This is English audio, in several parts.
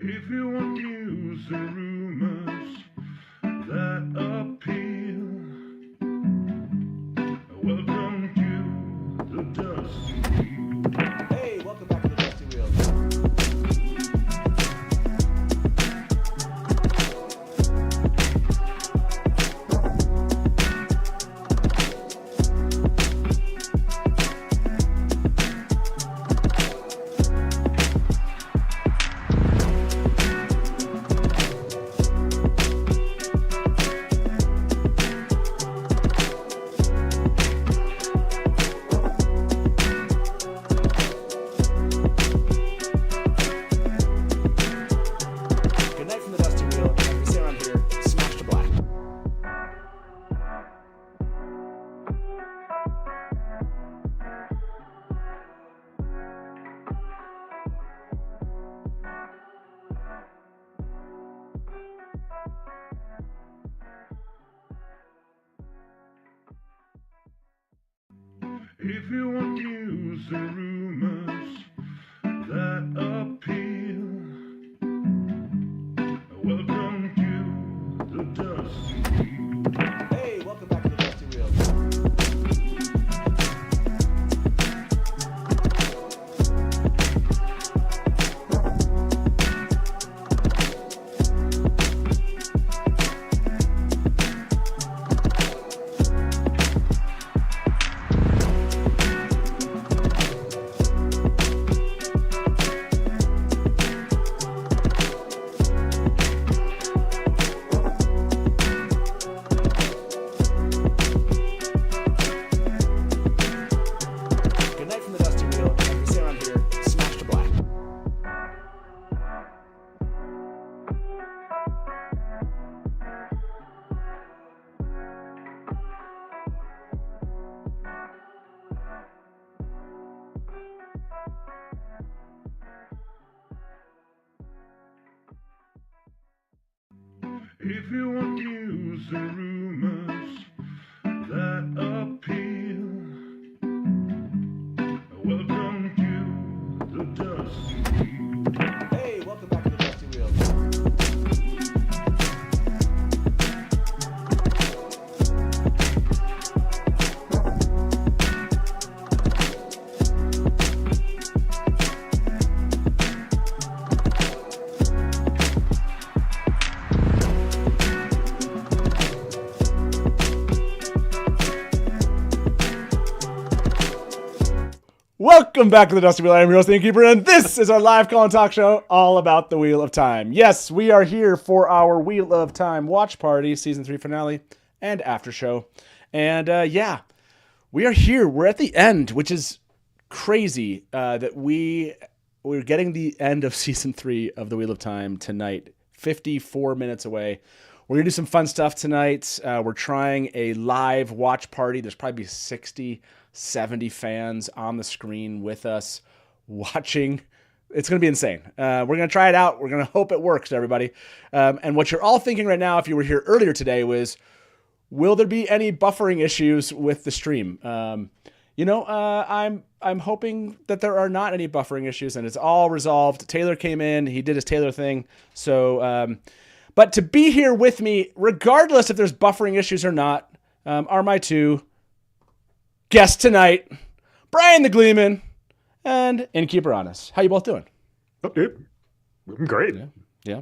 If you want news and rumors that appeal, welcome to the Dusty Wheel. Hey, welcome back to the Dusty Wheel. If you want news and rumors that appeal, welcome to the Dusty Wheel. Hey, welcome back to the Dusty Wheel. If you want news and rumors that appeal, welcome to the Dusty Wheel. Hey, welcome back to the Dusty Wheel. Welcome back to the Dusty Wheel. I'm your host, the Innkeeper, and this is our live call and talk show all about the Wheel of Time. Yes, we are here for our Wheel of Time watch party, season 3 finale, and after show. And yeah, we are here. We're at the end, which is crazy that we're getting the end of season 3 of the Wheel of Time tonight, 54 minutes away. We're going to do some fun stuff tonight. We're trying a live watch party. There's probably 60, 70 fans on the screen with us watching. It's going to be insane. We're going to try it out. We're going to hope it works, everybody. And what you're all thinking right now, if you were here earlier today, was, will there be any buffering issues with the stream? I'm hoping that there are not any buffering issues and it's all resolved. Taylor came in. He did his Taylor thing. So, but to be here with me, regardless if there's buffering issues or not, are my two guests tonight, Brian the Gleeman and Innkeeper Honest. How you both doing? Oh, dude. Great. Yeah.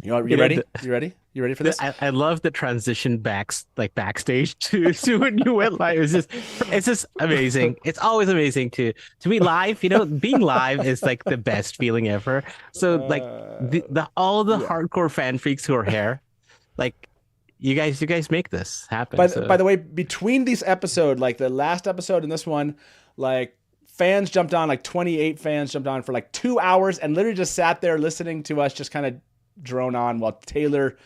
You ready? You ready? You ready for this? I love the transition backstage to when you went live. It's just amazing. It's always amazing to be live. Being live is like the best feeling ever. So like all the hardcore fan freaks who are here, like you guys make this happen. By the way, between these episodes, like the last episode and this one, like fans jumped on, like 28 fans jumped on for like 2 hours and literally just sat there listening to us just kind of drone on while Taylor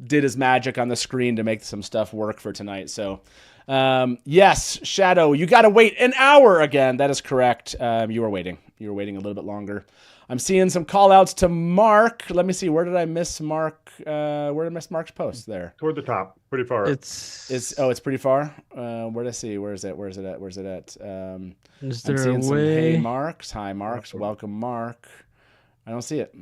did his magic on the screen to make some stuff work for tonight. So yes, Shadow, you got to wait an hour again. That is correct. You were waiting a little bit longer. I'm seeing some call outs to Mark. Let me see. Where did I miss Mark? Where did I miss Mark's post there? Toward the top, pretty far up. It's pretty far. Where to see? Where is it? Where's it at? Is I'm there a seeing some way? hey Marks. Hi Marks. Welcome Mark. I don't see it.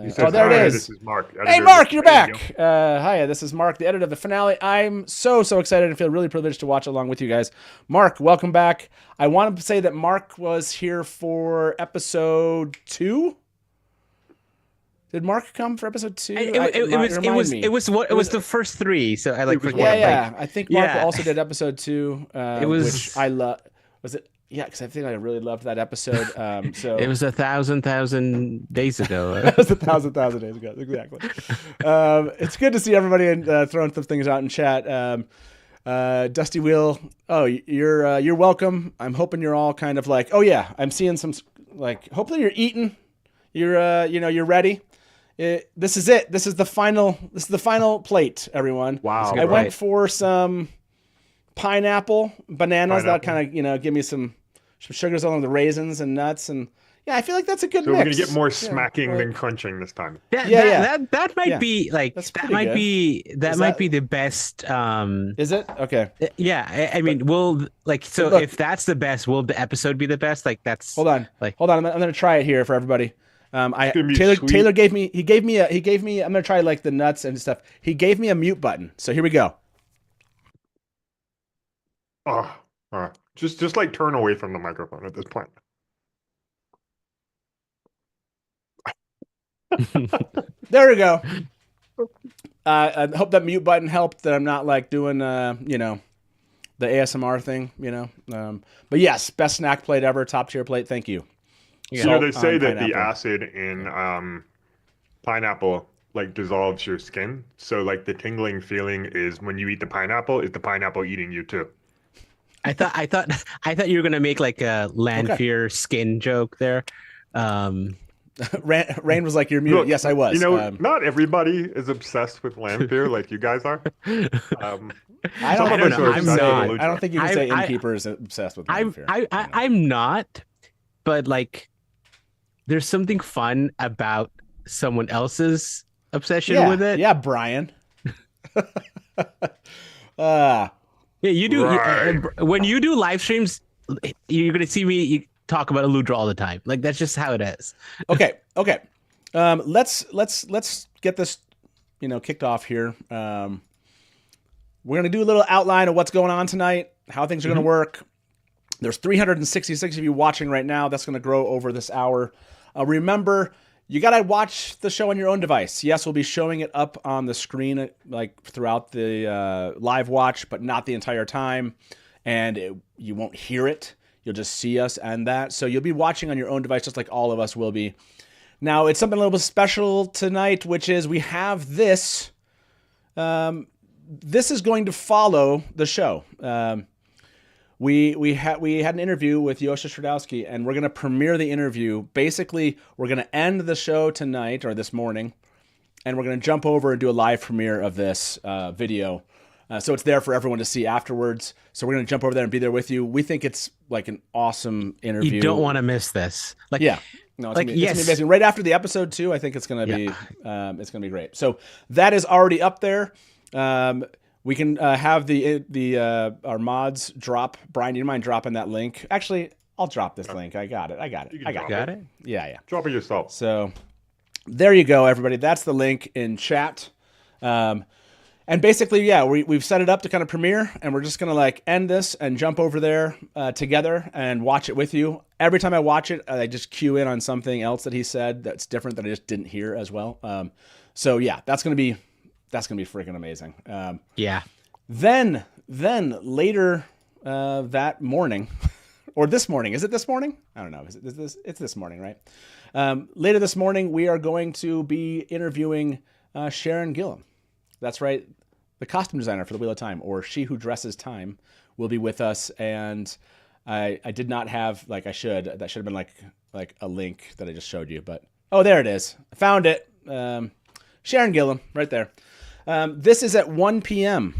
He says, there it "Hi, is. This is Mark. Hey, editor of Mark, the you're radio." back. Hi, this is Mark, the editor of the finale. I'm so excited and feel really privileged to watch along with you guys. Mark, welcome back. I wanted to say that Mark was here for episode 2. Did Mark come for episode 2? It was the first 3. So I forget. Yeah. I think Mark Yeah. also did episode 2. Which I love. Was it? Yeah, because I think I really loved that episode. So It was 1,000 days ago. That was 1,000 days ago. Exactly. It's good to see everybody and throwing some things out in chat. Dusty Wheel. Oh, you're welcome. I'm hoping you're all kind of like, oh yeah, I'm seeing some like. Hopefully you're eating. You're ready. This is it. This is the final. This is the final plate, everyone. Wow. I went for some pineapple, bananas. That kind of give me some sugars on the raisins and nuts, and yeah, I feel like that's a good So mix. we're gonna get more smacking than crunching this time. That might be like That's that pretty might good. be that Is might that- be the best. Is it okay? Yeah, I mean, will like so Look. if that's the best, will the episode be the best? Like that's Hold on. Like I'm gonna try it here for everybody. gonna be Taylor sweet. gave me. I'm gonna try like the nuts and stuff. He gave me a mute button. So here we go. Oh, all right. Just like turn away from the microphone at this point. There we go. I hope that mute button helped. That I'm not like doing the ASMR thing. But yes, best snack plate ever, top tier plate. Thank you. So they say that the pineapple. acid in pineapple like dissolves your skin. So like the tingling feeling is when you eat the pineapple, is the pineapple eating you too? I thought you were gonna make like a Lanfear skin joke there. Rain was like, "You're muted." Look, Yes, I was. Not everybody is obsessed with Lanfear like you guys are. I Some don't, of us know. are I'm obsessed not. with I don't think you can I- say I- Innkeeper is obsessed with I'm Lanfear. I'm not, but like, there's something fun about someone else's obsession with it. Yeah, Brian. Yeah, you do. Right. When you do live streams, you're gonna see me talk about Eludra all the time. Like that's just how it is. Okay. Let's get this, kicked off here. We're gonna do a little outline of what's going on tonight, how things are gonna work. There's 366 of you watching right now. That's gonna grow over this hour. Remember, you gotta watch the show on your own device. Yes, we'll be showing it up on the screen like throughout the live watch, but not the entire time, and you won't hear it. You'll just see us and that. So you'll be watching on your own device, just like all of us will be. Now, it's something a little bit special tonight, which is we have this. This is going to follow the show. We had an interview with Yosha Stradowski, and we're going to premiere the interview. Basically, we're going to end the show tonight or this morning, and we're going to jump over and do a live premiere of this video. So it's there for everyone to see afterwards. So we're going to jump over there and be there with you. We think it's like an awesome interview. You don't want to miss this. Like, Yeah. No, it's, Like, gonna be, it's gonna be yes. amazing. Right after the episode too, I think it's gonna be great. So that is already up there. We can have the our mods drop. Brian, do you mind dropping that link? Actually, I'll drop this link. I got it. can drop got it. Yeah. Drop it yourself. So there you go, everybody. That's the link in chat. And basically, yeah, we've set it up to kind of premiere, and we're just going to like end this and jump over there together and watch it with you. Every time I watch it, I just cue in on something else that he said that's different that I just didn't hear as well. So yeah, that's going to be freaking amazing. Yeah. Then later that morning, or this morning, is it this morning? I don't know. It's this morning, right? Later this morning, we are going to be interviewing Sharon Gillum. That's right. The costume designer for the Wheel of Time, or She Who Dresses Time, will be with us. And I did not have, like I should. That should have been like a link that I just showed you. But, oh, there it is. I found it. Sharon Gillum, right there. This is at 1 p.m.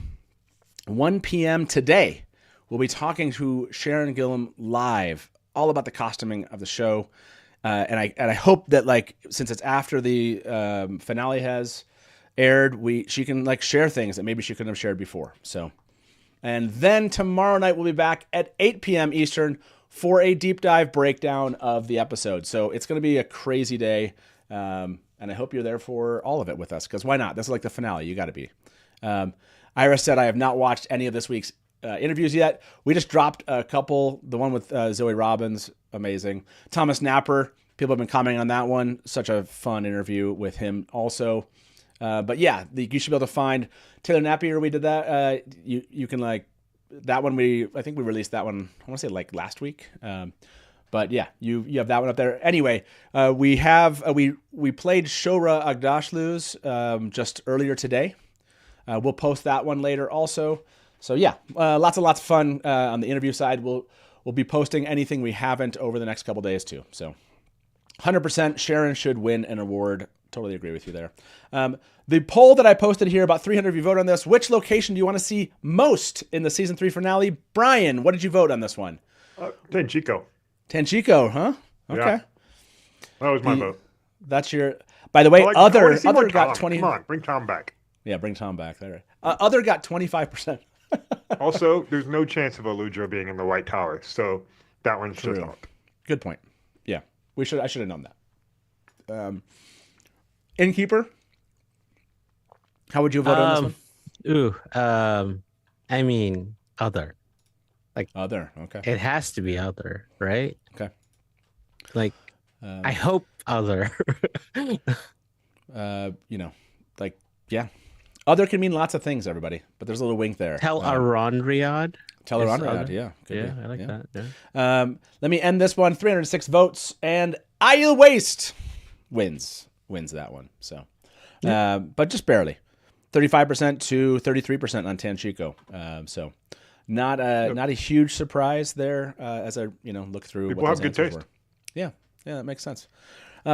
1 p.m. today. We'll be talking to Sharon Gillum live, all about the costuming of the show. And I hope that like since it's after the finale has aired, she can like share things that maybe she couldn't have shared before. So, and then tomorrow night we'll be back at 8 p.m. Eastern for a deep dive breakdown of the episode. So it's going to be a crazy day, and I hope you're there for all of it with us, because why not? This is like the finale. You got to be. Ira said, I have not watched any of this week's interviews yet. We just dropped a couple. The one with Zoe Robbins, amazing. Thomas Napper, people have been commenting on that one. Such a fun interview with him also. But yeah, you should be able to find Taylor Napier. We did that. You can like that one. I think we released that one. I want to say like last week. But yeah, you have that one up there. Anyway, we played Shora Agdashlu's just earlier today. We'll post that one later also. So yeah, lots of fun on the interview side. We'll be posting anything we haven't over the next couple days too. So 100% Sharon should win an award. Totally agree with you there. The poll that I posted here, about 300 of you vote on this. Which location do you want to see most in the season 3 finale? Brian, what did you vote on this one? Tenchico. Tenchico, huh? Okay. Yeah. That was my vote. That's your. By the way, I other wanna see more got Tom. 20. Come on, bring Tom back. Yeah, bring Tom back. There. Other got 25%. Also, there's no chance of Aludra being in the White Tower, so that one's just True. out. Good point. Yeah, I should have known that. Innkeeper, how would you vote on this one? I mean, other. Other. Okay. It has to be other, right? Okay. Like, I hope other. Yeah. Other can mean lots of things, everybody, but there's a little wink there. Tel Aronriad. Tel Aronriad, yeah. Yeah, be. I like that. Yeah. Let me end this one. 306 votes, and I'll Waste wins that one. So, but just barely, 35% to 33% on Tanchico. So, not a huge surprise there as I look through. People what have those good answers taste. were. Yeah, that makes sense.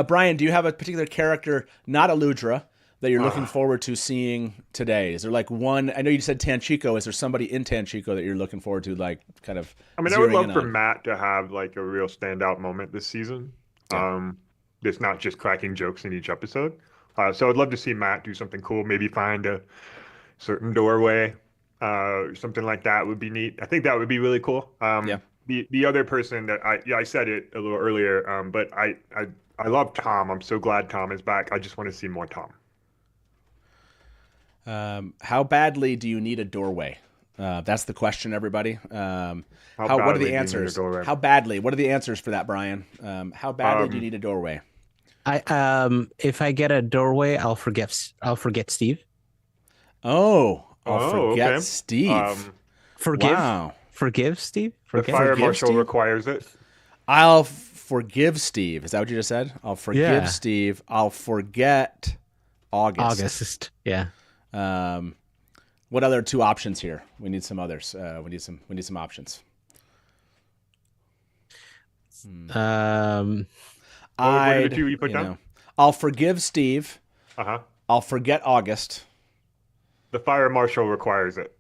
Brian, do you have a particular character, not Aludra, that you're looking forward to seeing today? Is there like one? I know you said Tanchico. Is there somebody in Tanchico that you're looking forward to, like kind of? I mean, I would zeroing love in for on? Matt to have like a real standout moment this season. Yeah. It's not just cracking jokes in each episode. So I'd love to see Matt do something cool. Maybe find a certain doorway, something like that would be neat. I think that would be really cool. Yeah. The other person that I said it a little earlier, but I love Tom. I'm so glad Tom is back. I just want to see more Tom. How badly do you need a doorway? That's the question, everybody. What are badly do the you need a answers? doorway? How badly? What are the answers for that, Brian? How badly do you need a doorway? If I get a doorway, I'll forget Steve. Oh, I'll forget okay. Steve. Forgive Steve. The fire Forgive marshal Steve? requires it. I'll forgive Steve. Is that what you just said? I'll forgive Yeah. Steve. I'll forget August. Yeah. What other two options here? We need some others. We need some options. What were the two you put down? I'll forgive Steve. Uh-huh. I'll forget August. The fire marshal requires it.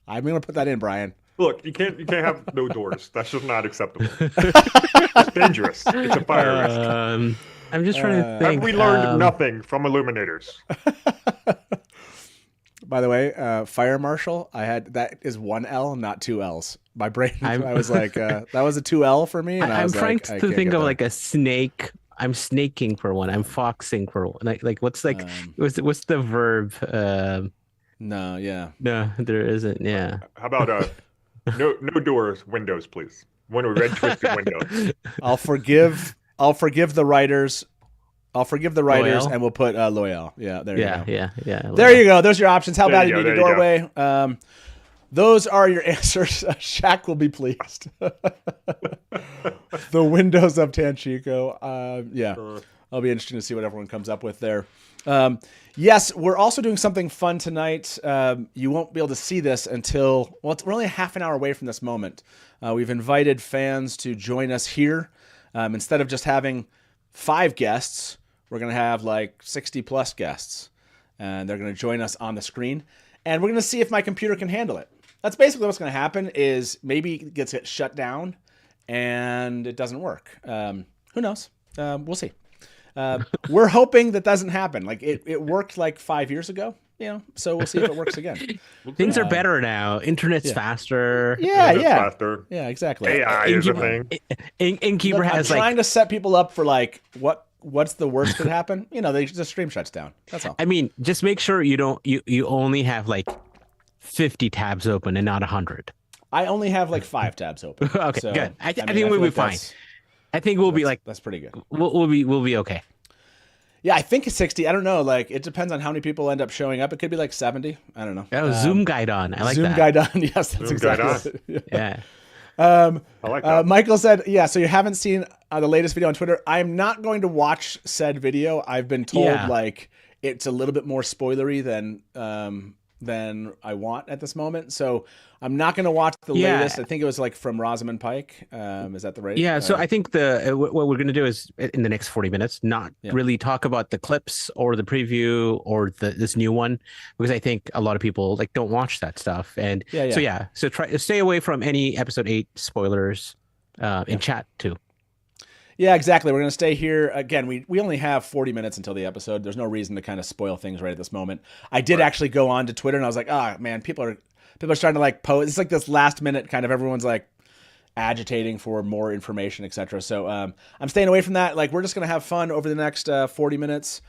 I'm gonna put that in, Brian. Look, you can't have no doors. That's just not acceptable. It's dangerous. It's a fire risk. I'm just trying to think. Have we learned nothing from Illuminators? By the way, fire marshal, that is one L, not two L's. My brain, I was like, that was a 2L for me. And I'm was trying like, to think of like a snake. I'm snaking for one. I'm foxing for one. Like what's what's the verb? No, yeah. No, there isn't. Yeah. How about no doors, windows, please. One with red twisted windows. I'll forgive the writers. Loyal? And we'll put Loyal. Yeah, there you go. Yeah. There you go. Those are your options. How bad you you go, need a there you doorway? Those are your answers. Shaq will be pleased. The windows of Tanchico. Yeah, I'll be interested to see what everyone comes up with there. Yes, we're also doing something fun tonight. You won't be able to see this until, we're only a half an hour away from this moment. We've invited fans to join us here. Instead of just having 5 guests, we're going to have like 60 plus guests. And they're going to join us on the screen. And we're going to see if my computer can handle it. That's basically what's going to happen. Is maybe it gets shut down, and it doesn't work. Who knows? We'll see. We're hoping that doesn't happen. Like it worked like 5 years ago. So we'll see if it works again. Things are better now. Internet's faster. Yeah, It's yeah, faster. yeah, exactly. AI is a thing. Innkeeper Look, I'm has trying like. to set people up for like what's the worst that happen? The stream shuts down. That's all. I mean, just make sure you only have like 50 tabs open and not 100. I only have like 5 tabs open. Okay, So, good. I mean, think we'll feel be like fine. I think we'll be like that's pretty good. we'll be okay. Yeah, I think it's 60. I don't know. Like, it depends on how many people end up showing up. It could be like 70. I don't know. Oh, Zoom guide on. I like Zoom that. guide on. Yes, that's Zoom exactly guide what it- Yeah. I like that. Michael said, yeah, so you haven't seen the latest video on Twitter. I'm not going to watch said video. I've been told, Yeah. like, it's a little bit more spoilery than I want at this moment. So I'm not going to watch the Yeah. latest. I think it was, like, from Rosamund Pike. Is that the right? Yeah, so I think what we're going to do is in the next 40 minutes not really talk about the clips or the preview or this new one, because I think a lot of people like don't watch that stuff. And so try to stay away from any episode 8 spoilers in chat too. Yeah, exactly. We're going to stay here. Again, we only have 40 minutes until the episode. There's no reason to kind of spoil things right at this moment. I did actually go on to Twitter and I was like, man, people are starting to like post. It's like this last minute kind of everyone's like agitating for more information, etc. So I'm staying away from that. Like, we're just going to have fun over the next 40 minutes.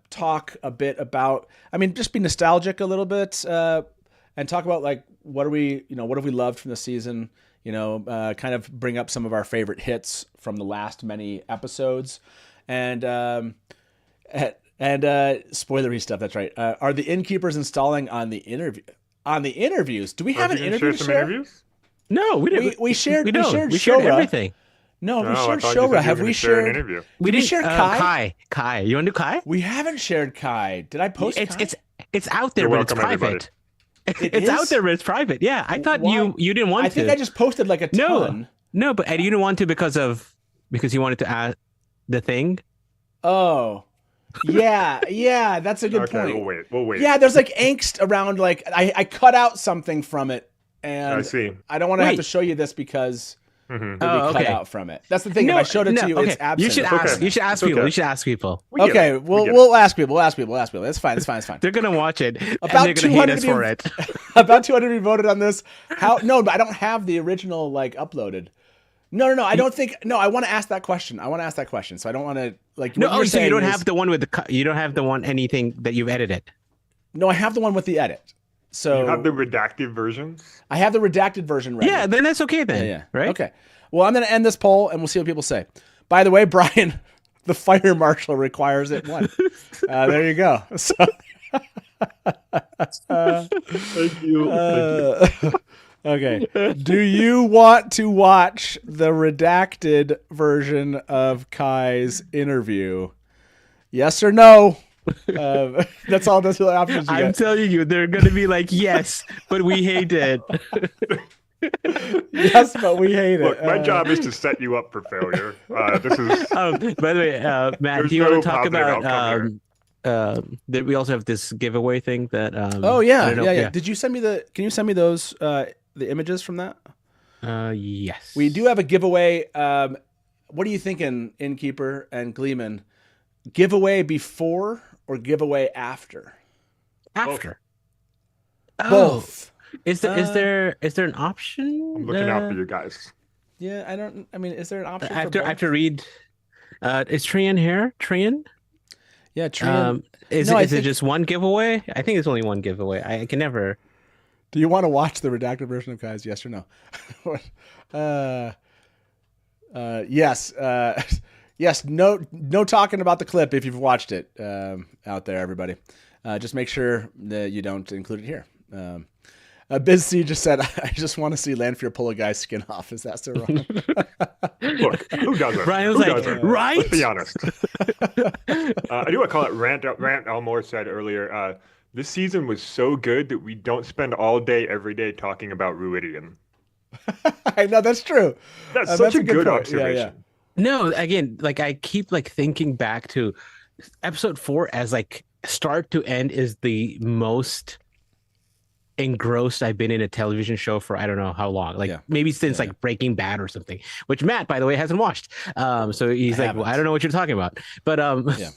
Talk a bit about, just be nostalgic a little bit and talk about like what have we loved from the season. Kind of bring up some of our favorite hits from the last many episodes, and spoilery stuff. That's right. Are the Innkeepers installing on the interviews? Do we have an interview to share? Interviews? No, we didn't. We shared. We We don't. shared We shared Shora. everything. No, we No, I shared thought you said you Shora. were Have gonna we share an shared? interview? We Did we didn't share Kai? Kai. You want to do Kai? We haven't shared Kai. Did I post? Kai? It's out there, You're but it's welcome, private. It It's is? out there, but it's private. Yeah, I thought Why? you didn't want I to. think I just posted like a ton. No, but Eddie, you didn't want to because you wanted to add the thing. Oh, yeah, that's a good Okay, point. we'll wait. Yeah, there's like angst around, like I cut out something from it, and I see. I don't want to have Wait. to show you this because Mhm. it'll be cut out from it. That's the thing. No, if I showed it to you, okay. it's absent. You should Okay. ask. You should ask It's people. okay. You should ask people. We get Okay, it. we'll We get we'll ask people. We'll ask people. It's fine. It's fine. They're gonna watch it. About and they're gonna hate 200 us for views. it. About 200 of you voted on this. No, but I don't have the original like uploaded. No. I don't think. No, I want to ask that question. So I don't want to like. No, what you're so you saying don't is- have the one with you don't have the one anything that you've edited. No, I have the one with the edit. So You have the redacted versions? I have the redacted version ready. Yeah, then that's okay then. Yeah. Right. Okay. Well, I'm going to end this poll and we'll see what people say. By the way, Brian, the fire marshal requires it one. There you go. So, Thank you. okay. Do you want to watch the redacted version of Kai's interview? Yes or no? That's all the options you I'm get. telling you, they're gonna be like, yes, but we hate it. Yes, but we hate it. Look, my job is to set you up for failure. This is By the way, Matt, There's do you no want to talk positive about? outcome That we also have this giveaway thing that. Oh I yeah, don't know- yeah. Did you send me Can you send me those the images from that? Yes. We do have a giveaway. What are you thinking, Innkeeper and Gleeman? Giveaway before or giveaway after? after. Oh, Both. is there is there an option? I'm looking out for you guys. Yeah, I don't. I mean, is there an option? I for both? have to read. Is Trian here? Trian? Yeah, Trian. Is No, I it think- just one giveaway? I think it's only one giveaway. I can never. Do you want to watch the redacted version of Kai's? Yes or no? Yes. Yes. No talking about the clip if you've watched it out there, everybody. Just make sure that you don't include it here. Biz C just said, I just want to see Lanfear pull a guy's skin off. Is that so wrong? Look, who doesn't? Brian was Who like, doesn't? right? Let's be honest. I do want to call it rant. Rant Elmore said earlier, this season was so good that we don't spend all day, every day talking about Ruidian. I know, that's true. That's such a good point. observation. No, again, like I keep like thinking back to episode 4 as like start to end is the most engrossed I've been in a television show for I don't know how long, like Yeah. maybe since like Breaking Bad or something, which Matt, by the way, hasn't watched. So he's like, well, I don't know what you're talking about, but Yeah.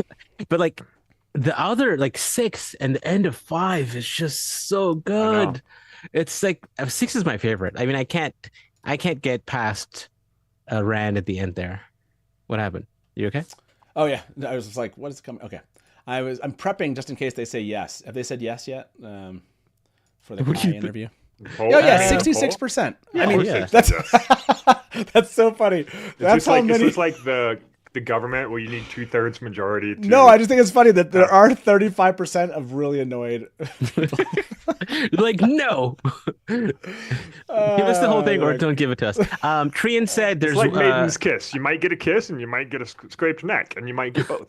but like the other like 6 and the end of 5 is just so know. good. It's like 6 is my favorite. I mean, I can't get past Rand at the end there. What happened? You okay? Oh yeah, I was just like, what is coming? Okay, I'm prepping just in case they say yes. Have they said yes yet? For the What do Kae you interview. Poll? Oh yeah, Poll? 66%. Yeah, I mean, yeah. that's Yes. that's so funny. That's how many. Is this like the government where you need 2/3 majority? To... No, I just think it's funny that there are 35% of really annoyed. Like, no. Give us the whole thing or don't give it to us. Trian said there's It's like Maiden's kiss. You might get a kiss and you might get a scraped neck and you might get both.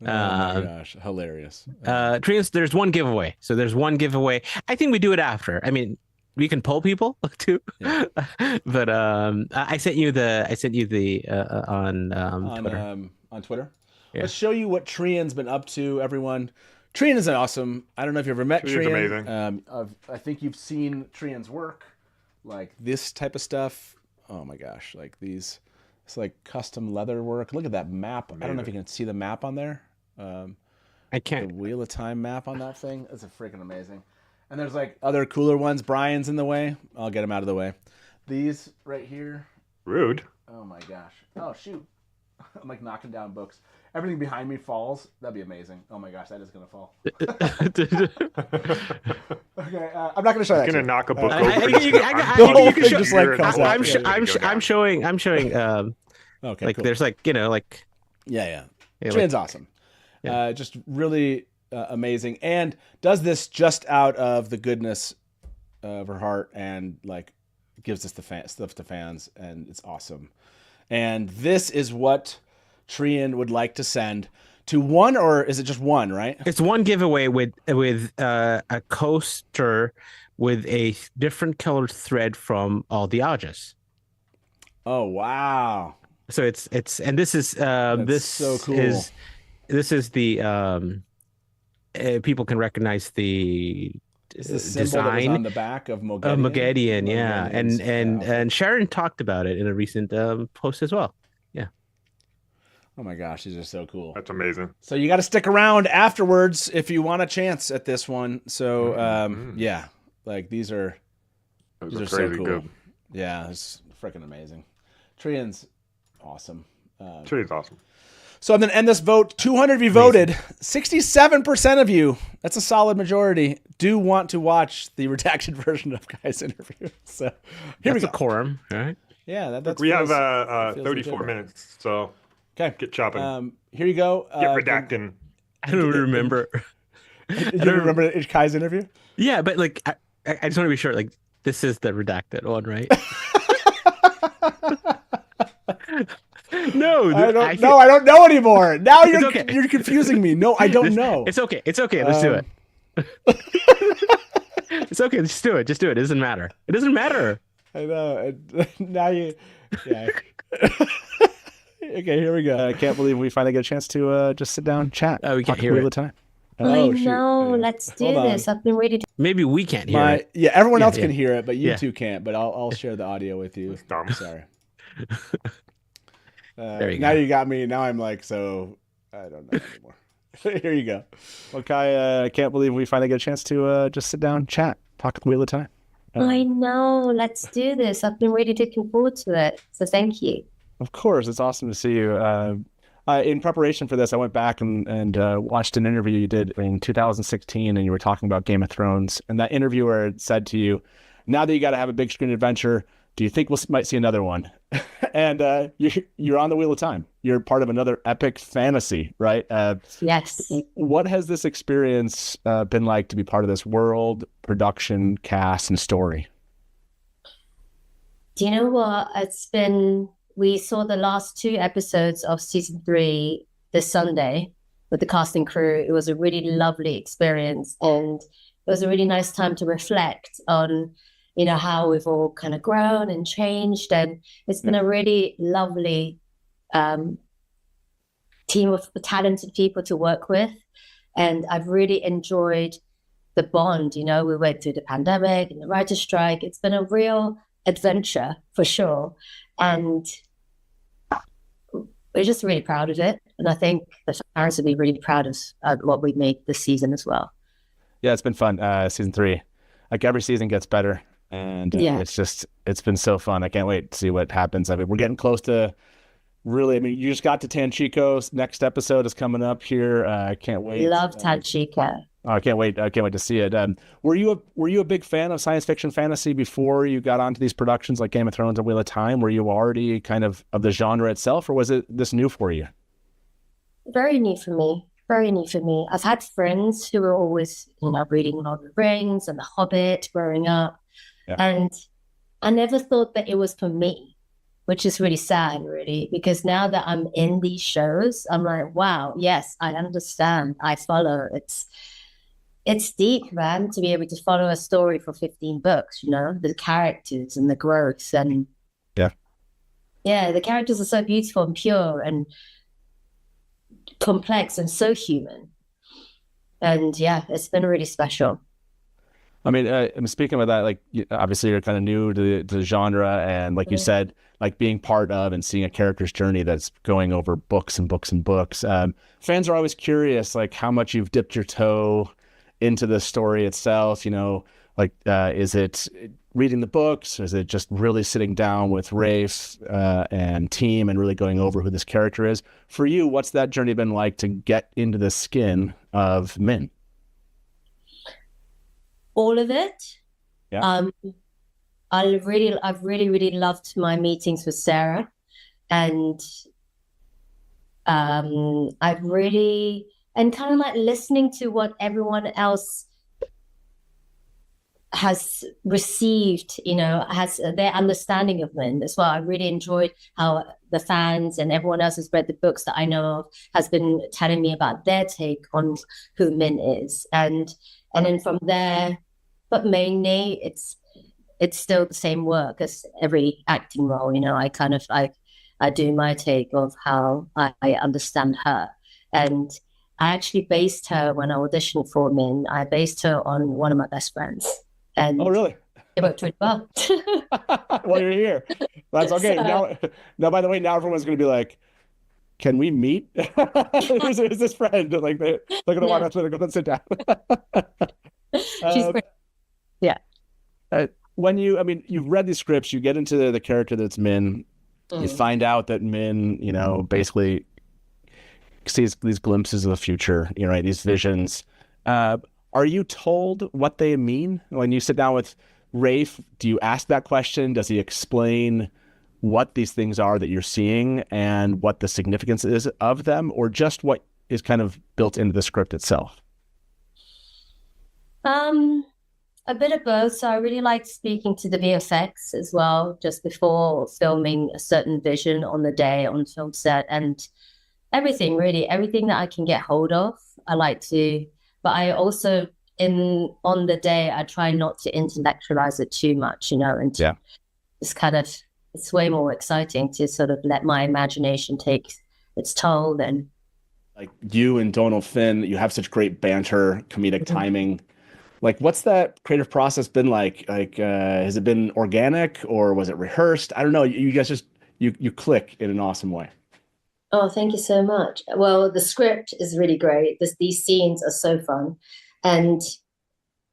Oh my gosh, hilarious. Trian, there's one giveaway. So there's one giveaway. I think we do it after. I mean, we can poll people too. Yeah. But I sent you the on Twitter. On Twitter. Yeah. Let's show you what Trian's been up to, everyone. Trian is awesome. I don't know if you've ever met Trian's Trian. amazing. I think you've seen Trian's work, like this type of stuff. Oh my gosh, like these, it's like custom leather work. Look at that map. I don't know if you can see the map on there. I can't. The Wheel of Time map on that thing. It's a freaking amazing. And there's like other cooler ones. Brian's in the way. I'll get him out of the way. These right here. Rude. Oh my gosh. Oh shoot. I'm like knocking down books. Everything behind me falls. That'd be amazing. Oh my gosh, that is gonna fall. Okay, I'm not gonna show that. Gonna to you. knock a book I- over. you can- The whole can thing show- just like comes out. I'm showing. Okay, Like cool. there's like like Yeah. yeah, Trian's awesome. Yeah. Just really amazing, and does this just out of the goodness of her heart, and like gives this stuff to fans, and it's awesome. And this is what Trian would like to send to one, or is it just one? Right? it's one giveaway with a coaster with a different colored thread from all the Ajas. Oh wow! So it's and this is this so cool. This is the people can recognize the It's the symbol that was design on the back of Moghedien. of Moghedien, yeah, Moghedien's and outfit. Sharon talked about it in a recent post as well. Yeah. Oh my gosh, these are so cool. That's amazing. So you got to stick around afterwards if you want a chance at this one. So yeah, like these are Those so crazy cool. good. Yeah, it's freaking amazing. Trian's awesome. Trian's awesome. So I'm gonna end this vote. 200 of you voted. 67% of you, that's a solid majority, do want to watch the redacted version of Kae's interview. So here we That's go. a quorum, right? Yeah, that's We have feels 34 legitimate. minutes, so Okay. get chopping. Here you go. Get redacting. I don't remember. You remember Kae's interview? Yeah, but like I just want to be sure. Like this is the redacted one, right? No, I don't know. I don't know anymore. Now you're okay. you're confusing me. No, I don't know. It's okay. It's okay. Let's do it. It's okay. Just do it. Just do it. It doesn't matter. It doesn't matter. I know. Now you. Yeah. Okay, here we go. I can't believe we finally get a chance to just sit down and chat. Oh, we can't Talk hear Wheel it. of Time. I Oh, shoot. know. Yeah. Let's do Hold on. this. I've been ready to. Maybe we can't hear it. Yeah, everyone Yeah, else can yeah. hear it, but you Yeah. two can't. But I'll share the audio with you. Dumb. Sorry. There you now go. you got me. Now I'm like, so I don't know anymore. Here you go. Well, Kai, I can't believe we finally get a chance to just sit down and chat. Talk Wheel of Time. I know. Let's do this. I've been really looking forward to it. So thank you. Of course, it's awesome to see you. In preparation for this, I went back and watched an interview you did in 2016, and you were talking about Game of Thrones. And that interviewer had said to you, "Now that you got to have a big screen adventure, do you think we might see another one?" And you're on the Wheel of Time. You're part of another epic fantasy, right? Yes. What has this experience been like to be part of this world, production, cast, and story? Do you know what? We saw the last 2 episodes of season 3 this Sunday with the cast and crew. It was a really lovely experience, and it was a really nice time to reflect on, how we've all kind of grown and changed. And it's been a really lovely team of talented people to work with. And I've really enjoyed the bond. You know, we went through the pandemic and the writer's strike. It's been a real adventure for sure. And we're just really proud of it. And I think the fans will be really proud of what we made this season as well. Yeah, it's been fun. Season 3, like every season gets better, and Yeah. it's been so fun. I can't wait to see what happens. I mean, we're getting close to really. I mean, you just got to Tanchico's. Next episode is coming up here. I can't wait. Love Tanchico. I can't wait. I can't wait to see it. Were you a big fan of science fiction fantasy before you got onto these productions like Game of Thrones and Wheel of Time? Were you already kind of the genre itself, or was it this new for you? Very new for me. Very new for me. I've had friends who were always, reading Lord of the Rings and The Hobbit growing up. Yeah. And I never thought that it was for me, which is really sad, really, because now that I'm in these shows, I'm like, wow, yes, I understand. I follow. It's deep, man, to be able to follow a story for 15 books, the characters and the growth. And yeah, the characters are so beautiful and pure and complex and so human. And yeah, it's been really special. I mean, I'm speaking of that, like, obviously you're kind of new to the genre, and like you said, like being part of and seeing a character's journey that's going over books and books and books. Fans are always curious, like how much you've dipped your toe into the story itself, like, is it reading the books? Is it just really sitting down with Rafe and team and really going over who this character is? For you, what's that journey been like to get into the skin of Min? All of it. Yeah. I've really loved my meetings with Sarah, and and kind of like listening to what everyone else has received, has their understanding of Min as well. I really enjoyed how the fans and everyone else who's read the books that I know of has been telling me about their take on who Min is. And then from there, but mainly it's still the same work as every acting role. I do my take of how I understand her. And I actually based her, when I auditioned for Min, I based her on one of my best friends. And oh, really? It worked really well. Well, you're here. That's okay. Now, by the way, now everyone's going to be like, can we meet? Who's this friend? Like, they're going to want us to go sit down. She's great. Yeah. When you've read these scripts, you get into the character that's Min. You find out that Min, basically sees these glimpses of the future, these visions. Are you told what they mean? When you sit down with Rafe, do you ask that question? Does he explain what these things are that you're seeing and what the significance is of them, or just what is kind of built into the script itself? A bit of both. So I really liked speaking to the VFX as well, just before filming a certain vision on the day on film set, and everything that I can get hold of. I like to, but I also on the day I try not to intellectualize it too much, and it's way more exciting to sort of let my imagination take its toll. And like you and Donald Finn, you have such great banter, comedic timing. Like, what's that creative process been like? Like, has it been organic or was it rehearsed? I don't know. You guys just, you click in an awesome way. Oh, thank you so much. Well, the script is really great. These scenes are so fun. And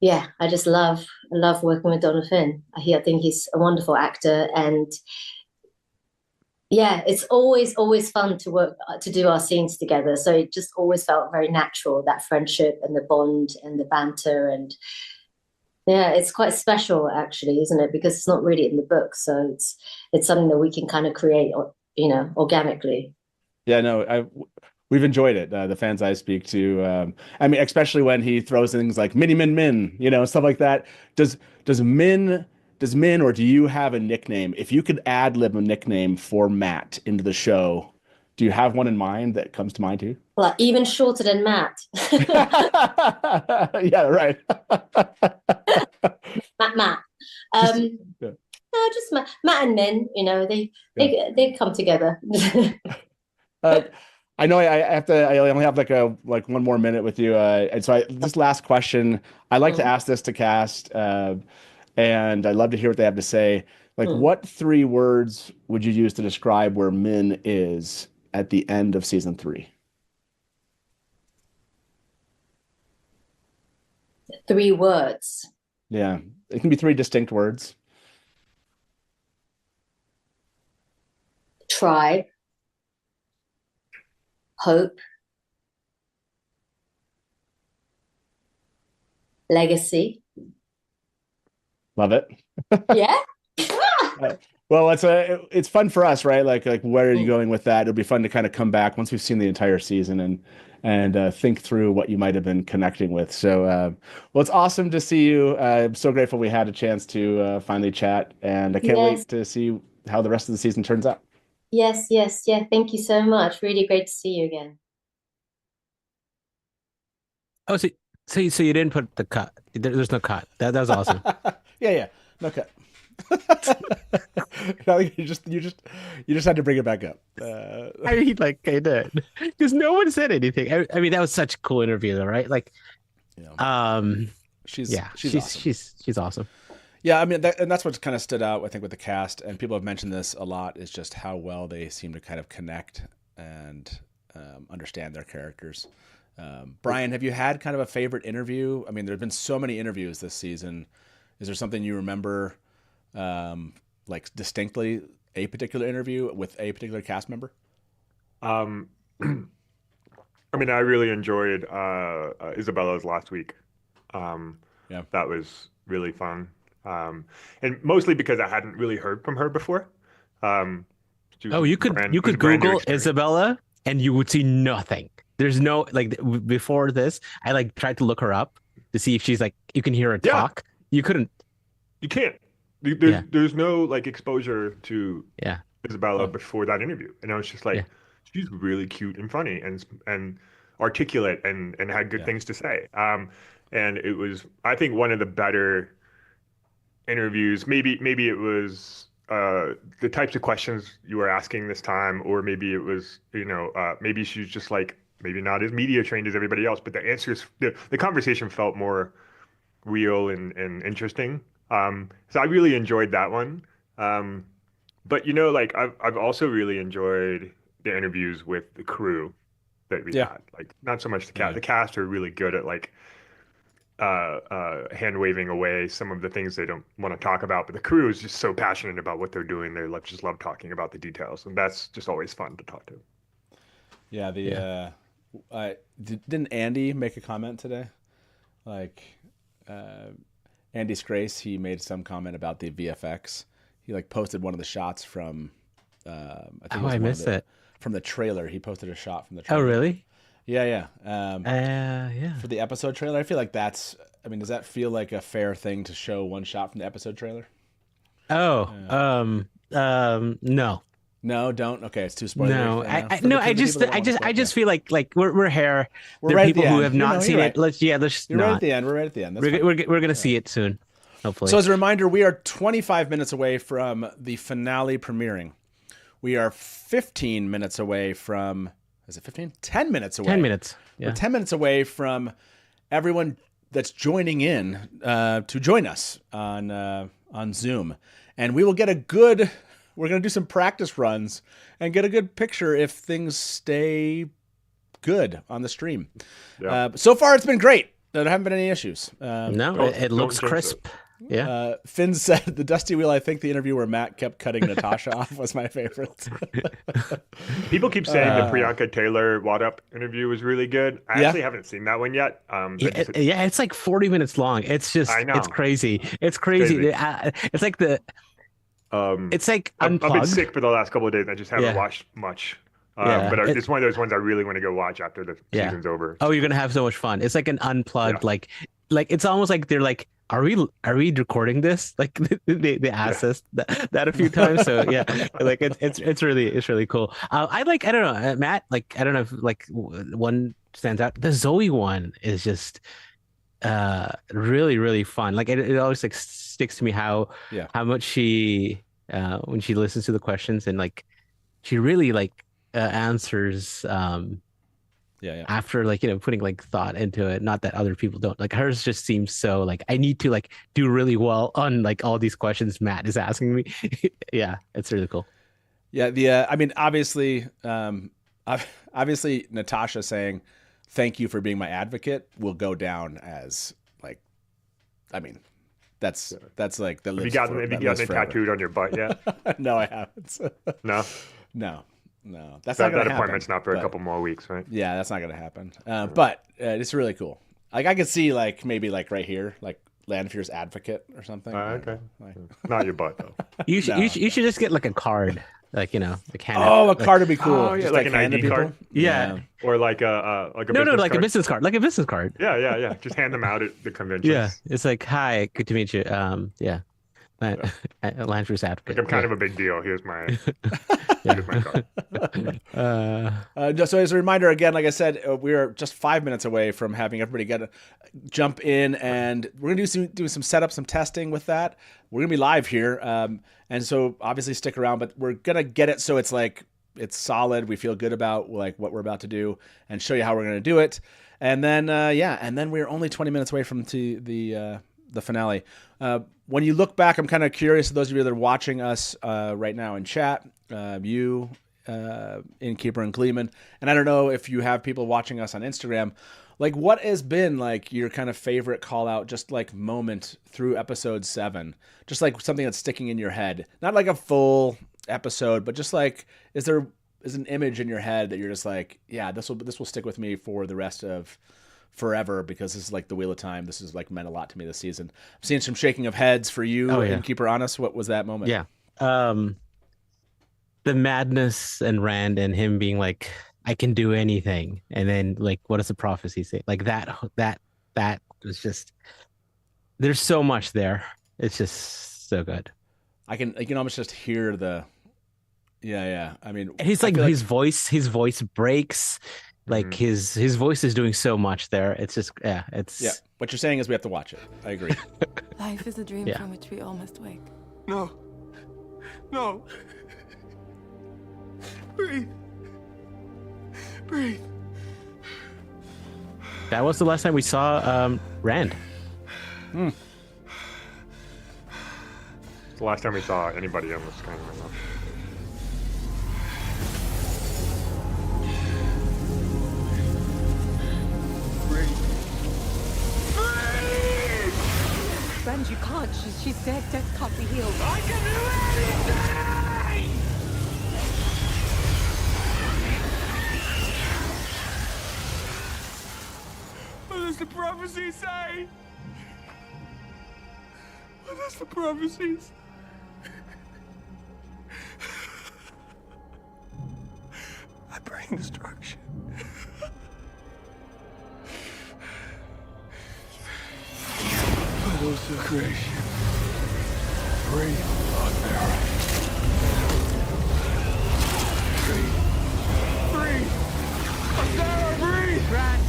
yeah, I just love working with Donald Finn. I think he's a wonderful actor. And yeah, it's always fun to do our scenes together. So it just always felt very natural, that friendship and the bond and the banter. And yeah, it's quite special actually, isn't it? Because it's not really in the book. So it's something that we can kind of create, organically. Yeah, no, we've enjoyed it. The fans I speak to, especially when he throws things like Mini Min, stuff like that. Does Min, or do you have a nickname? If you could ad lib a nickname for Matt into the show, do you have one in mind that comes to mind too? Well, even shorter than Matt. Yeah, right. Matt. No, just Matt and Min. They come together. I know I have to. I only have like one more minute with you, and so this last question, I like to Mm, ask this to cast, and I'd love to hear what they have to say. Like, mm. what three words would you use to describe where Min is at the end of season three? 3 words. Yeah, it can be three distinct words. Tribe, hope, legacy. Love it. Yeah. Uh, Well, it's fun for us, right? Like where are you Mm. going with that? It'll be fun to kind of come back once we've seen the entire season and think through what you might have been connecting with. So, well, it's awesome to see you. I'm so grateful we had a chance to finally chat, and I can't Yes, wait to see how the rest of the season turns out. yes, yes, yeah. Thank you so much. Really great to see you again. Oh, so you didn't put the cut. There's no cut. That was awesome. Yeah, yeah, no cut. I think you just had to bring it back up. I mean, like I did because no one said anything. I mean, that was such a cool interview, though, right? Like, Yeah, um, she's yeah, she's awesome. she's awesome. Yeah, I mean, and that's what's kind of stood out, I think, with the cast, and people have mentioned this a lot, is just how well they seem to kind of connect and understand their characters. Brian, have you had kind of a favorite interview? I mean, there have been so many interviews this season. Is there something you remember, like distinctly, a particular interview with a particular cast member? Um, I mean, I really enjoyed Isabella's last week. Um, Yeah. that was really fun. And mostly because I hadn't really heard from her before. Um, she was Oh, you could it was a brand new Google experience. Isabella and you would see nothing. There's no like before this, I like tried to look her up to see if she's like you can hear her Yeah. talk. You couldn't. You can't. Yeah. There's no like exposure to Yeah. Isabella Oh. before that interview, and I was just like, Yeah. she's really cute and funny and articulate and had good Yeah. things to say. And it was, I think, one of the better interviews. Maybe it was the types of questions you were asking this time, or maybe it was, maybe she's just like maybe not as media trained as everybody else, but the answers, the conversation felt more real and interesting. So I really enjoyed that one. But like I've also really enjoyed the interviews with the crew that we Yeah. had. Like not so much the cast. Yeah. The cast are really good at like hand waving away some of the things they don't want to talk about, but the crew is just so passionate about what they're doing. They just love talking about the details, and that's just always fun to talk to. Yeah, Yeah. didn't Andy make a comment today? Like, Andy Scrace, he made some comment about the VFX. He like posted one of the shots from, I think it Oh, was I one of missed it. from the trailer. He posted a shot from the Oh, trailer. really? Yeah, yeah. Yeah. For the episode trailer, I feel like I mean, does that feel like a fair thing to show one shot from the episode trailer? Oh, no. No, don't. Okay, it's too spoilery. No, for I, now. I For the- no, for I the just, people that I wanna just, spoil- I just yeah. feel like we're here. We're There are right at the people who end. have No, not no, seen you're it. right. Let's just You're right at not. the end. We're right at the end. That's We're, fine. we're gonna see it soon, hopefully. So as a reminder, we are 25 minutes away from the finale premiering. We are 15 minutes away from, is it 15? 10 minutes away. 10 minutes. We're Yeah. 10 minutes away from everyone that's joining in to join us on Zoom. And we will get we're going to do some practice runs and get a good picture if things stay good on the stream. Yeah. So far, it's been great. There haven't been any issues. No, Don't- it don't looks jinx crisp. Yeah. Finn said the Dusty Wheel. I think the interview where Matt kept cutting Natasha off was my favorite. People keep saying the Priyanka Taylor What Up interview was really good. I Yeah. actually haven't seen that one yet. Yeah, it's like 40 minutes long. It's just, I know. it's crazy. It's crazy. Crazy. It's like it's like I've been unplugged. sick for the last couple of days. I just haven't Yeah. watched much. Yeah, But it- it's one of those ones I really want to go watch after the Yeah. season's over. Oh, you're gonna have so much fun. It's like an unplugged, Yeah. like it's almost like they're like, are we recording this? Like they asked us that a few times. So yeah, like it's really cool. I don't know, Matt. Like I don't know if like one stands out. The Zoe one is just really fun. Like it always like sticks to me how Yeah. much she when she listens to the questions and like she really like answers Yeah. after like putting like thought into it. Not that other people don't. Like hers just seems so like I need to like do really well on like all these questions Matt is asking me. Yeah, it's really cool. Yeah. I mean, obviously, obviously, Natasha saying thank you for being my advocate will go down as like, I mean, that's like the. Have you gotten it tattooed on your butt yet? No, I haven't. No. No. That's That not gonna appointment's happen, not for but- a couple more weeks, right? Yeah, that's not gonna happen. But it's really cool. Like I could see like maybe like right here, like Lanfear's advocate or something. I don't Okay. know, like- Not your butt though. You should No, you should just get like a card, like like hand Oh, a like, card would be cool. Oh, yeah, Just like an hand to ID people. card? Yeah. Or like a no, business like card. a business card, like a business card. Yeah. Just hand them out at the conventions. Yeah, it's like hi, good to meet you. Yeah, Lanfear's advocate. Like I'm kind of a big deal. Here's my here's my card. Just so as a reminder, again, like I said, we're just 5 minutes away from having everybody jump in, and we're gonna do some setup, some testing with that. We're gonna be live here, and so obviously stick around. But we're gonna get it so it's like it's solid. We feel good about like what we're about to do, and show you how we're gonna do it. And then and then we're only 20 minutes away from the finale. When you look back, I'm kind of curious, those of you that are watching us right now in chat, you, Innkeeper and Kleeman, and I don't know if you have people watching us on Instagram, like what has been like your kind of favorite call out, just like moment through episode 7, just like something that's sticking in your head, not like a full episode, but just like, is an image in your head that you're just like, yeah, this will stick with me for the rest of forever because this is like the Wheel of Time. This has like meant a lot to me this season. I'm seeing some shaking of heads for you. Oh, yeah. Innkeeper, honest, what was that moment? Yeah. The madness and Rand and him being like, I can do anything. And then like, what does the prophecy say? Like that was just, there's so much there. It's just so good. I can almost just hear the, yeah. I mean, And he's I like, feel his voice breaks. Like his voice is doing so much there. It's just, it's. yeah. What you're saying is we have to watch it. I agree. Life is a dream Yeah. from which we all must wake. No. Breathe. That was the last time we saw Rand. It's the last time we saw anybody on this kind of enough. Rand, you can't. She's dead. Death can't be healed. What does the prophecy say? What does the prophecy say? I bring destruction. But also creation. Breathe, Lord. Breathe. Sarah, breathe. Rand.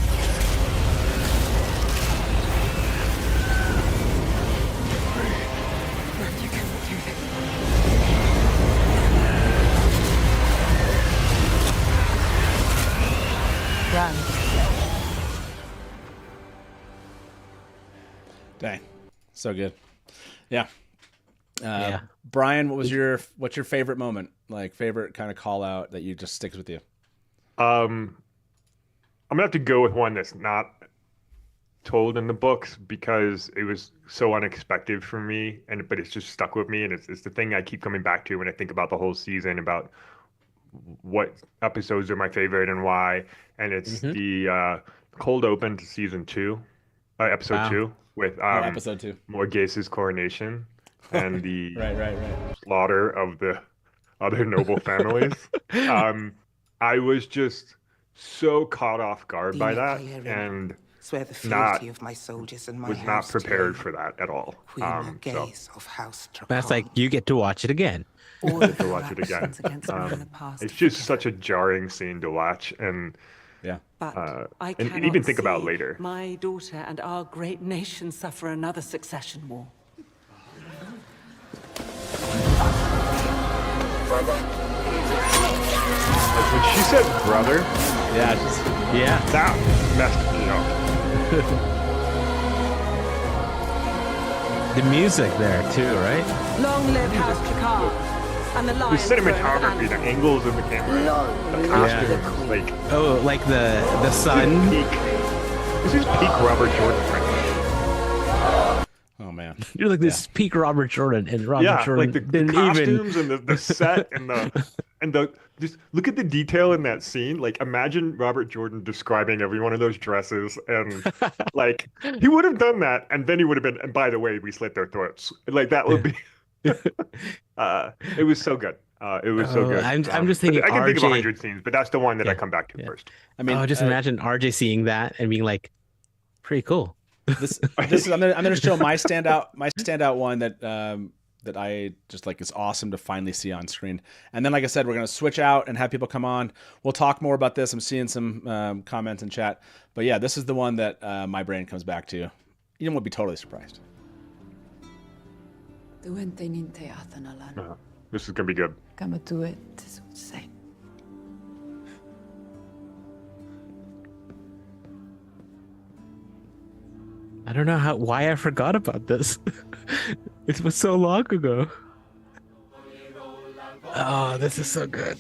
You can do this. Rand. Dang. So good. Yeah. Yeah. Brian, what's your favorite moment? Like favorite kind of call out that you just sticks with you? I'm gonna have to go with one that's not told in the books because it was so unexpected for me, but it's just stuck with me, and it's the thing I keep coming back to when I think about the whole season, about what episodes are my favorite and why. And it's the cold open to season 2, episode Wow. 2 with episode 2. Morgase's coronation and the Right. slaughter of the other noble families. I was just so caught off guard by that, and Swear the not- fealty of my soldiers and my was not house to prepared you. for that at all. Queen So Morgase of House That's like, you get to watch it again. all of to your watch it again. actions against me in the past. it's just such a jarring scene to watch, and But I and cannot even think about see later. my daughter and our great nation suffer another succession war. Brother! Like when she said brother, Yeah, just, Yeah. that messed me up. The music there too, right? Long live House Picard and the The lion throne of cinematography, the Andor. angles of the camera, the costumes, like Oh, like the sun. peak. This is peak Robert Jordan right oh man. You're like this peak Robert Jordan, and Robert Yeah, Jordan like the didn't costumes even. and the set and the just look at the detail in that scene. Like imagine Robert Jordan describing every one of those dresses, and like he would have done that, and then he would have been. And by the way, we slit their throats. Like that would be. It was so good. It was so Oh, good. I'm just thinking I can think of RJ 100 scenes, but that's the one that I Yeah, come back to yeah. first. I mean, Oh, just imagine RJ seeing that and being like, pretty cool. this is I'm gonna show my standout one that I just like is awesome to finally see on screen. And then, like I said, we're gonna switch out and have people come on. We'll talk more about this. I'm seeing some comments in chat, but yeah, this is the one that my brain comes back to. You won't be totally surprised. This is gonna be good. I don't know why I forgot about this. It was so long ago. Oh, this is so good.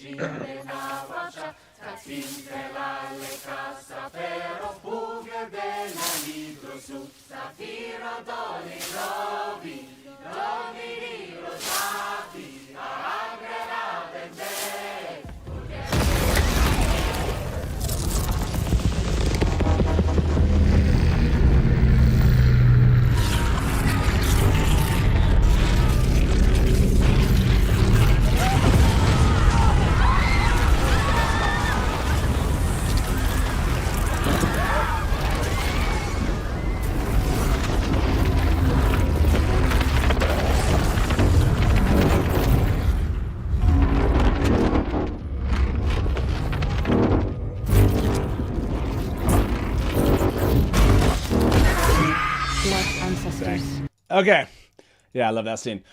Okay. Yeah, I love that scene.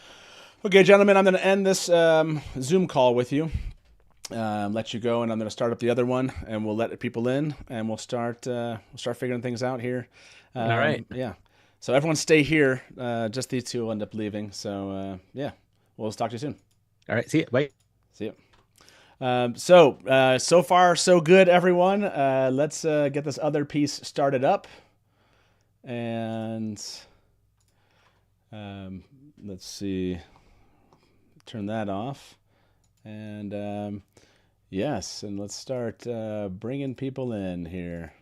Okay, gentlemen, I'm going to end this Zoom call with you. Let you go, and I'm going to start up the other one, and we'll let people in, and we'll start figuring things out here. All right. Yeah. So everyone stay here. Just these two will end up leaving. So yeah, we'll talk to you soon. All right. See you. Bye. See you. So far so good, everyone. Let's get this other piece started up, and let's see. Turn that off, and yes, and let's start bringing people in here.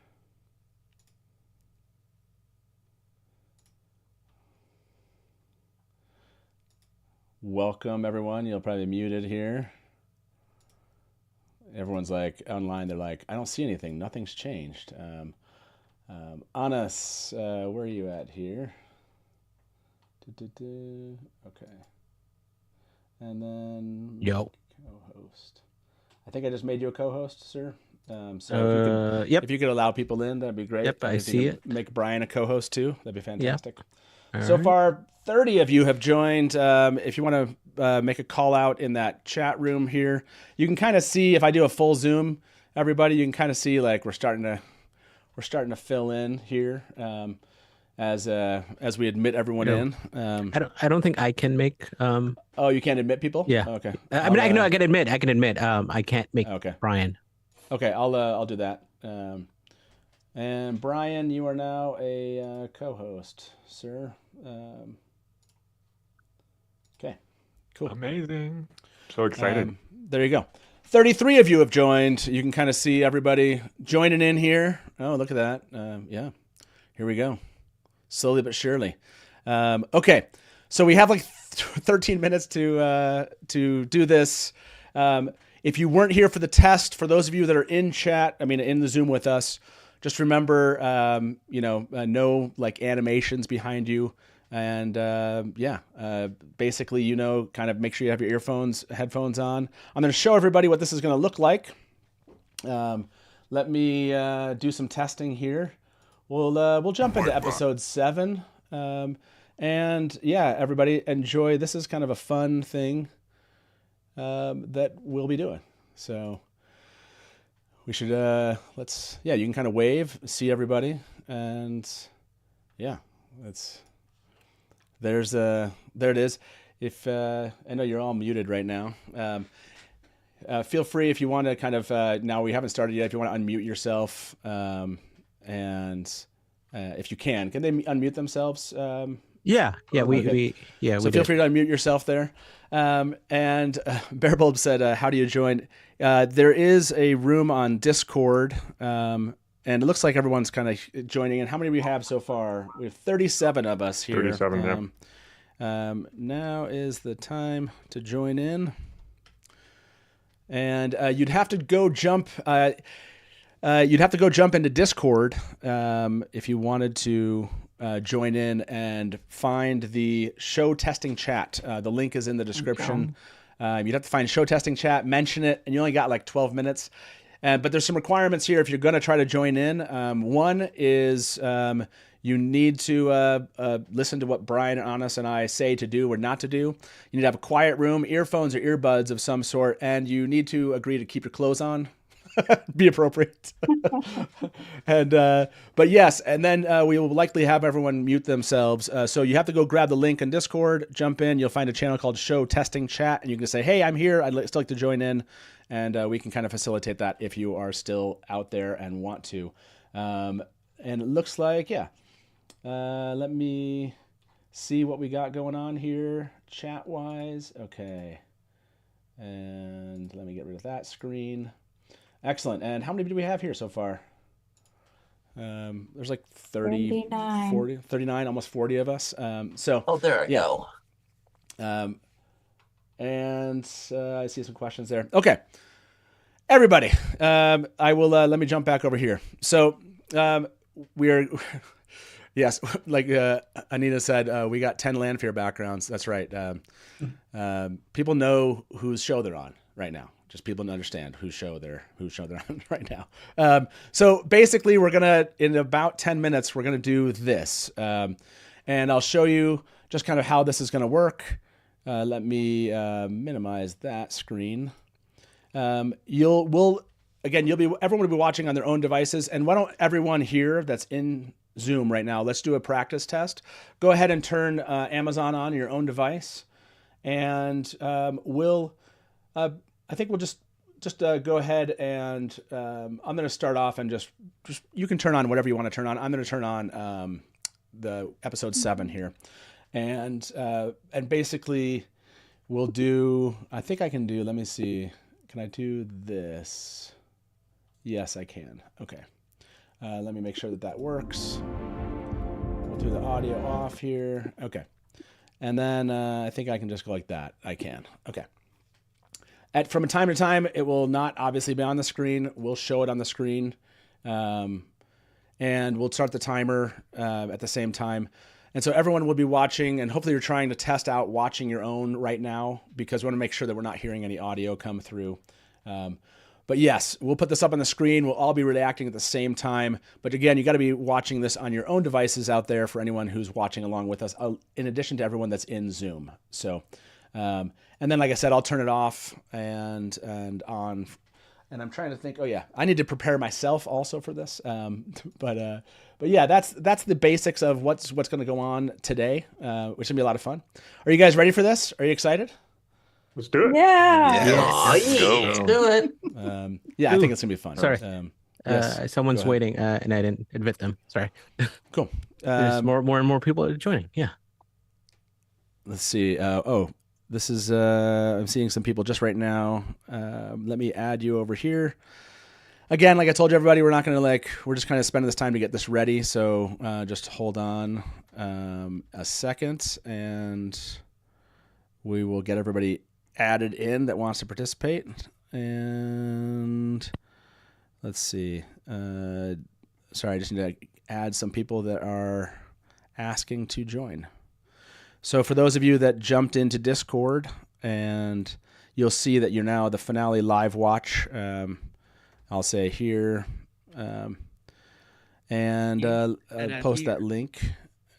Welcome, everyone. You'll probably be muted here. Everyone's like online. They're like, I don't see anything. Nothing's changed. Anas, where are you at here? Okay. And then Yo. co-host. I think I just made you a co-host, sir. So if you could allow people in, that'd be great. Yep, I If you see could it. Make Brian a co-host too. That'd be fantastic. All So right. far, 30 of you have joined. If you want to make a call out in that chat room here, you can kind of see if I do a full Zoom, everybody, you can kind of see like we're starting to fill in here as we admit everyone in. I don't think I can make. Oh, you can't admit people? Yeah. Okay. I mean, I can admit. I can't make Okay. Brian. Okay, I'll do that. And Brian, you are now a co-host, sir. Okay, cool. Amazing. So excited. There you go. 33 of you have joined. You can kind of see everybody joining in here. Oh, look at that. Yeah, here we go. Slowly but surely. Okay, so we have like 13 minutes to do this. If you weren't here for the test, for those of you that are in chat, in the Zoom with us, just remember, no like animations behind you. And basically, kind of make sure you have your headphones on. I'm going to show everybody what this is going to look like. Let me do some testing here. We'll jump into episode 7. And yeah, everybody enjoy. This is kind of a fun thing that we'll be doing. So we should let's you can kind of wave, see everybody, and yeah, there it is. If I know you're all muted right now, feel free if you want to kind of now we haven't started yet. If you want to unmute yourself, and if you can they unmute themselves? Yeah, okay. So feel free to unmute yourself there. And Bearbulb said, "How do you join?" There is a room on Discord, and it looks like everyone's kind of joining in. How many do we have so far? We have 37 of us here. 37, now is the time to join in, and you'd have to go jump. You'd have to go jump into Discord if you wanted to join in and find the show testing chat. The link is in the description. You'd have to find show testing chat, mention it, and you only got like 12 minutes. But there's some requirements here if you're going to try to join in. One is you need to listen to what Brian, Anas, and I say to do or not to do. You need to have a quiet room, earphones or earbuds of some sort, and you need to agree to keep your clothes on. Be appropriate. And but yes, and then we will likely have everyone mute themselves. So you have to go grab the link in Discord, jump in. You'll find a channel called Show Testing Chat, and you can say, "Hey, I'm here. I'd still like to join in," and we can kind of facilitate that if you are still out there and want to. And it looks like let me see what we got going on here chat wise. Okay, and let me get rid of that screen. Excellent. And how many do we have here so far? There's like 39. 40, 39, almost 40 of us. There I go. And I see some questions there. Okay. Everybody, I will, let me jump back over here. So we're, yes, like Anita said, we got 10 Landfear backgrounds. That's right. People know whose show they're on right now. Just people to understand whose show they're on right now. So basically, we're gonna in about 10 minutes we're gonna do this, and I'll show you just kind of how this is gonna work. Let me minimize that screen. Everyone will be watching on their own devices, and why don't everyone here that's in Zoom right now? Let's do a practice test. Go ahead and turn Amazon on your own device, and I think we'll just go ahead and I'm going to start off and just you can turn on whatever you want to turn on. I'm going to turn on the episode 7 here, and basically we'll do. I think I can do. Let me see. Can I do this? Yes, I can. Okay. Let me make sure that works. We'll do the audio off here. Okay, and then I think I can just go like that. I can. Okay. From time to time, it will not obviously be on the screen. We'll show it on the screen, and we'll start the timer at the same time. And so everyone will be watching, and hopefully you're trying to test out watching your own right now, because we want to make sure that we're not hearing any audio come through. But yes, we'll put this up on the screen. We'll all be reacting at the same time. But again, you got to be watching this on your own devices out there for anyone who's watching along with us, in addition to everyone that's in Zoom. So. And then, like I said, I'll turn it off and on, and I'm trying to think. Oh yeah, I need to prepare myself also for this. But yeah, that's the basics of what's going to go on today, which is gonna be a lot of fun. Are you guys ready for this? Are you excited? Let's do it. Let's do it. Yeah, I think it's gonna be fun. Sorry. Yes, someone's waiting, and I didn't admit them. Sorry. Cool. There's more and more people joining. Yeah. Let's see. This is, I'm seeing some people just right now. Let me add you over here. Again, like I told you, everybody, we're not going to we're just kind of spending this time to get this ready. So just hold on a second, and we will get everybody added in that wants to participate. And let's see. Sorry, I just need to add some people that are asking to join. So for those of you that jumped into Discord, and you'll see that you're now the finale live watch, I'll say here, and I'll post that link.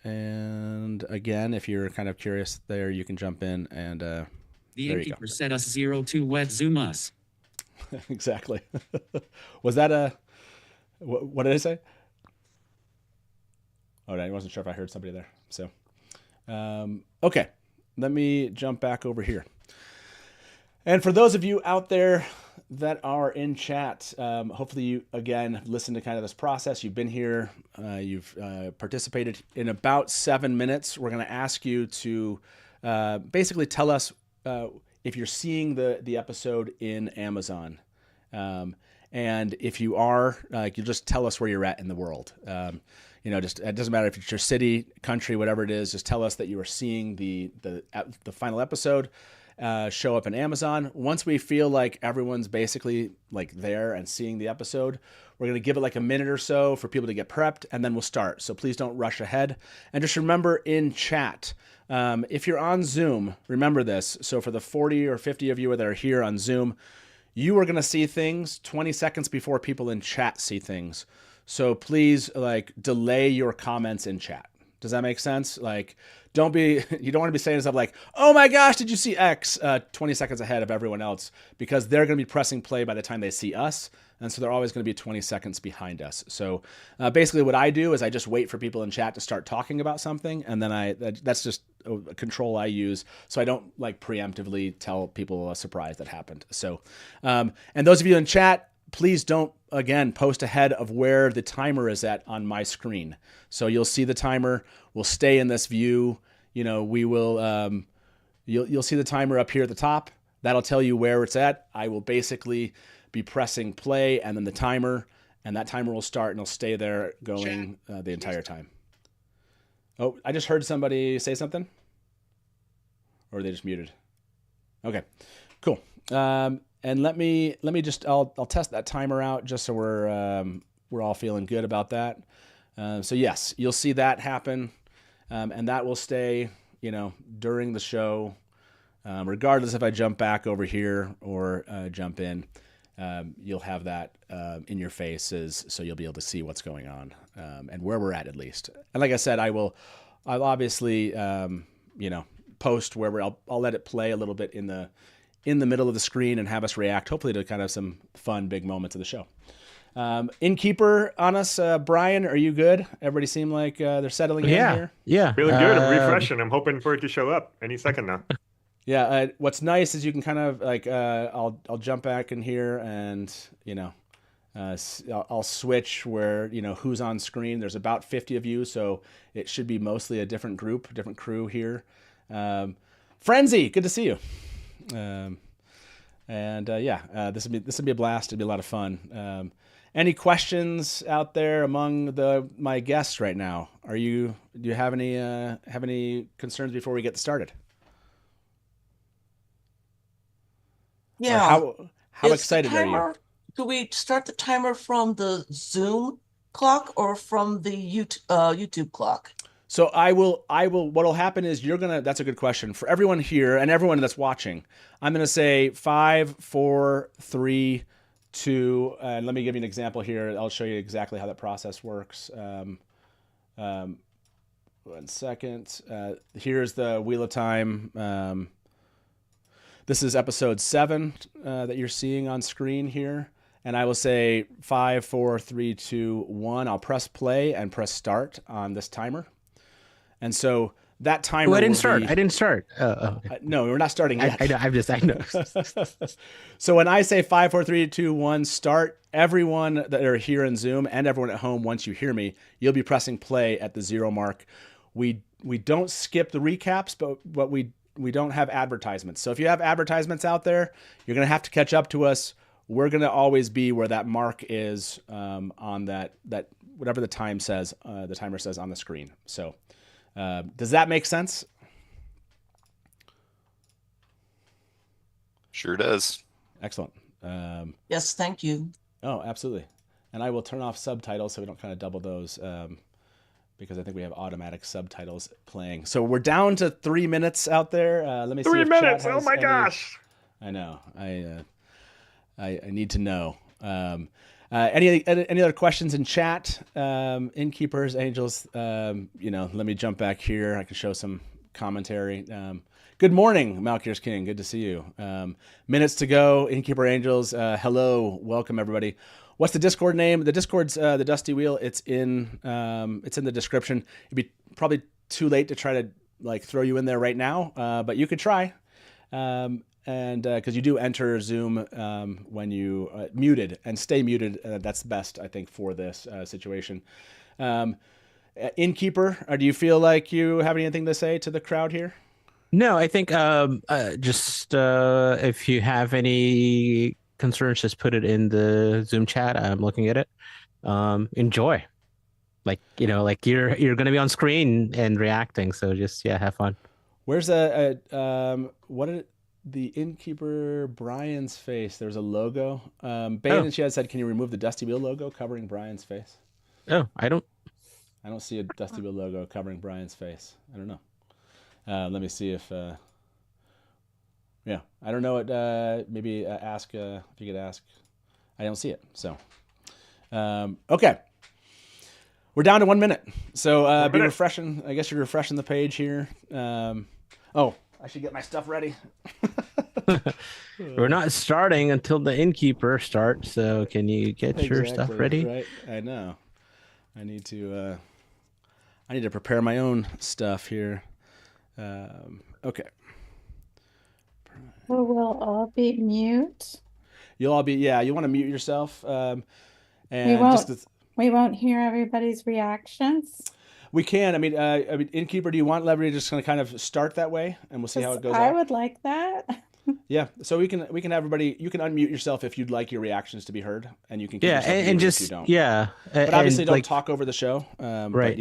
And again, if you're kind of curious there, you can jump in and the Innkeeper sent us 02 wet zoom us. Exactly. Was that what did I say? Oh, I wasn't sure if I heard somebody there. So, okay, let me jump back over here. And for those of you out there that are in chat, hopefully you, again, listen to kind of this process. You've been here. You've participated. In about 7 minutes, we're going to ask you to basically tell us if you're seeing the episode in Amazon. And if you are, you just tell us where you're at in the world. Just it doesn't matter if it's your city, country, whatever it is. Just tell us that you are seeing the final episode show up in Amazon. Once we feel like everyone's basically like there and seeing the episode, we're going to give it like a minute or so for people to get prepped, and then we'll start. So please don't rush ahead. And just remember in chat, if you're on Zoom, remember this. So for the 40 or 50 of you that are here on Zoom, you are going to see things 20 seconds before people in chat see things. So please delay your comments in chat. Does that make sense? You don't want to be saying stuff like, oh my gosh, did you see X 20 seconds ahead of everyone else, because they're going to be pressing play by the time they see us. And so they're always going to be 20 seconds behind us. So basically what I do is I just wait for people in chat to start talking about something. And then that's just a control I use. So I don't preemptively tell people a surprise that happened. So, and those of you in chat, please don't, again, post ahead of where the timer is at on my screen. So you'll see the timer. We'll stay in this view. We will, you'll see the timer up here at the top. That'll tell you where it's at. I will basically be pressing play and then the timer, and that timer will start and it'll stay there going the entire time. Oh, I just heard somebody say something. Or they just muted. Okay, cool. And let me just I'll test that timer out just so we're all feeling good about that. So yes, you'll see that happen, and that will stay during the show, regardless if I jump back over here or jump in. You'll have that in your faces, so you'll be able to see what's going on and where we're at least. And like I said, I'll obviously post where I'll let it play a little bit in the middle of the screen and have us react, hopefully to kind of some fun big moments of the show. Innkeeper on us, Brian, are you good? Everybody seem like they're settling in here? Yeah. Feeling good. I'm refreshing. I'm hoping for it to show up any second now. Yeah. What's nice is you can kind of I'll jump back in here and I'll switch where who's on screen. There's about 50 of you, so it should be mostly a different group, different crew here. Frenzy, good to see you. This would be a blast. It'd be a lot of fun. Any questions out there among my guests right now? Do you have any concerns before we get started? Yeah. Or how excited are you? Do we start the timer from the Zoom clock or from the YouTube clock? So what'll happen is that's a good question. For everyone here and everyone that's watching, I'm going to say 5, 4, 3, 2, and let me give you an example here. I'll show you exactly how that process works. 1 second. Here's the Wheel of Time. This is episode 7 that you're seeing on screen here. And I will say 5, 4, 3, 2, 1. I'll press play and press start on this timer. And so that timer. I didn't start. No, we're not starting yet. I know. So when I say 5, 4, 3, 2, 1, start, everyone that are here in Zoom and everyone at home, once you hear me, you'll be pressing play at the 0 mark. We don't skip the recaps, but we don't have advertisements. So if you have advertisements out there, you're going to have to catch up to us. We're going to always be where that mark is on that whatever the timer says on the screen. So. Does that make sense? Sure does. Excellent. Yes, thank you. Oh, absolutely. And I will turn off subtitles so we don't kind of double those because I think we have automatic subtitles playing. So we're down to 3 minutes out there. Let me see. 3 if chat minutes. has Oh my gosh. I know. I need to know. Any other questions in chat? Innkeepers, Angels, let me jump back here. I can show some commentary. Good morning, Malkir's King. Good to see you. Minutes to go. Innkeeper Angels. Hello, welcome everybody. What's the Discord name? The Discord's the Dusty Wheel. It's in the description. It'd be probably too late to try to like throw you in there right now, but you could try. And because you do enter Zoom when you muted, and stay muted. That's best, I think, for this situation. Innkeeper, do you feel like you have anything to say to the crowd here? No, I think just if you have any concerns, just put it in the Zoom chat. I'm looking at it. Enjoy. Like, like you're gonna be on screen and reacting, so just have fun. Where's the Innkeeper Brian's face? There's a logo. Bane and Chad said, "Can you remove the Dusty Wheel logo covering Brian's face?" Oh, I don't see a Dusty Wheel logo covering Brian's face. I don't know. Let me see if. I don't know what. Maybe ask if you could ask. I don't see it. So, okay. We're down to 1 minute. So be refreshing. I guess you're refreshing the page here. I should get my stuff ready. We're not starting until the Innkeeper starts. So can you get your stuff ready? Right. I know. I need to prepare my own stuff here. Okay. So we'll all be mute. You'll all be, you want to mute yourself. And we won't hear everybody's reactions. We can. I mean, Innkeeper, do you want everybody just going to kind of start that way, and we'll see how it goes? I would like that. Yeah. So we can have everybody. You can unmute yourself if you'd like your reactions to be heard, and you can keep yourself and just if you don't. But obviously don't talk over the show. Right.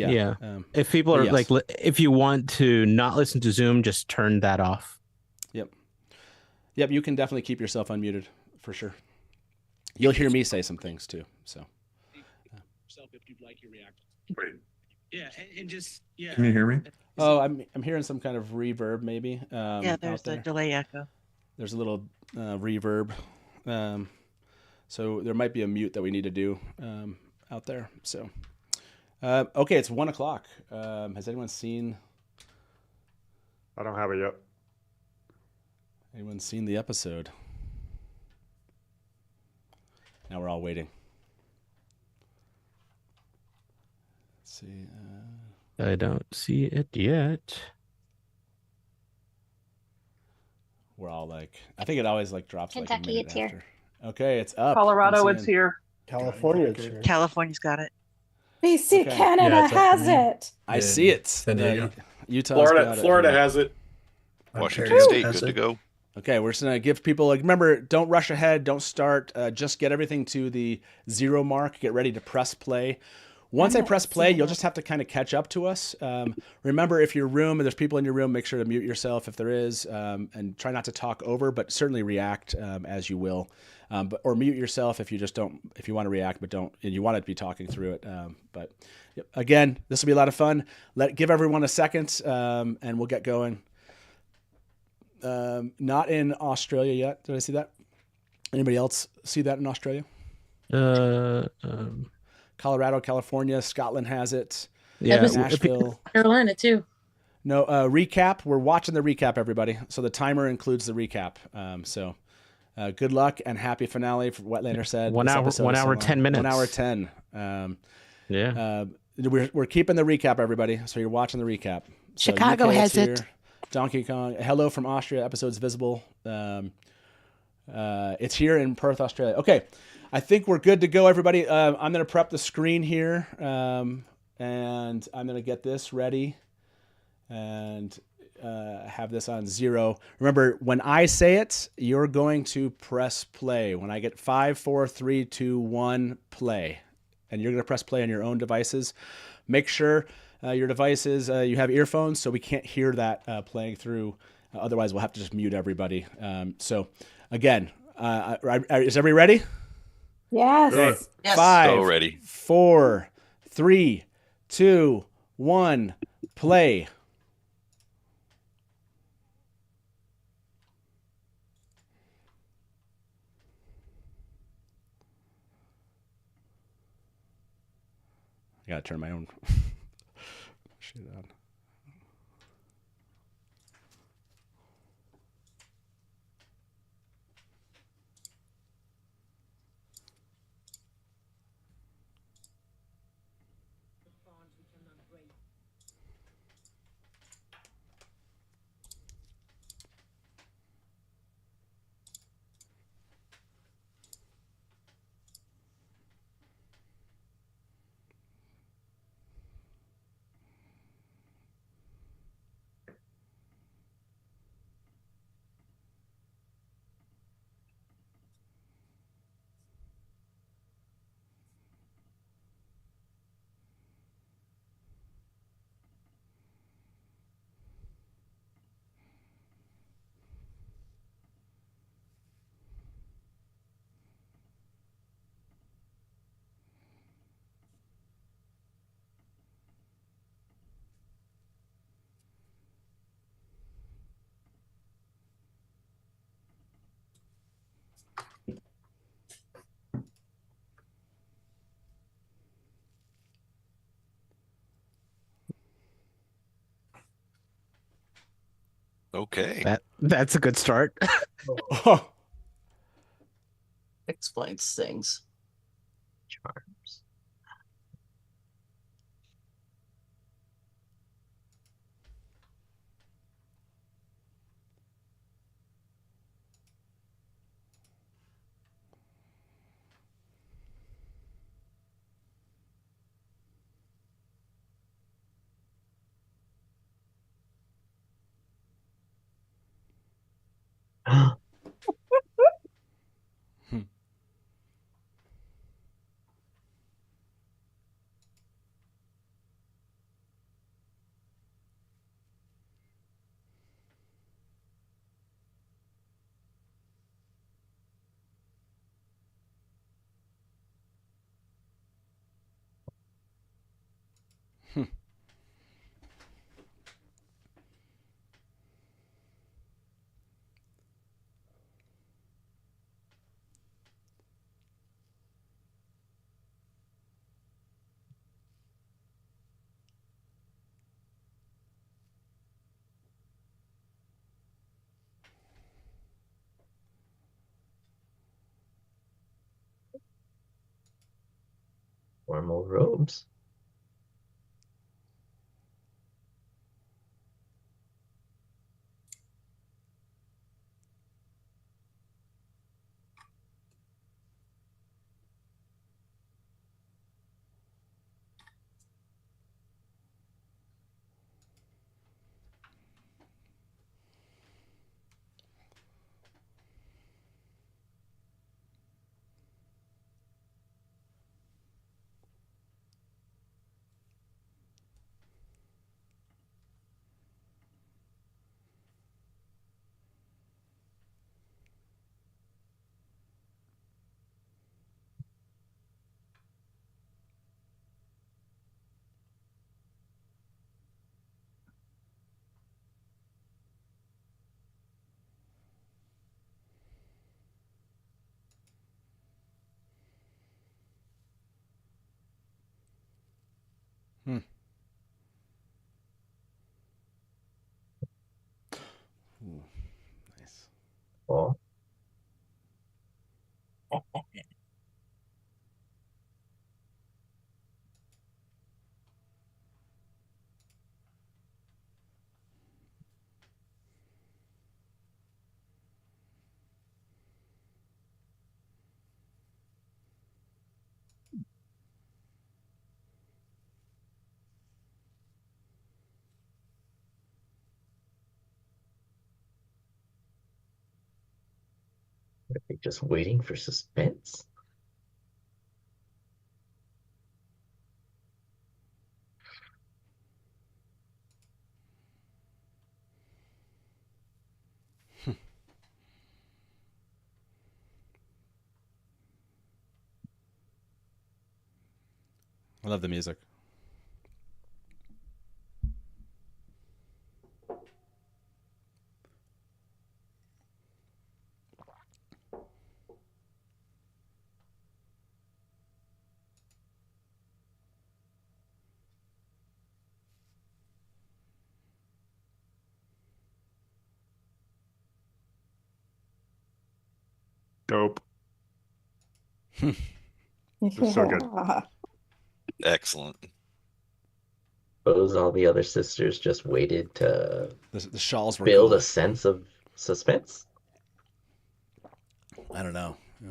If people are if you want to not listen to Zoom, just turn that off. Yep. You can definitely keep yourself unmuted for sure. You'll hear me say some things too. So. If you'd like your reaction. Wait. And just Can you hear me? Oh, I'm hearing some kind of reverb maybe. There's a delay echo. There's a little reverb. So there might be a mute that we need to do out there. So, okay, it's 1 o'clock. Has anyone seen? I don't have it yet. Anyone seen the episode? Now we're all waiting. Let's see. I don't see it yet. We're all like, I think it always like drops. Kentucky, like it's here. Okay, it's up. Colorado, it's here. California, it's here. California's got it. BC, Canada has it. I see it. San Diego. Utah. Florida has it. Washington State, good to go. Okay, we're just gonna give people remember, don't rush ahead, don't start. Just get everything to the 0 mark. Get ready to press play. Once I press play, you'll just have to kind of catch up to us. Remember, if your room, and there's people in your room, make sure to mute yourself if there is, and try not to talk over, but certainly react as you will. Or mute yourself if you just don't, if you want to react, but don't, and you want to be talking through it. But again, this will be a lot of fun. Give everyone a second, and we'll get going. Not in Australia yet. Did I see that? Anybody else see that in Australia? Colorado, California, Scotland has it. Yeah, Nashville, Carolina too. No, recap. We're watching the recap, everybody. So the timer includes the recap. Good luck and happy finale. For Wetlander said 1 hour, 1 hour, 10 minutes. 1 hour 10. We're keeping the recap, everybody. So you're watching the recap. So Chicago has here. it. Donkey Kong. Hello from Austria. Episode's visible. It's here in Perth, Australia. Okay. I think we're good to go, everybody. I'm going to prep the screen here, and I'm going to get this ready and have this on 0. Remember, when I say it, you're going to press play. When I get 5, 4, 3, 2, 1, play. And you're going to press play on your own devices. Make sure your devices, you have earphones so we can't hear that playing through. Otherwise, we'll have to just mute everybody. So, again, is everybody ready? Yes. Yes. 5, So ready. 4, 3, 2, 1, play. I gotta turn my own shit on. Okay. That's a good start. Explains things. Charms. Formal robes. Hmm. Ooh, nice. Oh. Are they just waiting for suspense? I love the music. Dope. It's so good. Excellent. Suppose all the other sisters just waited to The shawls were build cool. a sense of suspense. I don't know. Yeah.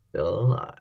Still alive.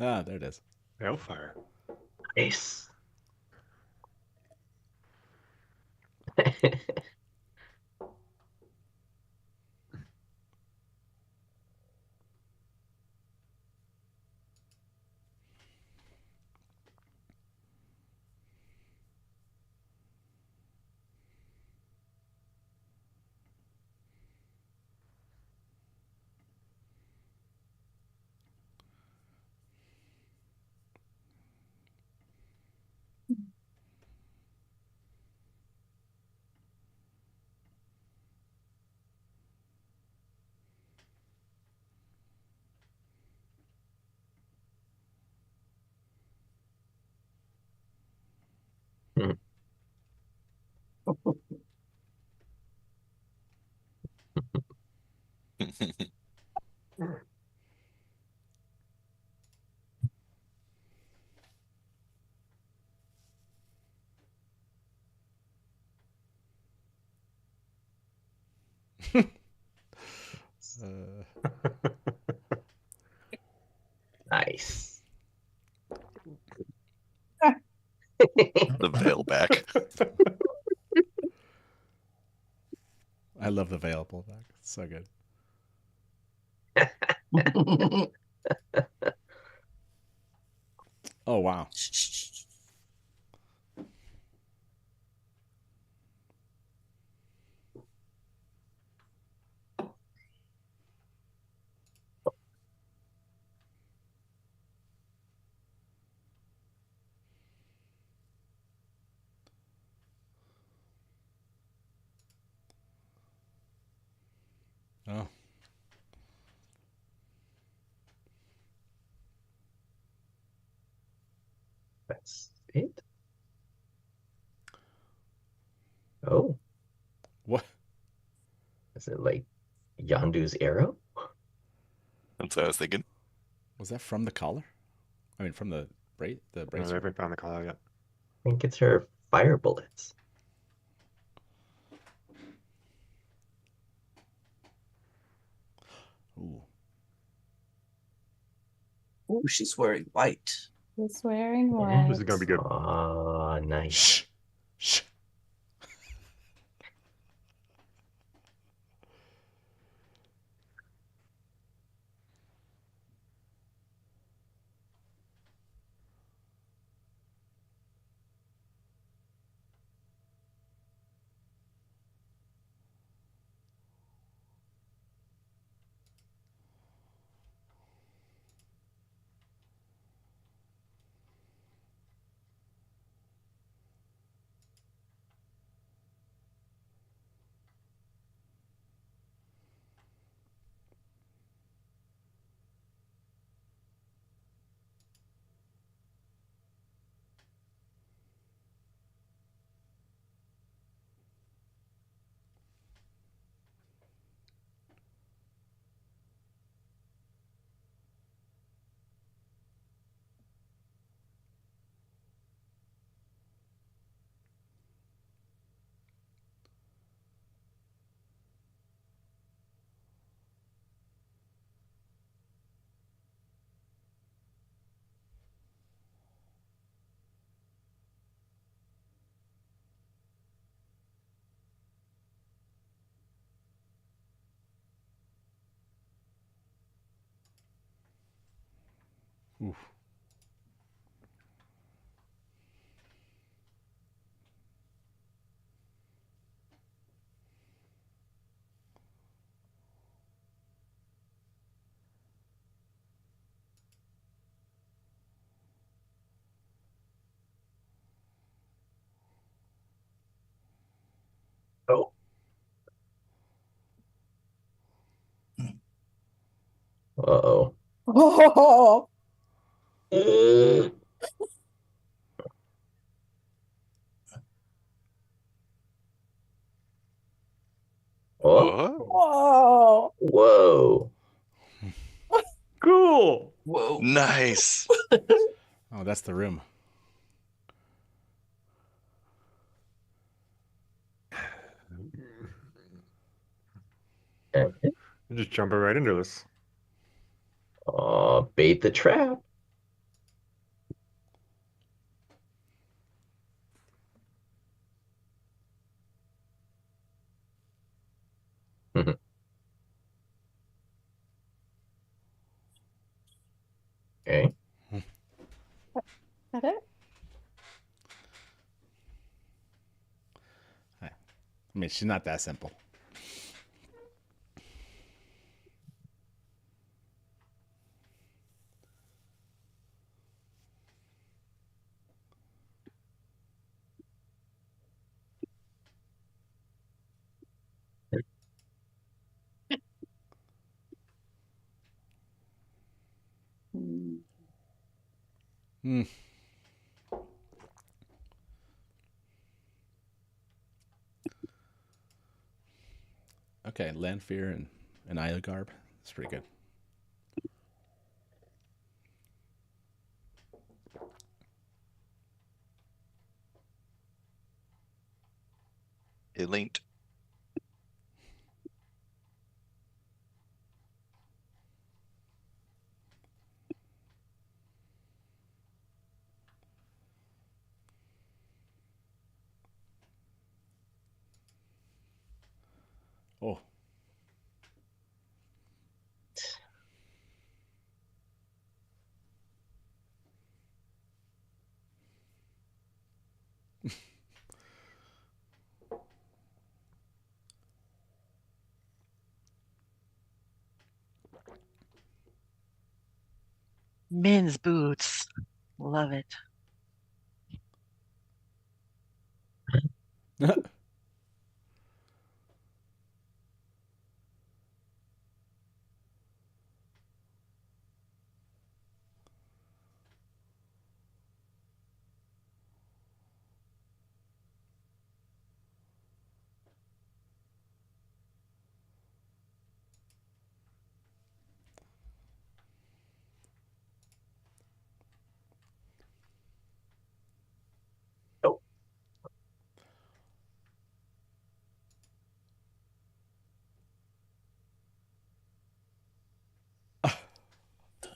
Ah, there it is. Hellfire. Nice. Nice. The veil back. I love the veil pullback. It's so good. Oh, wow. Oh. That's it. Oh. What? Is it like Yondu's arrow? That's what I was thinking. Was that from the collar? I mean, from the I bracer? haven't found the collar yet. I think it's her fire bullets. Ooh. Ooh, she's wearing white. He's wearing white. This is gonna be good. Oh, nice. Shh. Shh. Oof. Oh. Uh-oh. Oh. Oh. Whoa. Whoa. Cool. Whoa. Nice. Oh, that's the room. Okay. Just jumping right into this. Bait the trap. Okay. Is that it? I mean, she's not that simple. Hmm. Okay, Lanfear and Iogarb. That's pretty good. It linked. Oh. Men's boots. Love it.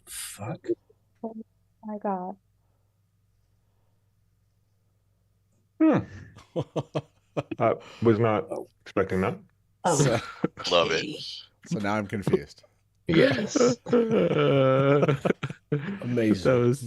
Fuck. Oh my God. Was not expecting that. So, Love it. so now I'm confused. Yes. Amazing. That was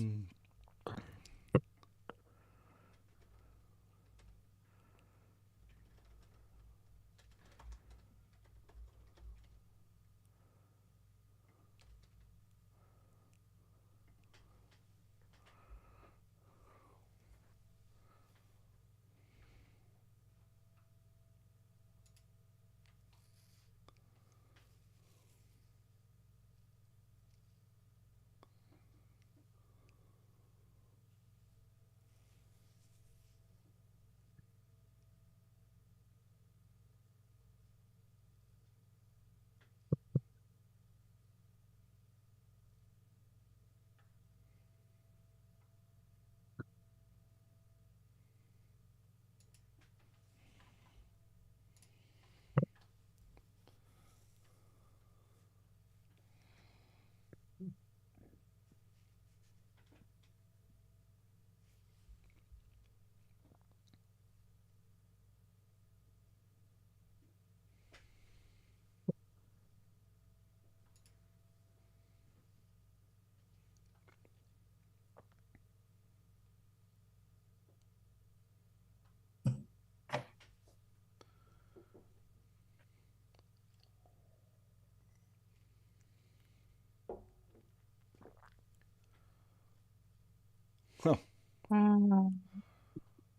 Mm.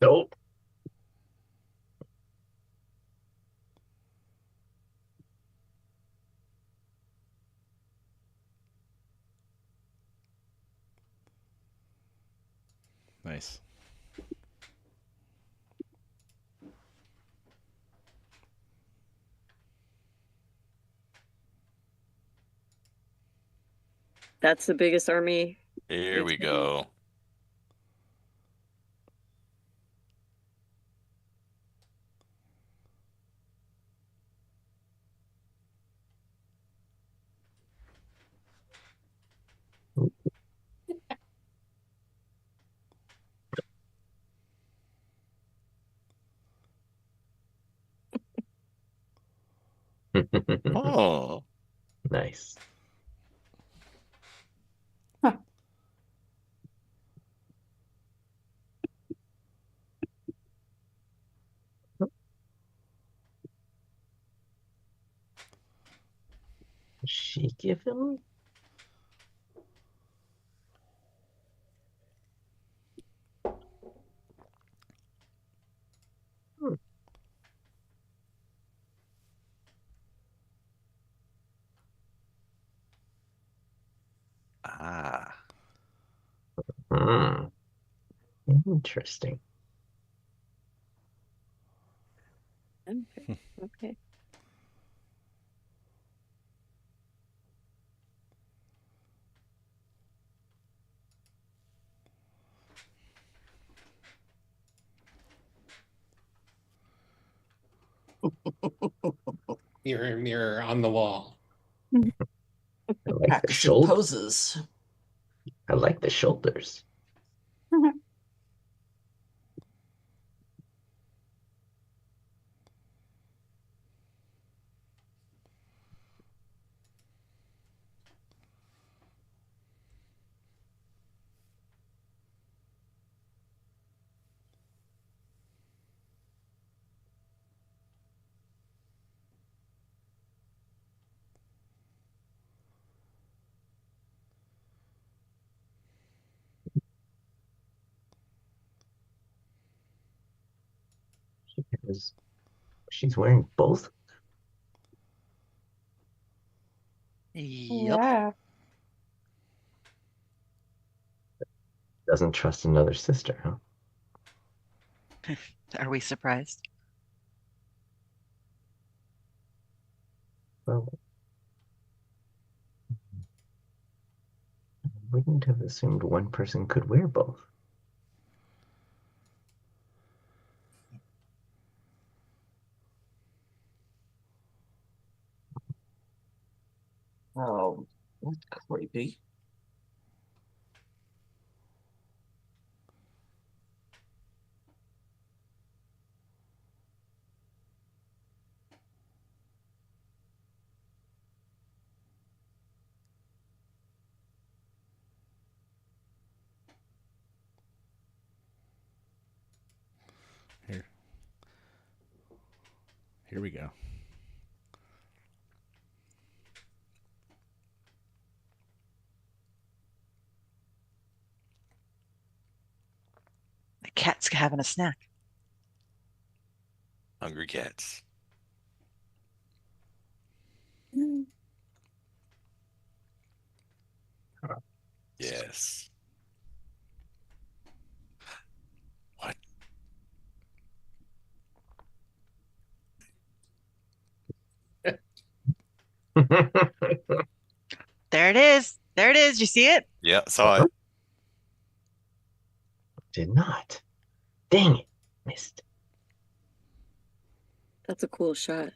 Nope. Nice. That's the biggest army. Here we go. Oh. Nice. She give him? Ah. Hmm. Interesting. Okay. Okay. Mirror, mirror on the wall. I like the Practicing shoulders. poses. I like the shoulders. Because she's wearing both. Yep. Yeah. Doesn't trust another sister, huh? Are we surprised? Well, I wouldn't have assumed one person could wear both. Oh, that's creepy. Here we go. The cat's having a snack. Hungry cats. Yes. What? There it is. There it is. You see it? Yeah, saw it. Did not. Dang it. Missed. That's a cool shot.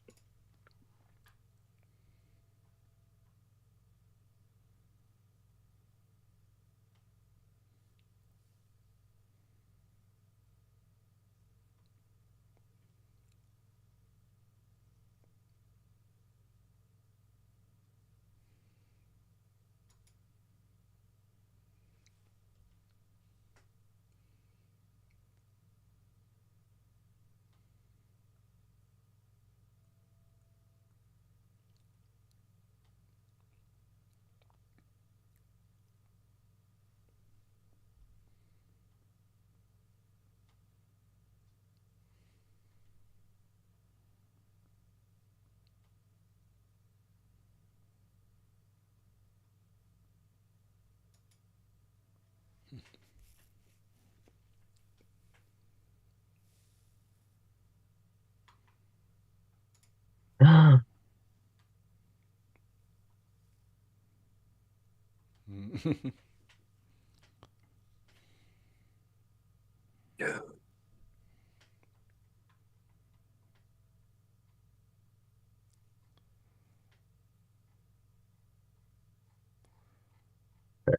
Yeah.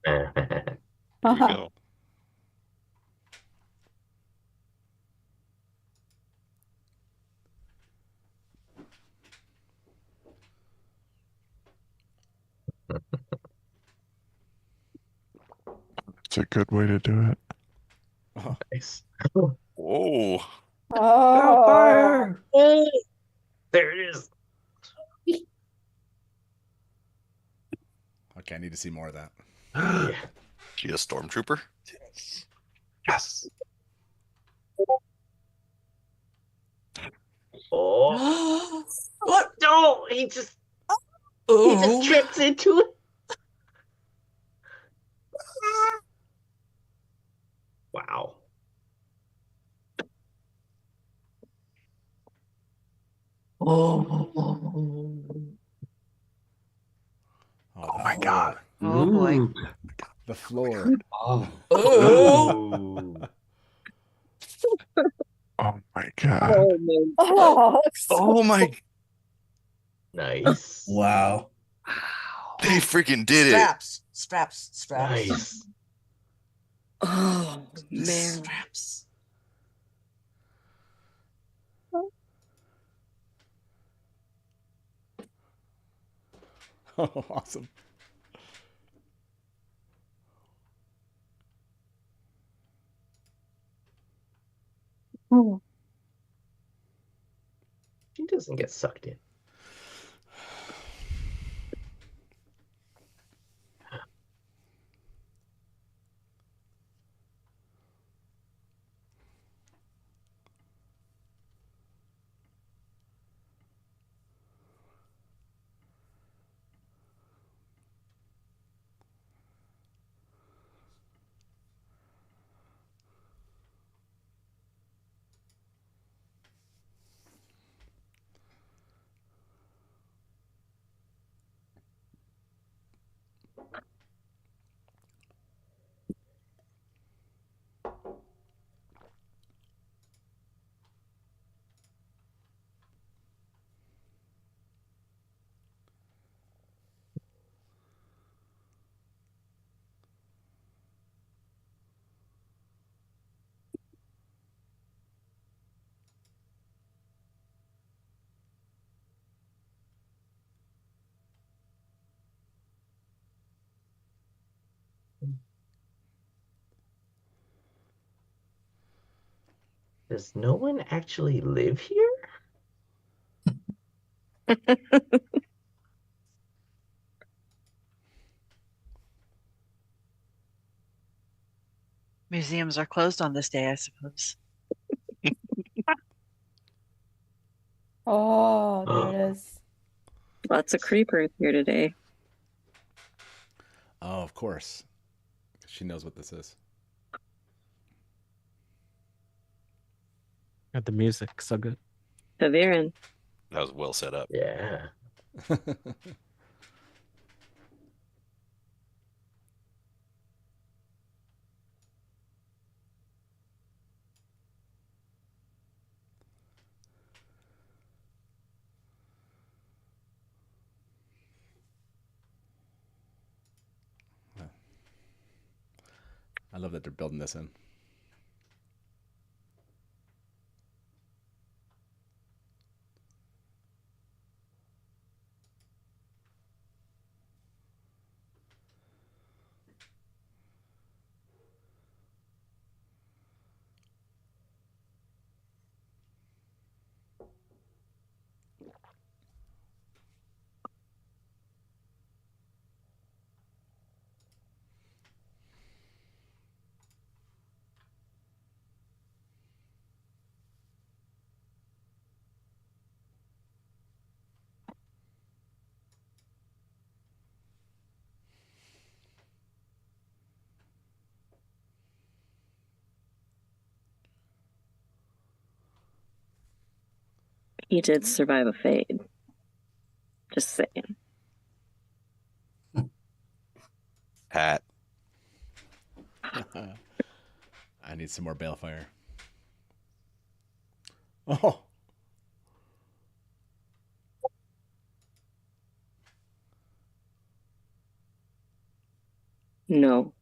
Here we go. It's a good way to do it. Oh. Nice. Whoa. Oh. Fire! There it is. Okay, I need to see more of that. Yeah. She a stormtrooper? Yes. Yes. Oh. What? No, he just Oh. trips into it. Wow. Oh. Oh, my God. Oh boy. The floor. Oh. Oh. Oh my God. Oh my Oh, Oh my! Nice. Wow. They freaking did Straps. Straps. Straps. Nice. Oh The man. straps. Oh, awesome. She doesn't get sucked in. Does no one actually live here? Museums are closed on this day, I suppose. Oh, there it is. Lots of creepers here today. Oh, of course. She knows what this is. Got the music so good. Haviran. That was well set up. Yeah. I love that they're building this in. He did survive a fade. Just saying. Hat. I need some more balefire. Oh. No.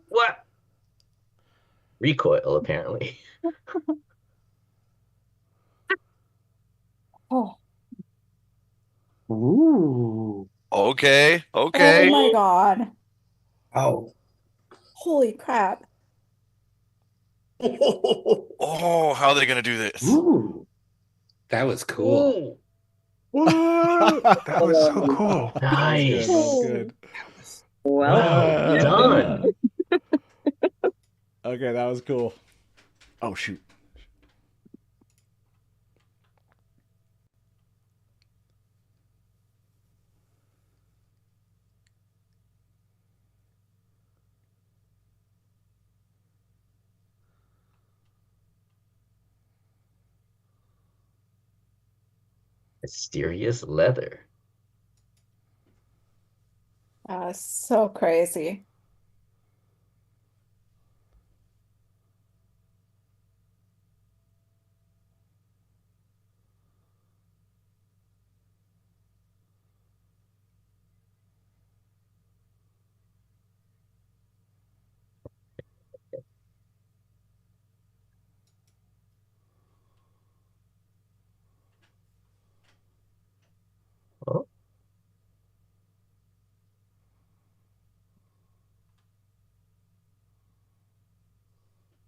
What? Recoil, apparently. Oh. Ooh. Okay. Oh Okay. my god. Oh. Holy crap. Oh, how are they gonna do this? Ooh. That was cool. That was so cool. Nice. That was good. Well done. Okay, that was cool. Oh, shoot. Mysterious leather. So crazy. Oh.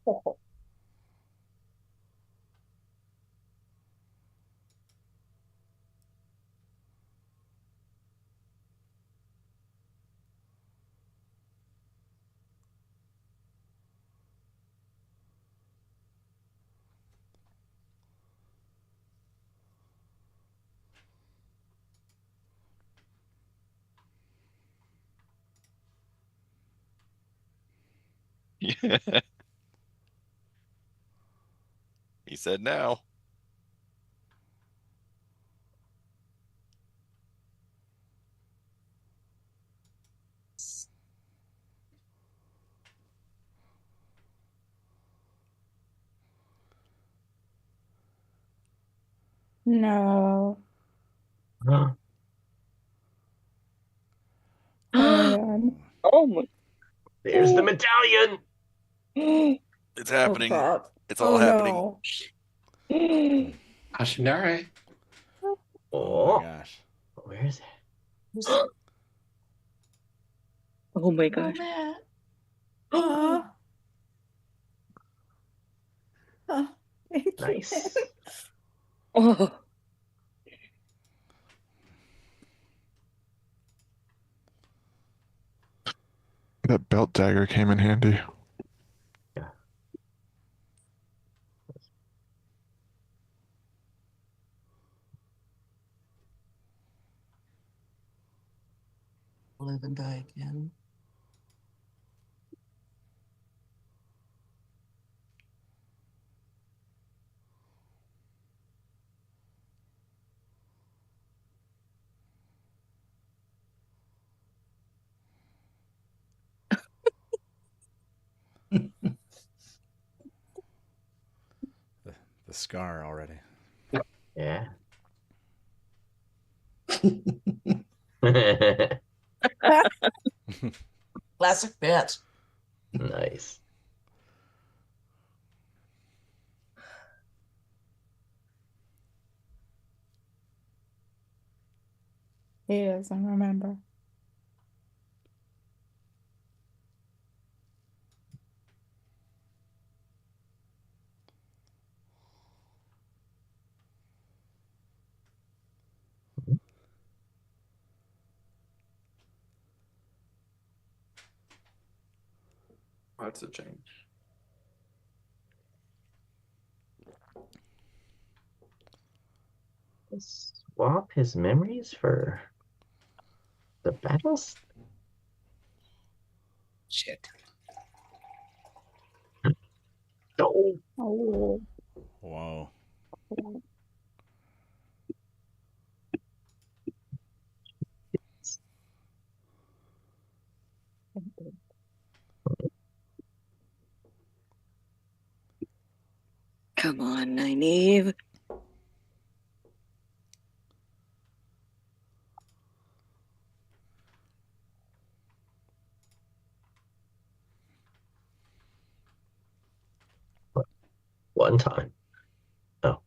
Oh. He said now. No. Huh. Oh my god. Oh my. There's the medallion. It's Oh happening. crap. It's all happening. No. Ashinare. Oh Oh, my gosh. where is it? Oh my Oh gosh. man. Thank you. Nice. Oh. That belt dagger came in handy. Yeah. Live and die again. The scar already. Yeah. Classic bit. Nice. He doesn't remember. That's a change. Swap his memories for the battles? Shit. No. Oh. Whoa. Come on, Nynaeve. One time. Oh.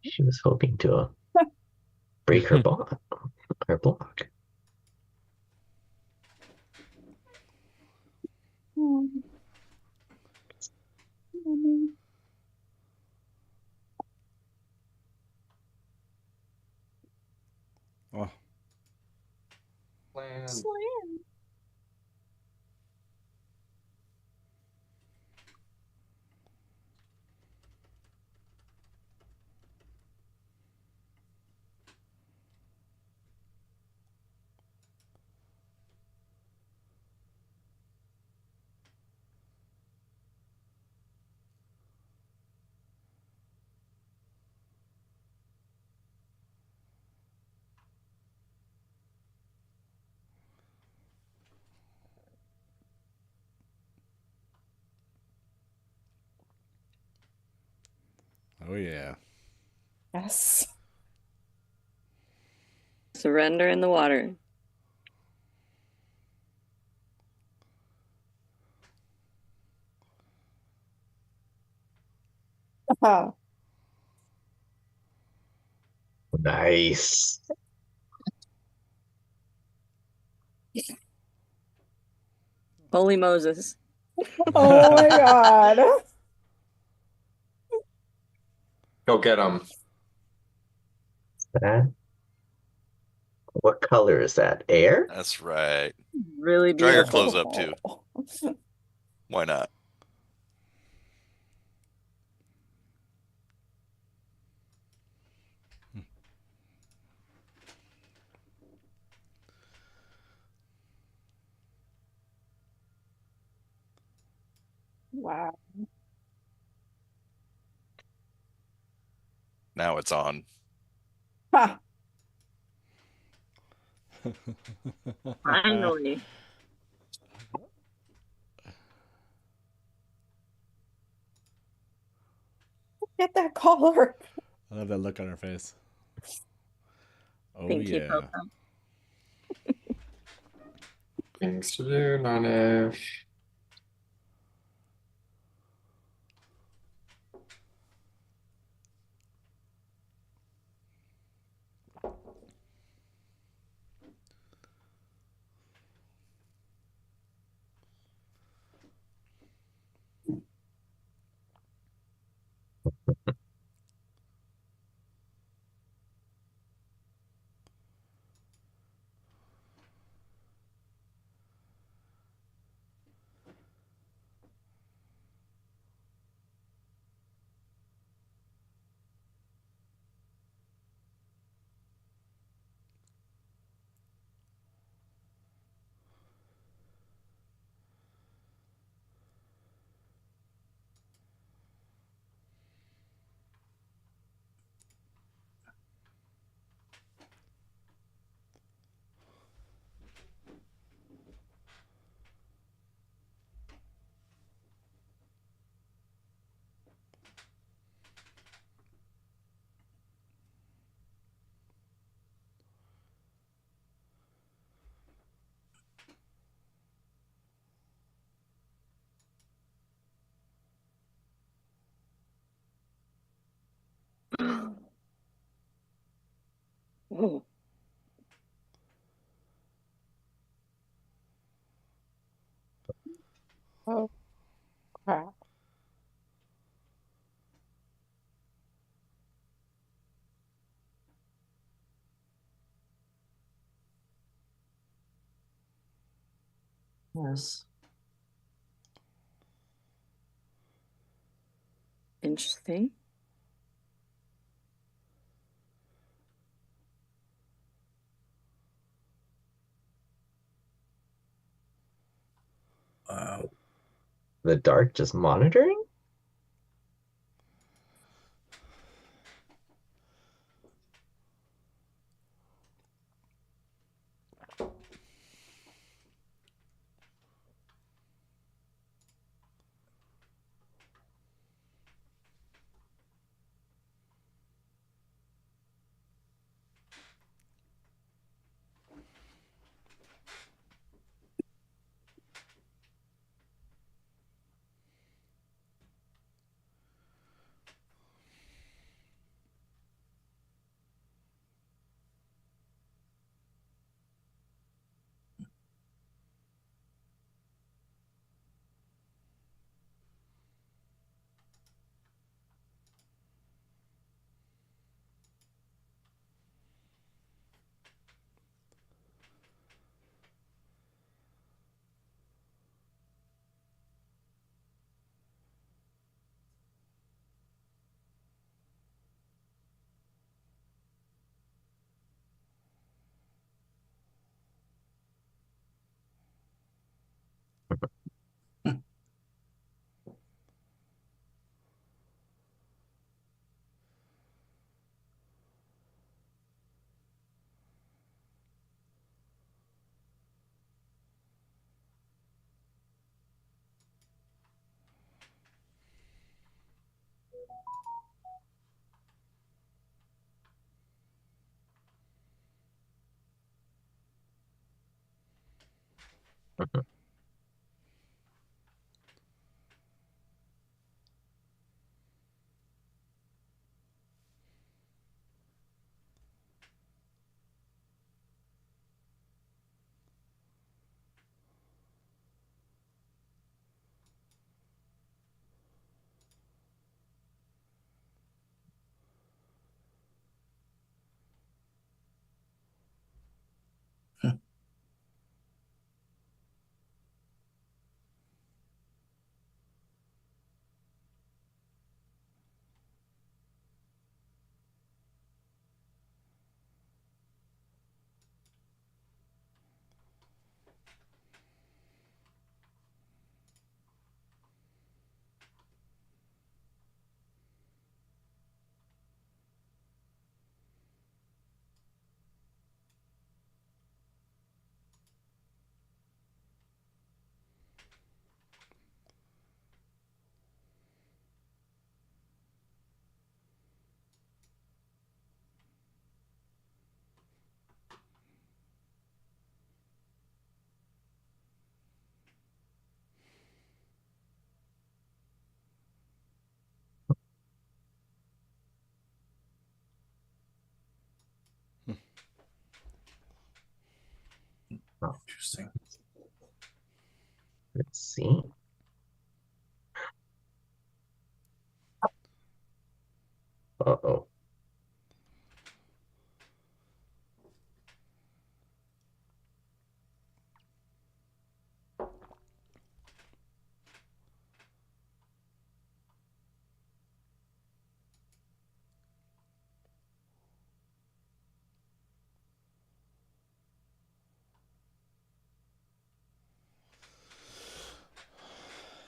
She was hoping to break her block. Her block. Oh. Land. Oh yeah. Yes. Surrender in the water. Oh. Nice. Holy Moses. Oh my god. Go get him. That? What color is that? Air? That's right. Really Drag her beautiful. clothes up too. Why not? Wow. Now it's on. Ha. Finally. Get that collar. I love that look on her face. Oh Thank you, yeah. Popo. Things to do, Nynaeve. Oh. Oh, crap. Yes. Interesting. Wow. The dark just monitoring? Oh, Interesting. let's see. Uh-oh.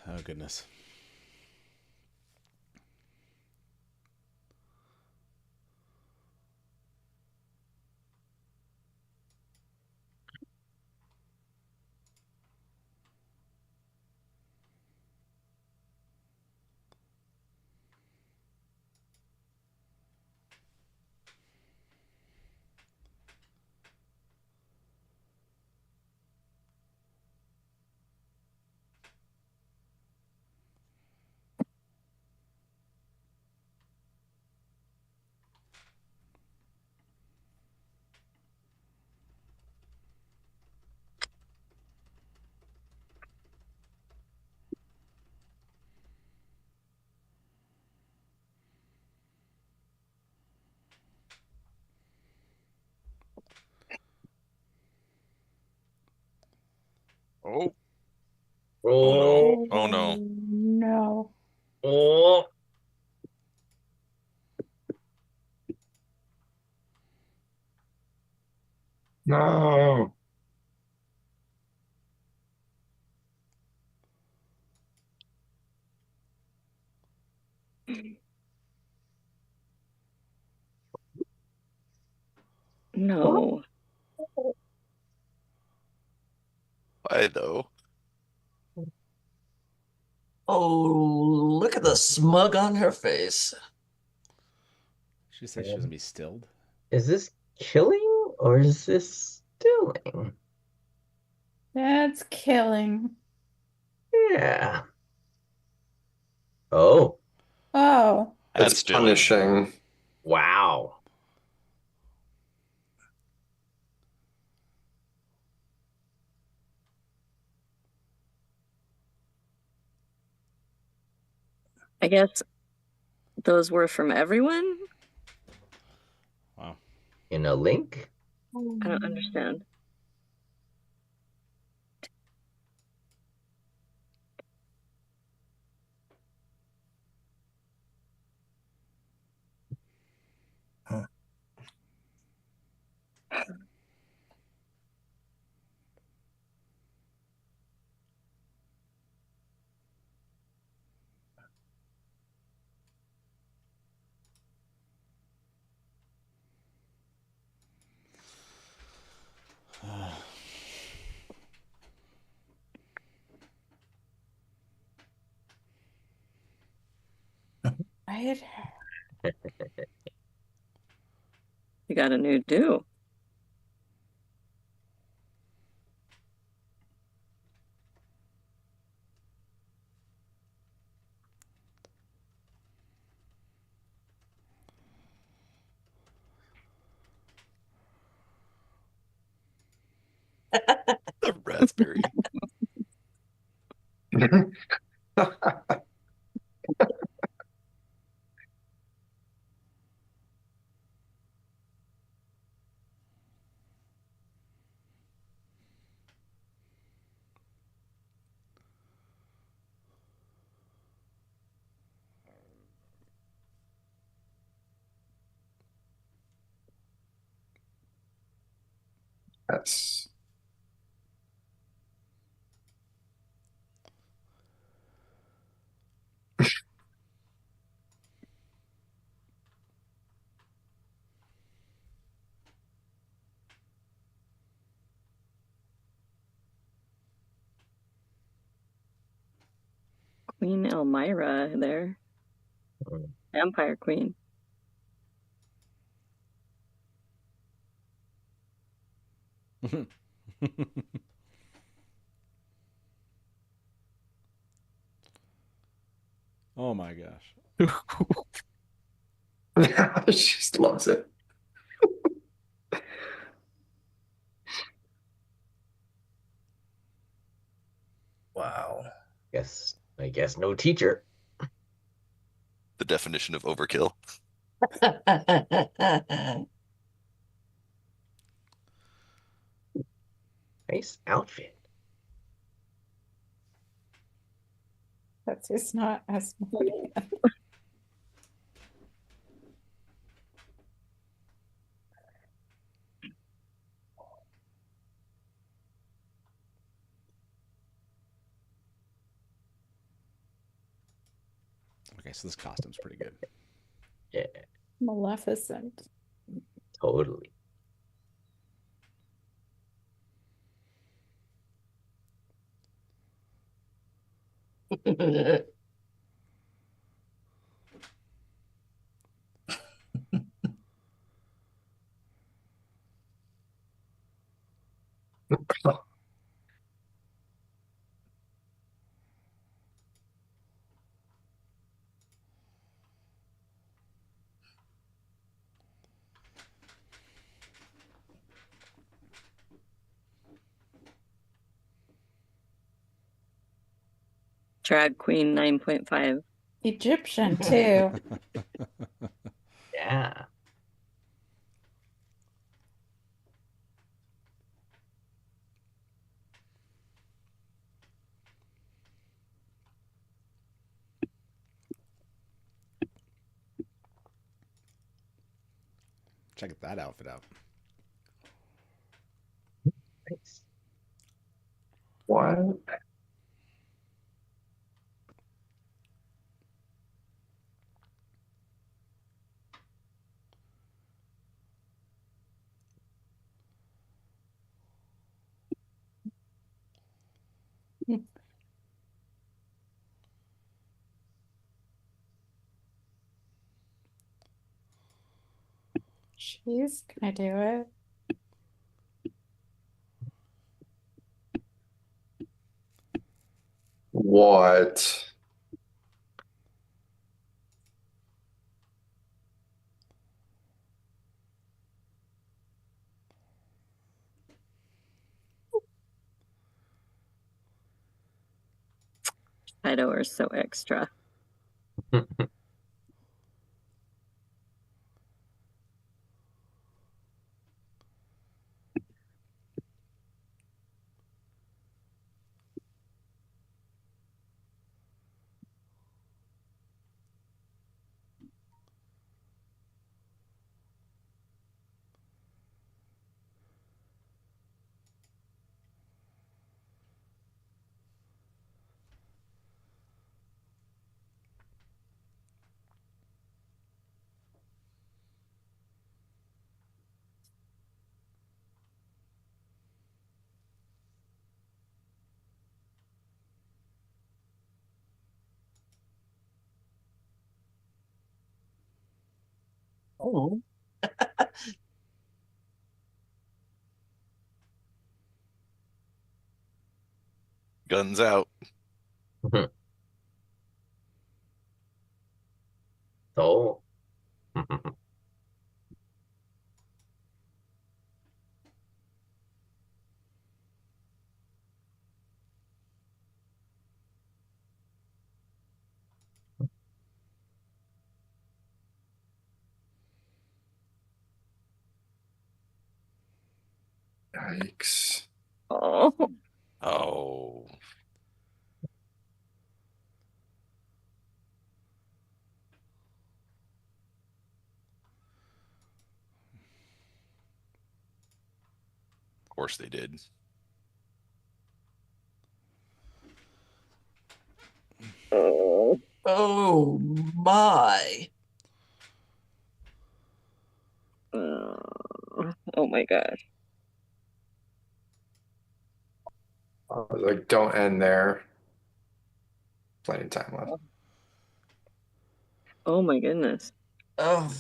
Oh, goodness. Oh. Oh. Oh no. No. Oh. No. No. Why though? Oh, look at the smug on her face. She said she doesn't be stilled. Is this killing or is this stilling? That's killing. Yeah. Oh. Oh. That's It's still punishing. Wow. I guess those were from everyone? Wow. In a link? I don't understand. Right? You got a new do. the raspberry. Yes. Queen Elmira there. Vampire Queen. Oh my gosh. She just loves it. Wow. I guess no teacher. The definition of overkill. Nice outfit. That's just not as funny. Okay, so this costume's pretty good. Yeah, Maleficent. totally. Drag Queen 9.5. Egyptian too. Yeah. Check that outfit out. Nice. What? She's gonna do it. What? Kaido are so extra. Oh. Guns out. Oh. Yikes. Oh. Oh. Of course they did. Oh my. Oh my gosh. I was like, don't end there. Plenty of time left. Oh my goodness. Oh.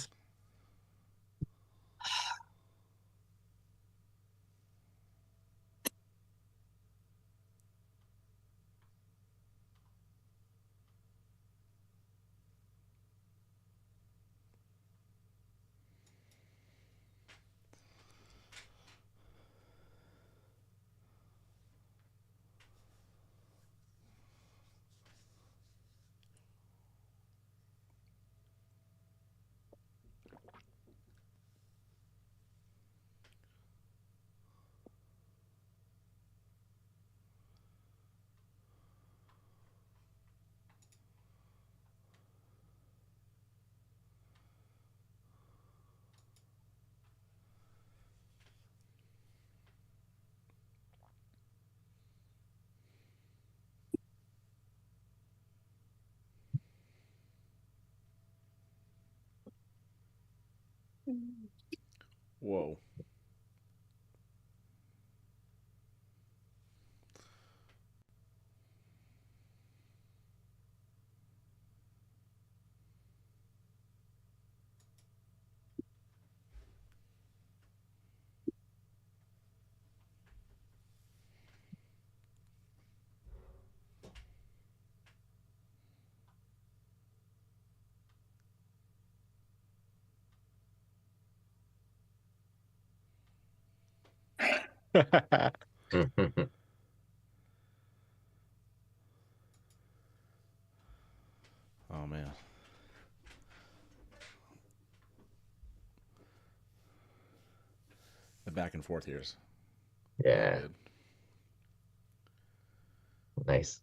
Whoa. Oh man. The back and forth here is Yeah. good. Nice.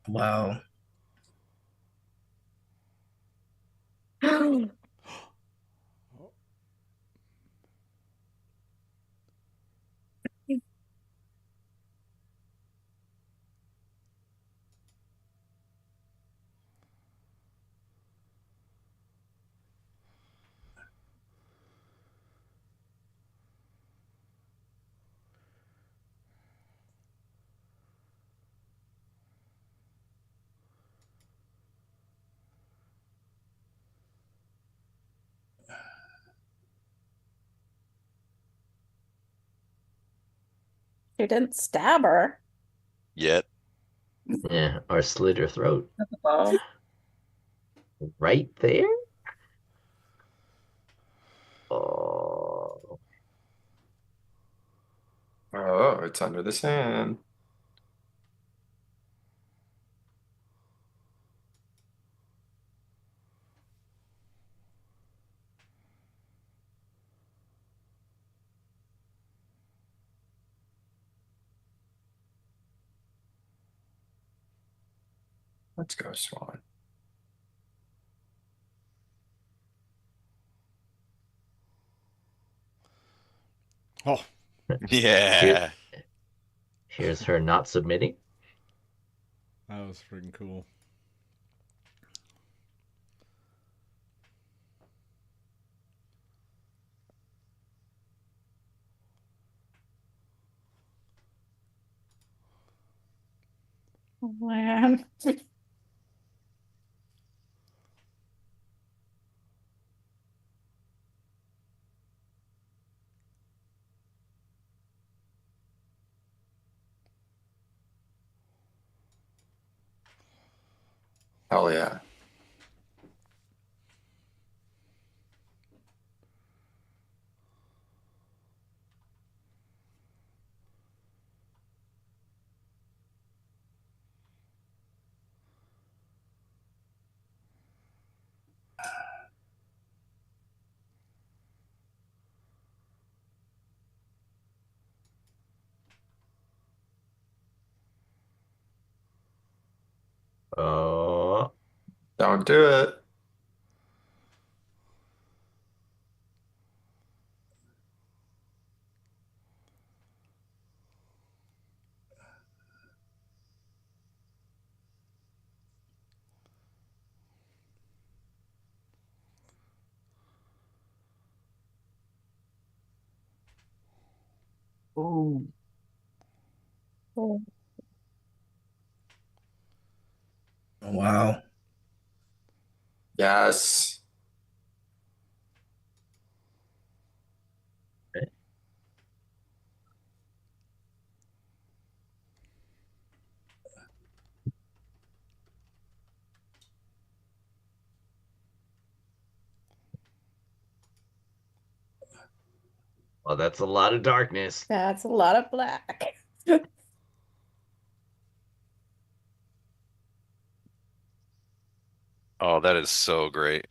Wow. You didn't stab her. Yet. Yeah, or slit her throat. Oh. Right there? Oh. Oh, it's under the sand. Let's go, Swan. Oh. Yeah. Here's her not submitting. That was freaking cool. Oh, man. Hell yeah. Oh. Don't do it. Ooh. Oh. Wow. Yes. Well, that's a lot of darkness. That's a lot of black. Oh, that is so great.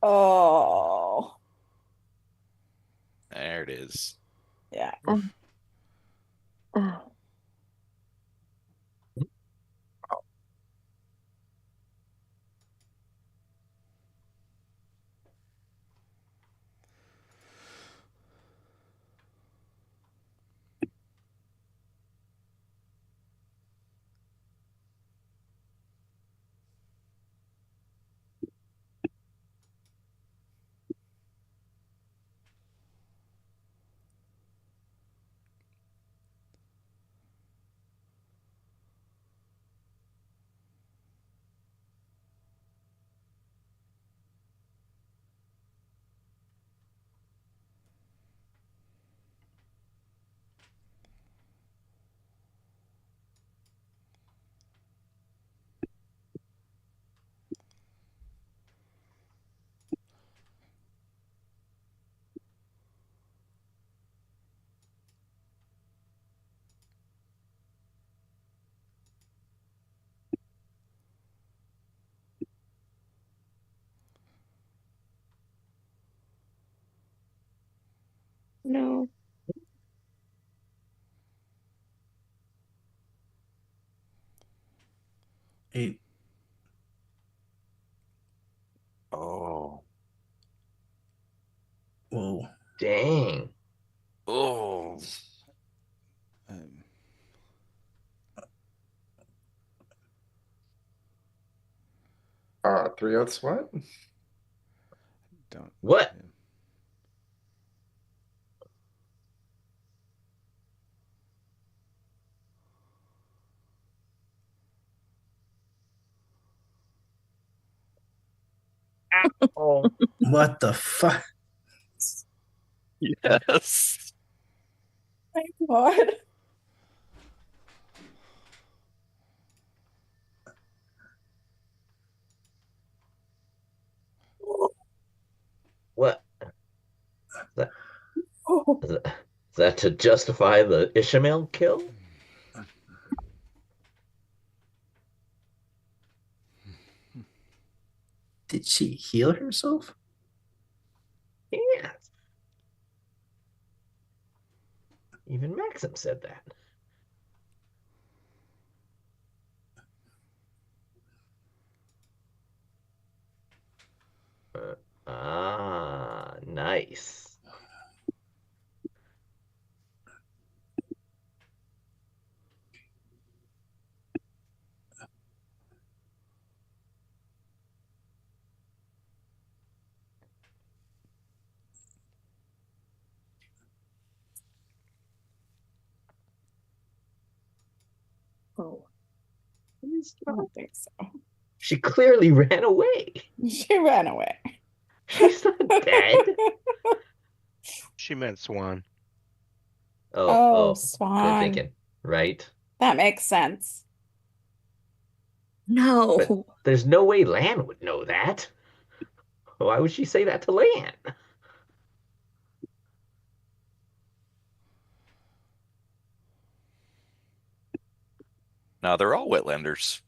Oh. There it is. Yeah. No. Eight. Oh. Whoa. Dang. Oh. Three oaths. What? Don't. What? Oh. What the fuck? Yes. My God. What? That, Oh. is that to justify the Ishmael kill? Did she heal herself? Yeah. Even Maxim said that. Nice. Oh. I don't think so. She clearly ran away. She ran away. She's not dead. She meant Swan. Oh, Good Swan. thinking. Right? That makes sense. No. But there's no way Lan would know that. Why would she say that to Lan? Now they're all wetlanders.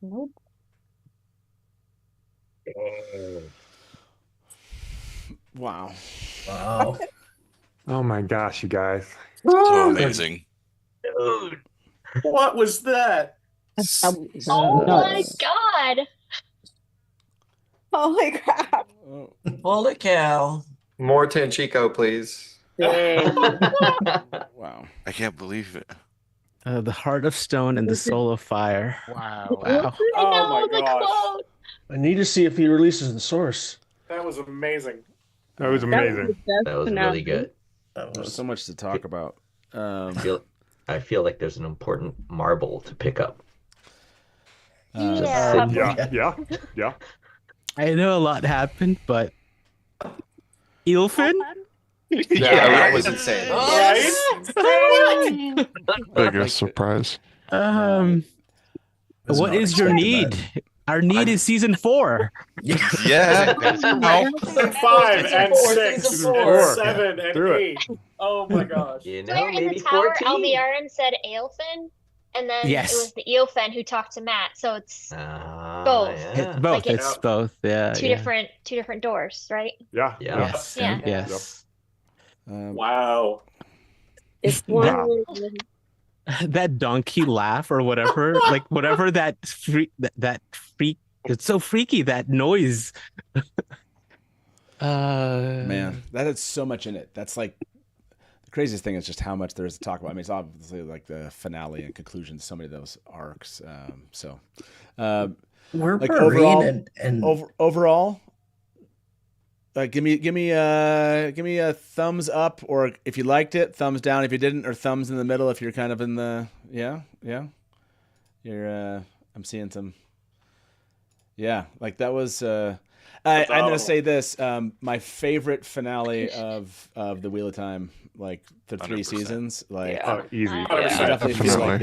Nope. Wow. Wow. Oh my gosh, you guys. So amazing. Dude. What was that? Oh my God. Holy crap. Holy cow. More Tanchico, please. Wow. I can't believe it. The heart of stone and the soul of fire. Wow. Wow. Oh my gosh. I need to see if he releases the source. That was amazing. That was amazing. That was really good. There was so much to talk about. I feel like there's an important marble to pick up. Yeah. I know a lot happened, but Eelfin? Yeah, that was insane. Biggest surprise. What is your need? Our need is season 4. Yeah. Season 5 and 6 and 7 and 8. Oh my gosh. You know, Claire in maybe the tower, 14. Alviarin said Aelfin, and then Yes. it was the Eolfin who talked to Matt. So it's both. It's both. Like it's both. Yeah. two different doors, right? Yeah. Yes. Yeah. Yes. Wow. It's Wow. one. That donkey laugh or whatever, like whatever that freak It's so freaky, that noise. Man, that had so much in it. That's like the craziest thing is just how much there is to talk about. I mean, it's obviously like the finale and conclusion to so many of those arcs. We're like Marine overall, give me a thumbs up, or if you liked it, thumbs down if you didn't, or thumbs in the middle if you're kind of in the yeah. You're I'm seeing some. Yeah, like that was. I'm gonna say this: my favorite finale of the Wheel of Time, like the 3 100%. seasons, like Easy. I definitely feel like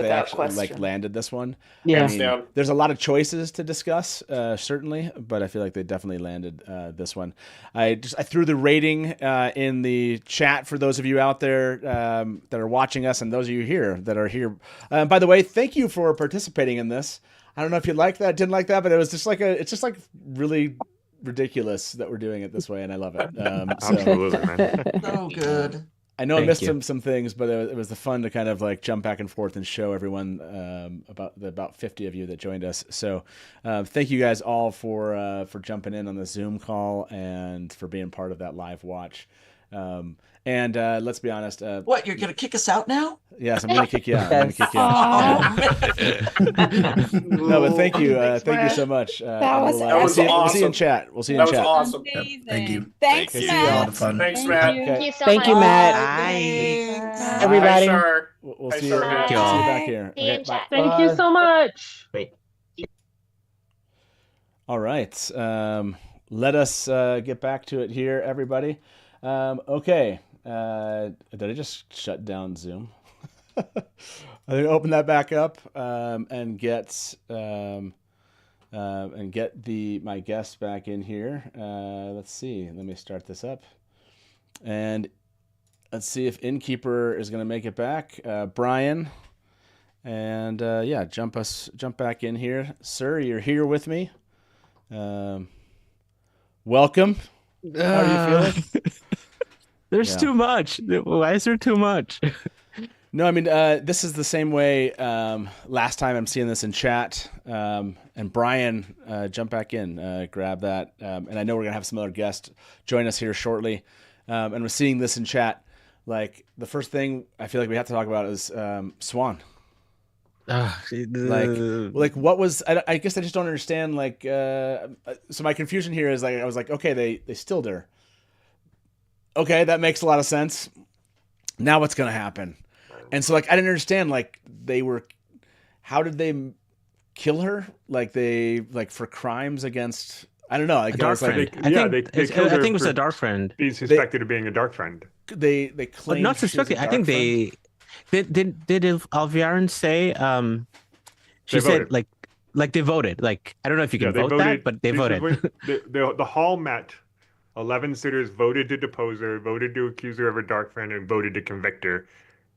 they actually like landed this one. Yeah. I mean, there's a lot of choices to discuss, certainly, but I feel like they definitely landed this one. I threw the rating in the chat for those of you out there that are watching us, and those of you here that are here. By the way, thank you for participating in this. I don't know if you like that, didn't like that, but it's just like really ridiculous that we're doing it this way, and I love it. Absolutely, man. So good. I know I Thank missed you. some things, but it was the fun to kind of like jump back and forth and show everyone about 50 of you that joined us. So thank you guys all for jumping in on the Zoom call and for being part of that live watch. And let's be honest. What, you're going to kick us out now? Yes, I'm going to kick you out. I'm going to kick you out. No, but thank you. Thank you so much. We'll see you in chat. We'll see you in chat. That was awesome. Amazing. Thank you. Thanks, Thank you. Matt. A lot of fun. Thanks, Thank Matt. you. Okay. Thank you, Matt. Thanks. Everybody. Hi, Shar. We'll Hi, see you. Shar. See you back here. See you in Okay, bye. chat. Thank you so much. Wait. All right. Let us get back to it here, everybody. Okay. Did I just shut down Zoom? I think open that back up and get my guest back in here. Let's see. Let me start this up, and let's see if Innkeeper is going to make it back. Brian, and jump back in here, sir. You're here with me. Welcome. How are you feeling? There's too much. Why is there too much? No, I mean, this is the same way last time I'm seeing this in chat. And Brian, jump back in, grab that. And I know we're going to have some other guests join us here shortly. And we're seeing this in chat. Like, the first thing I feel like we have to talk about is Swan. Like what was, I guess I just don't understand. Like, so my confusion here is like, I was like, okay, they stilled her. Okay, that makes a lot of sense. Now what's going to happen? And so, like, I didn't understand, like, how did they kill her? Like, for crimes against, I don't know. Like, A dark friend. I think it was a dark friend. Being suspected of being a dark friend. They claimed not suspected. I think they did Alviarin say she said voted. like they voted. Like, I don't know if you can they vote voted, that, but they voted. The hall met. 11 sitters voted to depose her, voted to accuse her of a dark friend, and voted to convict her.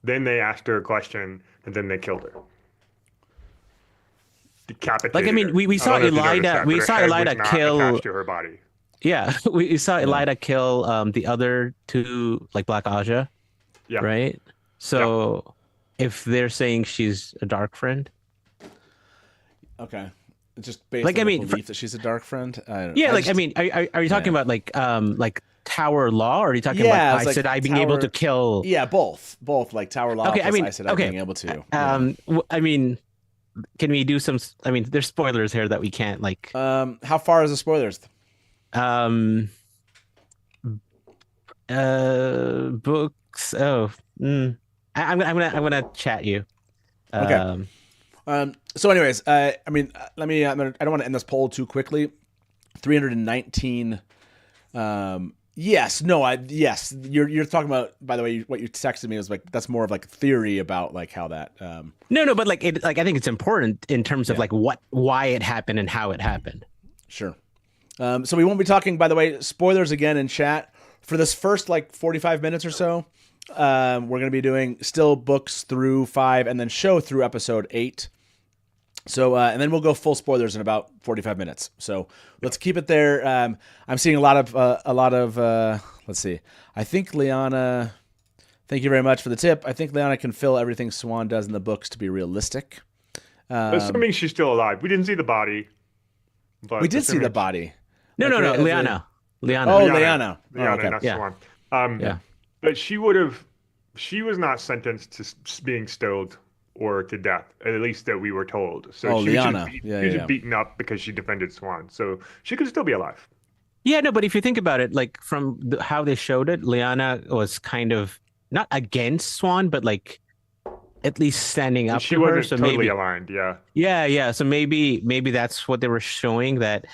Then they asked her a question, and then they killed her. Decapitated Like, I mean, her. we saw I don't know if you noticed Elida. that, We but her saw head was Elida not kill. attached to her body. Yeah, we saw Elida kill the other two, like Black Aja. Yeah. Right. So, if they're saying she's a dark friend, Okay. It's just based Like, on I the mean, belief that she's a dark friend. I don't, yeah, I like just- I mean, are you talking about like Tower Law, or are you talking Yeah, about it's Aes like Sedai being able Tower- to kill? Yeah, both like Tower Law. Okay, I plus mean, Aes Sedai okay. being able to. I mean, can we do some? I mean, there's spoilers here that we can't like. How far is the spoilers? Books. Oh, I'm gonna chat you. Okay. So, anyways, I mean, let me. I don't want to end this poll too quickly. 319. Yes. No. Yes. You're talking about. By the way, what you texted me was like that's more of like theory about like how that. No, but like I think it's important in terms of like why it happened and how it happened. Sure. So we won't be talking. By the way, spoilers again in chat for this first like 45 minutes or so. We're going to be doing still books through 5 and then show through episode 8. So, and then we'll go full spoilers in about 45 minutes. So let's keep it there. I'm seeing a lot of, let's see. I think Liana, thank you very much for the tip. I think Liana can fill everything Swan does in the books to be realistic. Assuming she's still alive. We didn't see the body. But We did see the image- body. No, Like, no, no, as a- Liana. Liana. Oh, Liana. Liana. Oh, Liana, okay. not Yeah. Swan. Yeah. But she was not sentenced to being stoned or to death, at least that we were told. So Oh, she was Liana. just, Yeah, she was yeah. just beaten up because she defended Swan. So she could still be alive. Yeah, no, but if you think about it, like from how they showed it, Liana was kind of not against Swan, but like at least standing up She to her. wasn't So totally maybe, aligned. Yeah. yeah. So maybe that's what they were showing, that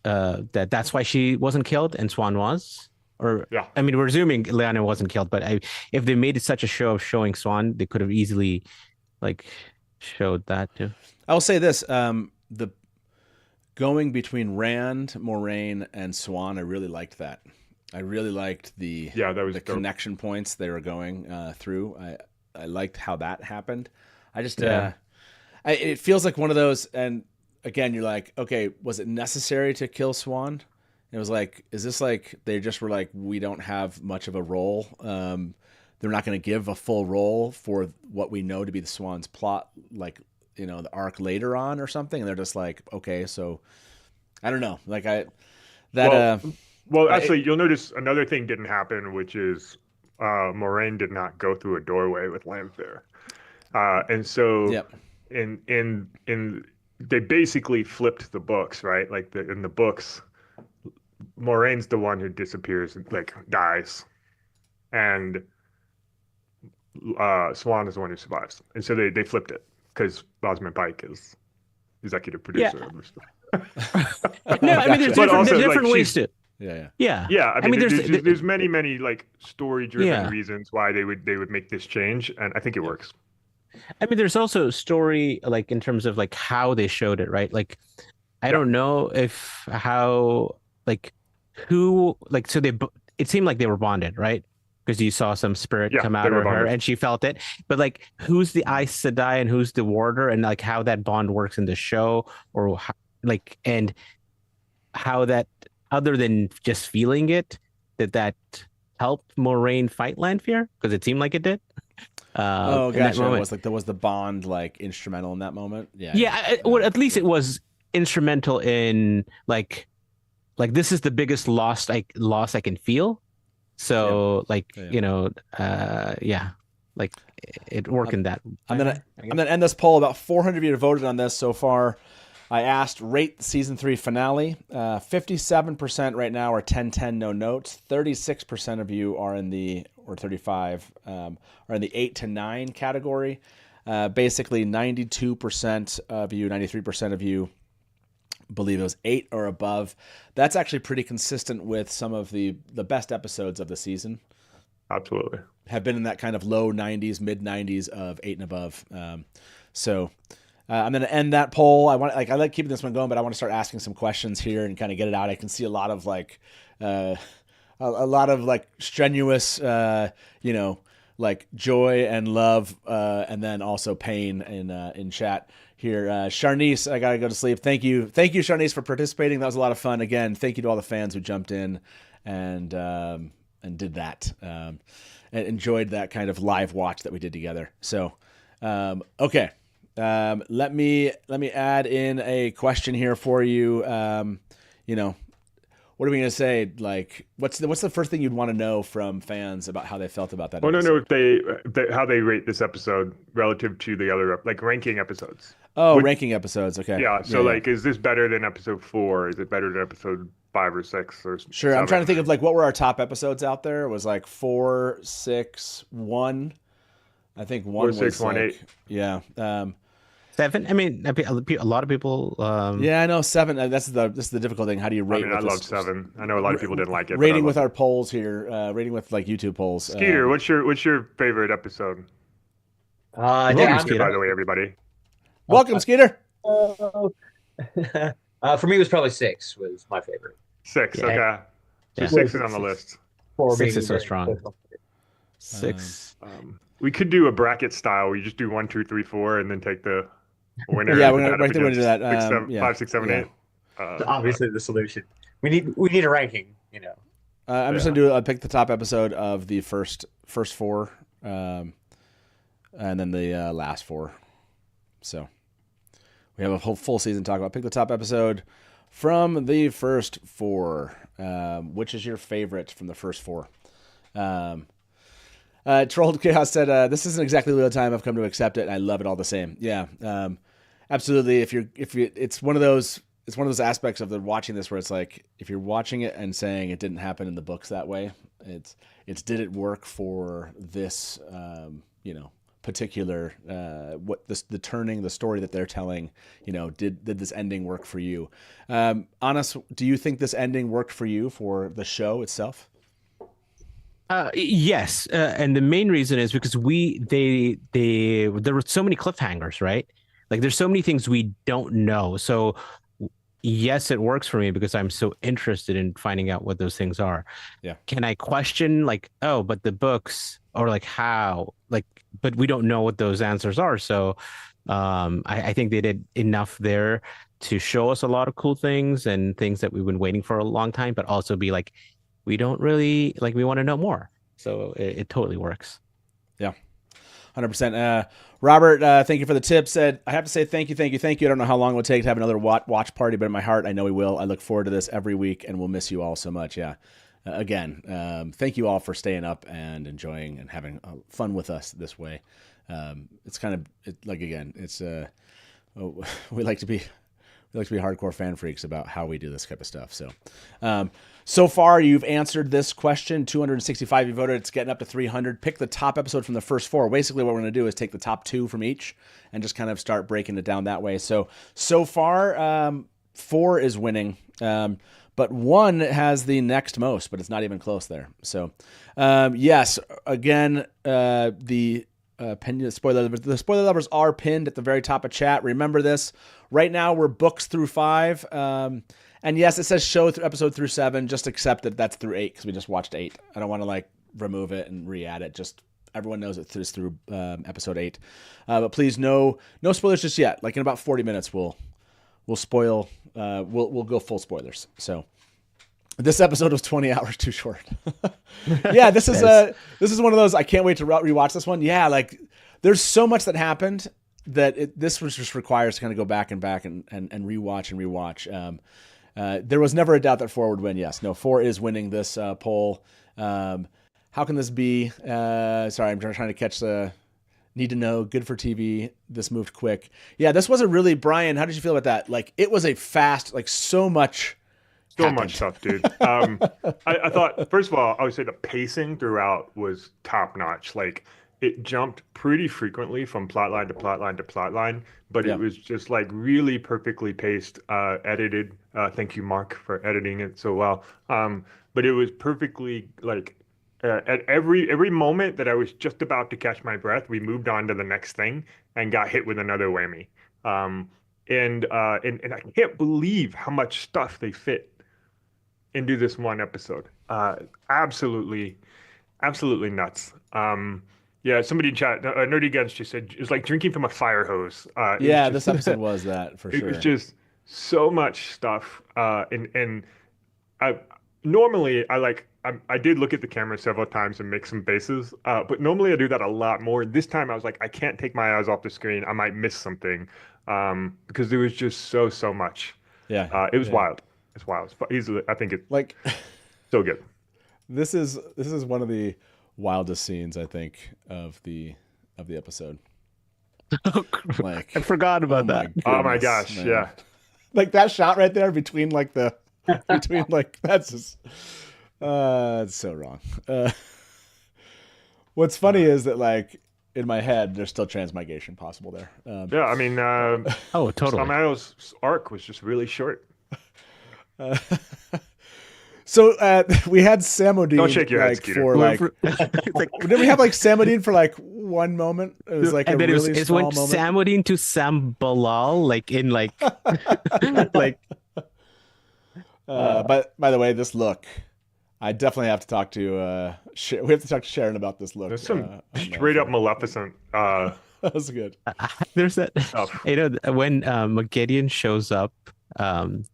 that's why she wasn't killed and Swan was. Or Yeah. I mean, we're assuming Liana wasn't killed, but if they made it such a show of showing Swan, they could have easily like showed that too. I will say this: the going between Rand, Moraine, and Swan, I really liked that. I really liked the that was the dope. connection points they were going through. I liked how that happened. I just it feels like one of those. And again, you're like, okay, was it necessary to kill Swan? It was like, is this like they just were like, we don't have much of a role. They're not going to give a full role for what we know to be the Swan's plot, like, you know, the arc later on or something. And they're just like, okay, so I don't know. Like Well, actually, you'll notice another thing didn't happen, which is Moraine did not go through a doorway with Lanfear, and so in they basically flipped the books, right? Like in the books, Moraine's the one who disappears, like dies, and Swan is the one who survives, and so they flipped it because Rosamund Pike is executive producer of the story. No, I mean, there's But different, also, there's different like, ways she's- to. Yeah. I mean, there's there's many like story-driven Yeah. reasons why they would make this change, and I think it works. I mean, there's also story, like in terms of like how they showed it, right? Like, I don't know if how like who like so it seemed like they were bonded, right? Because you saw some spirit come out they were of her bonded. and she felt it. But like, who's the Aes Sedai and who's the Warder, and like how that bond works in the show, or how, like, and how that, other than just feeling it, that helped Moraine fight Lanfear, because it seemed like it did. Oh, in that gotcha. It moment. was like there was the bond like instrumental in that moment. Well, at least it was instrumental in like this is the biggest loss I can feel. So like like it worked in that. I'm gonna end this poll. About 400 of you have voted on this so far. I asked rate the season 3 finale. 57% right now are 10-10 no notes. 36% of you are in the, or 35 are in the 8 to 9 category. Basically 92% of you, 93% of you believe it was 8 or above. That's actually pretty consistent with some of the best episodes of the season. Absolutely. Have been in that kind of low 90s, mid 90s of 8 and above. I'm going to end that poll. I like keeping this one going, but I want to start asking some questions here and kind of get it out. I can see a lot of like strenuous, like joy and love, and then also pain in chat here. Sharnice, I gotta go to sleep. Thank you, Sharnice, for participating. That was a lot of fun. Again, thank you to all the fans who jumped in and did that, and enjoyed that kind of live watch that we did together. So, okay. Let me add in a question here for you. What are we going to say? Like, what's the first thing you'd want to know from fans about how they felt about that? I want to know if how they rate this episode relative to the other, like ranking episodes. Oh, ranking episodes. Okay. Yeah. So is this better than episode 4? Is it better than episode 5 or 6 or Sure. 7? I'm trying to think of like what were our top episodes out there. It was like 4, 6, 1. I think 1 was 6, 1, like, 8. Yeah. 7. I mean, a lot of people. Yeah, I know 7. This is the difficult thing. How do you rate? I loved 7. I know a lot of people didn't like it. Rating with our polls here. Rating with like YouTube polls. Skeeter, what's your favorite episode? Welcome, Skeeter, by the way, everybody. Welcome, Skeeter. For me, it was probably 6 was my favorite. 6, Yeah. okay. So Yeah. 6 is on the list. 6 is so strong. 6. We could do a bracket style. We just do 1, 2, 3, 4, and then take the winner. Yeah, we're gonna do that. 5, 6, 7, 8. Obviously, the solution. We need a ranking. I'm just gonna I'll pick the top episode of the first 4, and then the last 4. So We have a whole full season to talk about. Pick the top episode from the first 4. Which is your favorite from the first 4? Trolled Chaos said, "This isn't exactly real time. I've come to accept it, and I love it all the same." Yeah, absolutely. It's one of those aspects of the watching this where it's like if you're watching it and saying it didn't happen in the books that way, it's did it work for this particular the turning, the story that they're telling, did this ending work for you? Anas, do you think this ending worked for you for the show itself? Yes, and the main reason is because there were so many cliffhangers, right? Like there's so many things we don't know. So yes, it works for me because I'm so interested in finding out what those things are. Yeah. Can I question like, oh, but the books, or like how, like, but we don't know what those answers are. So I think they did enough there to show us a lot of cool things and things that we've been waiting for a long time, but also be like, we don't really like, we want to know more. So it totally works. Yeah, 100%. Robert, thank you for the tip. Said, I have to say thank you. I don't know how long it will take to have another watch party, but in my heart, I know we will. I look forward to this every week, and we'll miss you all so much. Yeah. Again, thank you all for staying up and enjoying and having fun with us this way. It's kind of it's we like to be hardcore fan freaks about how we do this type of stuff. So far you've answered this question. 265 you voted. It's getting up to 300. Pick the top episode from the first 4. Basically what we're going to do is take the top 2 from each and just kind of start breaking it down that way. So far 4 is winning. But 1 has the next most, but it's not even close there. So yes, again, the spoiler levers are pinned at the very top of chat. Remember this. Right now we're books through 5. And yes, it says show episode through 7. Just accept that that's through 8 because we just watched 8. I don't want to remove it and re-add it. Just everyone knows it's through episode 8. But please, no spoilers just yet. Like in about 40 minutes, we'll spoil. We'll go full spoilers. So this episode was 20 hours too short. Yeah, this is one of those. I can't wait to rewatch this one. Yeah, there's so much that happened that this was just requires to kind of go back and rewatch. There was never a doubt that 4 would win. Yes, no, 4 is winning this poll. How can this be? Sorry, I'm trying to catch the need to know. Good for TV. This moved quick. Yeah, this was a really, Brian, how did you feel about that? It was a fast, so much stuff, dude. I thought, first of all, I would say the pacing throughout was top notch. It jumped pretty frequently from plotline to plotline to plotline, but it was just really perfectly paced, edited. Thank you, Mark, for editing it so well. But it was perfectly at every moment that I was just about to catch my breath, we moved on to the next thing and got hit with another whammy. And I can't believe how much stuff they fit into this one episode. Absolutely nuts. Yeah, somebody in chat, Nerdy Guns just said it's like drinking from a fire hose. This episode was that for sure. It was just so much stuff. And I normally I did look at the camera several times and make some faces, but normally I do that a lot more. This time I was like, I can't take my eyes off the screen. I might miss something because there was just so much. Yeah, it was wild. It's wild. It's easily, I think it's so good. This is one of the wildest scenes I think of the episode. I forgot about that. Oh my gosh, man. Yeah. That shot right there between that's just it's so wrong. What's funny is that in my head there's still transmigration possible there. Yeah, I mean oh totally. Samael's arc was just really short. So we had Samodine. Don't shake your head, Skeeter. Did we have Samodine for 1 moment? It was and then it went moment. Samodine to Sambalal, But by the way, this look, I definitely have to talk to. We have to talk to Sharon about this look. There's some straight up Maleficent. That was good. There's that. When Magedion shows up and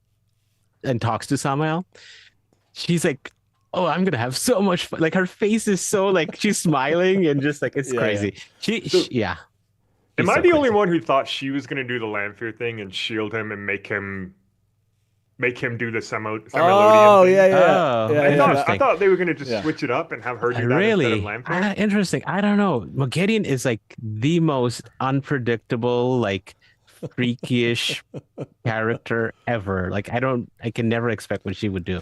talks to Samael, she's like, "Oh, I'm gonna have so much fun." Her face is so she's smiling and just it's crazy. Yeah. Am I so the only crazy. one who thought she was going to do the Lanfear thing and shield him and make him do the Semilodian Oh thing? yeah, yeah, Oh, yeah, I yeah. thought I thought they were going to just Yeah. switch it up and have her do that Really? instead of Lanfear. Interesting. I don't know. Gideon is like the most unpredictable, like freakish character ever. Like I can never expect what she would do.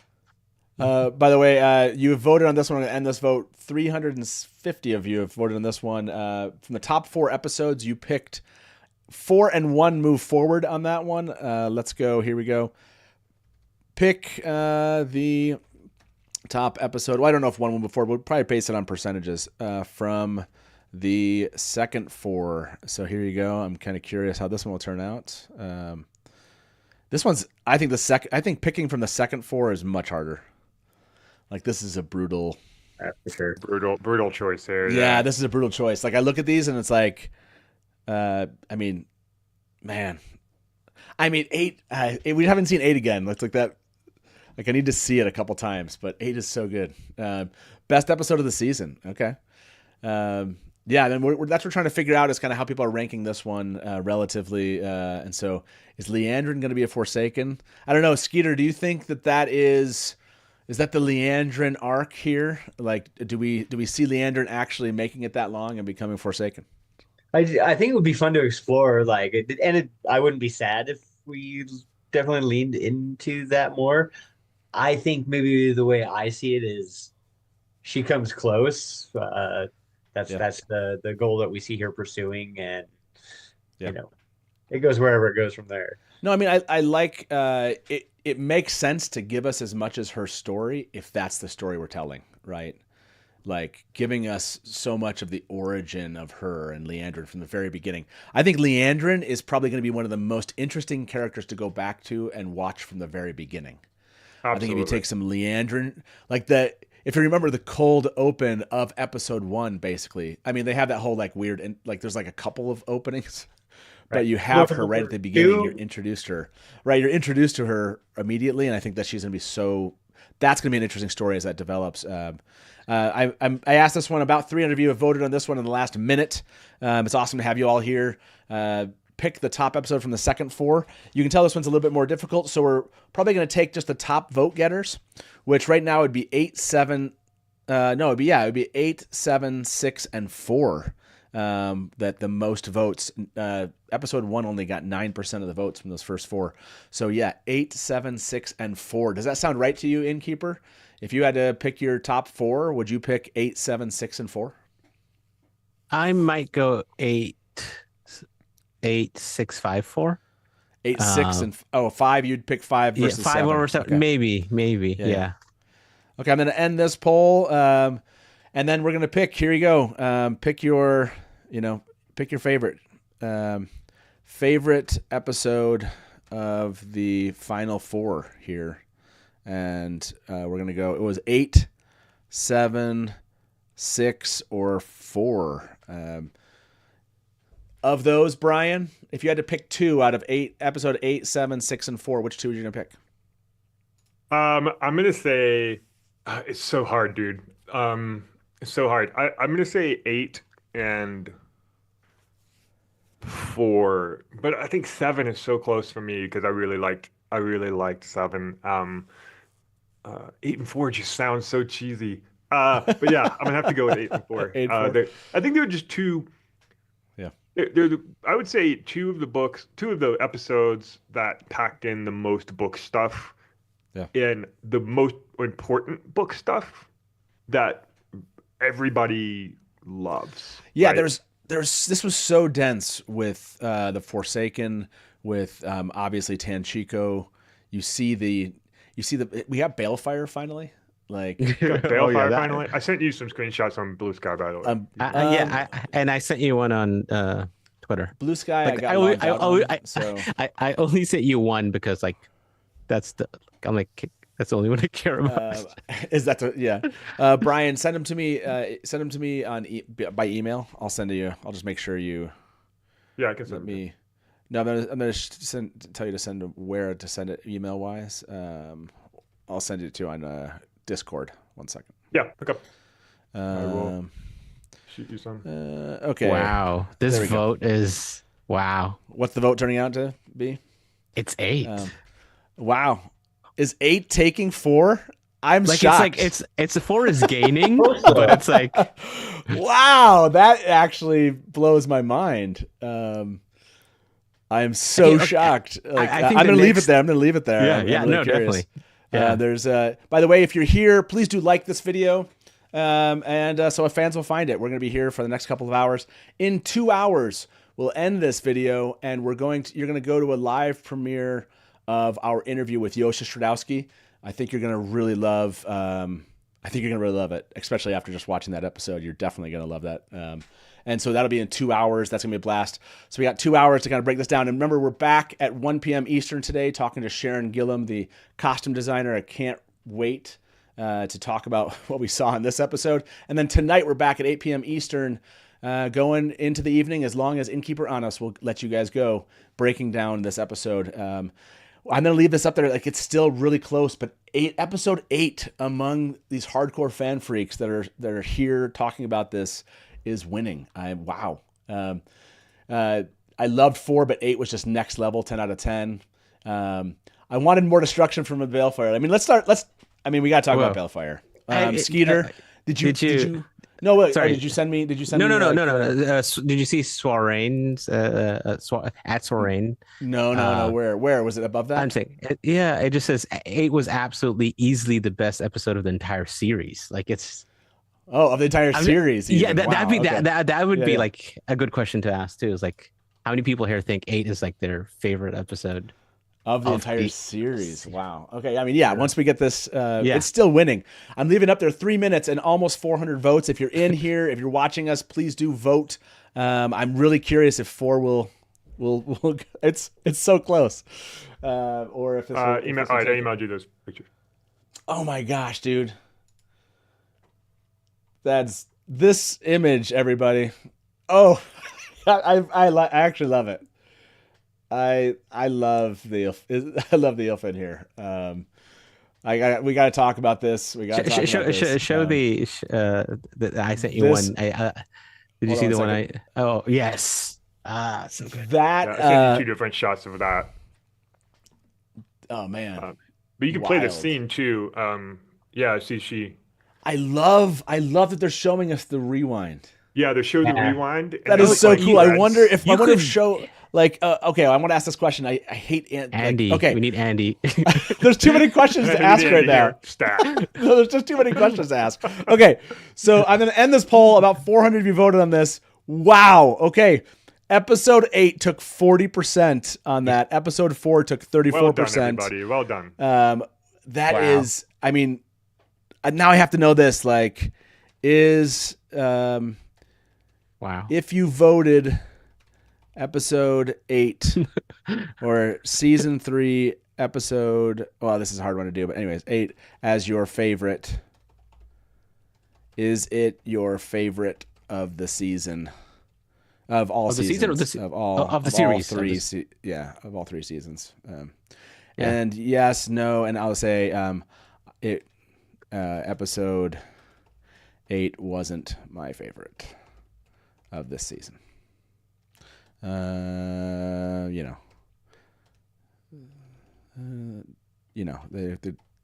By the way, you have voted on this one. I'm going to end this vote. 350 of you have voted on this one. From the top 4 episodes, you picked 4 and 1 move forward on that one. Let's go. Here we go. Pick the top episode. Well, I don't know if 1 will move forward. We'll probably base it on percentages from the second 4. So here you go. I'm kind of curious how this one will turn out. This one's, I think picking from the second 4 is much harder. Like, this is a brutal, for sure. Brutal choice there. yeah, this is a brutal choice. Like, I look at these and it's like, I mean, man, 8. We haven't seen 8 again. Looks like that. Like, I need to see it a couple times, but 8 is so good. Best episode of the season. Okay. Yeah, then that's what we're trying to figure out is kind of how people are ranking this one relatively. And so, is Leandrin going to be a Forsaken? I don't know, Skeeter. Do you think that is that the Leandrin arc here? Like, do we see Leandrin actually making it that long and becoming Forsaken? I think it would be fun to explore. Like, I wouldn't be sad if we definitely leaned into that more. I think maybe the way I see it is, she comes close. That's the goal that we see her pursuing, and it goes wherever it goes from there. No, I mean, I like it. It makes sense to give us as much as her story if that's the story we're telling, right? Like, giving us so much of the origin of her and Leandrin from the very beginning. I think Leandrin is probably going to be one of the most interesting characters to go back to and watch from the very beginning. Absolutely. I think if you take some Leandrin, like if you remember the cold open of episode 1, basically, I mean, they have that whole like weird, like there's like a couple of openings, but you have her right at the beginning. You're introduced to her, right? You're introduced to her immediately, and I think that she's going to be that's going to be an interesting story as that develops. I asked this one. About 300 of you have voted on this one in the last minute. It's awesome to have you all here. Pick the top episode from the second 4. You can tell this one's a little bit more difficult, so we're probably going to take just the top vote getters, which right now would be 8, 7. It would be 8, 7, 6, and 4. That the most votes. Episode 1 only got 9% of the votes from those first 4. So yeah, 8, 7, 6, and 4. Does that sound right to you, Innkeeper? If you had to pick your top 4, would you pick 8, 7, 6, and 4? I might go 8, 6, 5, 4. 8, 6, and 5. You'd pick 5 versus 5 7. over 7. Okay. Maybe. Yeah. Okay, I'm going to end this poll, and then we're going to pick. Here you go. Pick your favorite episode of the final 4 here, and we're going to go. It was 8, 7, 6, or 4. Of those, Brian, if you had to pick 2 out of 8, episode 8, 7, 6, and 4, which 2 are you going to pick? I'm going to say it's so hard, dude. It's so hard. I'm going to say 8 and 4, but I think 7 is so close for me because I really liked 7. 8 and 4 just sounds so cheesy. But yeah, I'm gonna have to go with 8 and 4. 8 and 4. I think they were just two. Yeah. I would say two of the episodes that packed in the most book stuff. Yeah. And the most important book stuff that everybody loves. Yeah, right? this was so dense with the Forsaken, with obviously Tanchico. We got Balefire finally. Like Balefire finally. I sent you some screenshots on Blue Sky, by the way. And I sent you one on Twitter. Blue Sky, like, I only sent you one because like that's the only one I care about. Is that Brian, send them to me. Send them to me by email. I'll send to you. I'll just make sure you. Yeah, I can send me. No, I'm gonna tell you to send where to send it email wise. I'll send it to you on Discord. 1 second. Yeah. Okay. I will shoot you some. Okay. Wow. This There we go. vote is wow. What's the vote turning out to be? It's 8. Wow. Is 8 taking 4? I'm Like shocked. it's the 4 is gaining, but it's like wow, that actually blows my mind. I am so shocked. Like, I think I'm the gonna leave it next- there. I'm gonna leave it there. Yeah, I'm yeah, really no, curious. definitely. Yeah. There's by the way, if you're here, please do like this video. So if fans will find it, we're gonna be here for the next couple of hours. In 2 hours, we'll end this video, and you're gonna go to a live premiere of our interview with Yosha Stradowski. I think you're gonna really love. I think you're gonna really love it, especially after just watching that episode. You're definitely gonna love that. And so that'll be in 2 hours. That's gonna be a blast. So we got 2 hours to kind of break this down. And remember, we're back at 1 p.m. Eastern today, talking to Sharon Gillum, the costume designer. I can't wait to talk about what we saw in this episode. And then tonight we're back at 8 p.m. Eastern, going into the evening. As long as Innkeeper on us will let you guys go, breaking down this episode. I'm gonna leave this up there. Like, it's still really close, but episode 8 among these hardcore fan freaks that are here talking about this is winning. Wow. I loved 4, but 8 was just next level. 10 out of 10. I wanted more destruction from a Balefire. I mean, we gotta talk about Balefire. Skeeter, did you? No, wait, sorry. Did you send me? No. Did you see Soirane's at Soiraine? No. Where was it above that? I'm saying, it just says 8 was absolutely easily the best episode of the entire series. Like it's of the entire series. Yeah, even. that'd be Okay. that would be Yeah. like a good question to ask too. Is like how many people here think 8 is like their favorite episode of the entire series? Wow. Okay. I mean, yeah. Once we get this, Yeah. it's still winning. I'm leaving up there 3 minutes and almost 400 votes. If you're in here, if you're watching us, please do vote. I'm really curious if 4 will. It's so close. Or if this. I emailed you those pictures. Oh my gosh, dude. That's this image, everybody. Oh, I actually love it. I love the ilf in here. We got to talk about this. We got to talk about this. Show I sent you this- one. Did you hold see on the a one second. Oh yes. So good. That I sent you 2 different shots of that. Oh man. But you can play the Wild. scene too. She. I love that they're showing us the rewind. Yeah, they show the rewind. and That then, is so like, cool. I that's- wonder if show like okay. I want to ask this question. I hate Andy. okay, We need Andy. there's too many questions to ask right now. Stat. No, there's just too many questions to ask. Okay, so I'm going to end this poll. About 400 of you voted on this. Wow. Okay. Episode 8 took 40% on that. Episode 4 took 34%. Well done, everybody. Well done. That is, I mean, now I have to know this. Like, is Wow. if you voted episode 8 or season 3 episode, well, this is a hard one to do, but anyways, 8 as your favorite, is it your favorite of the season, of all Of the seasons, season or the of all of the of series? all three, of all 3 seasons? And yes, no, and I'll say episode 8 wasn't my favorite of this season.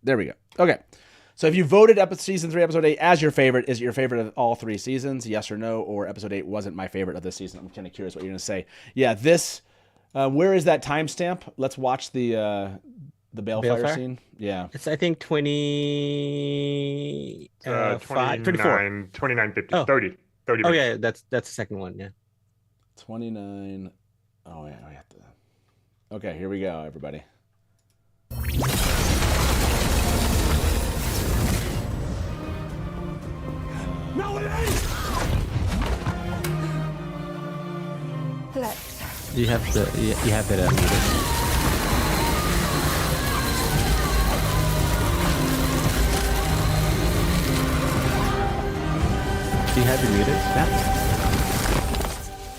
There we go. Okay. So if you voted season 3, episode 8 as your favorite, is it your favorite of all 3 seasons? Yes or no? Or episode 8 wasn't my favorite of this season? I'm kind of curious what you're going to say. Yeah, this, where is that timestamp? Let's watch the Balefire scene. Yeah. It's I think 20 29, 34. 29, 50, Oh. 30 Oh minutes. yeah, that's the second one, yeah. 29. Oh, yeah. I have to. Okay, here we go, everybody. No, it ain't! Let's. You have it muted. Do you have it muted? I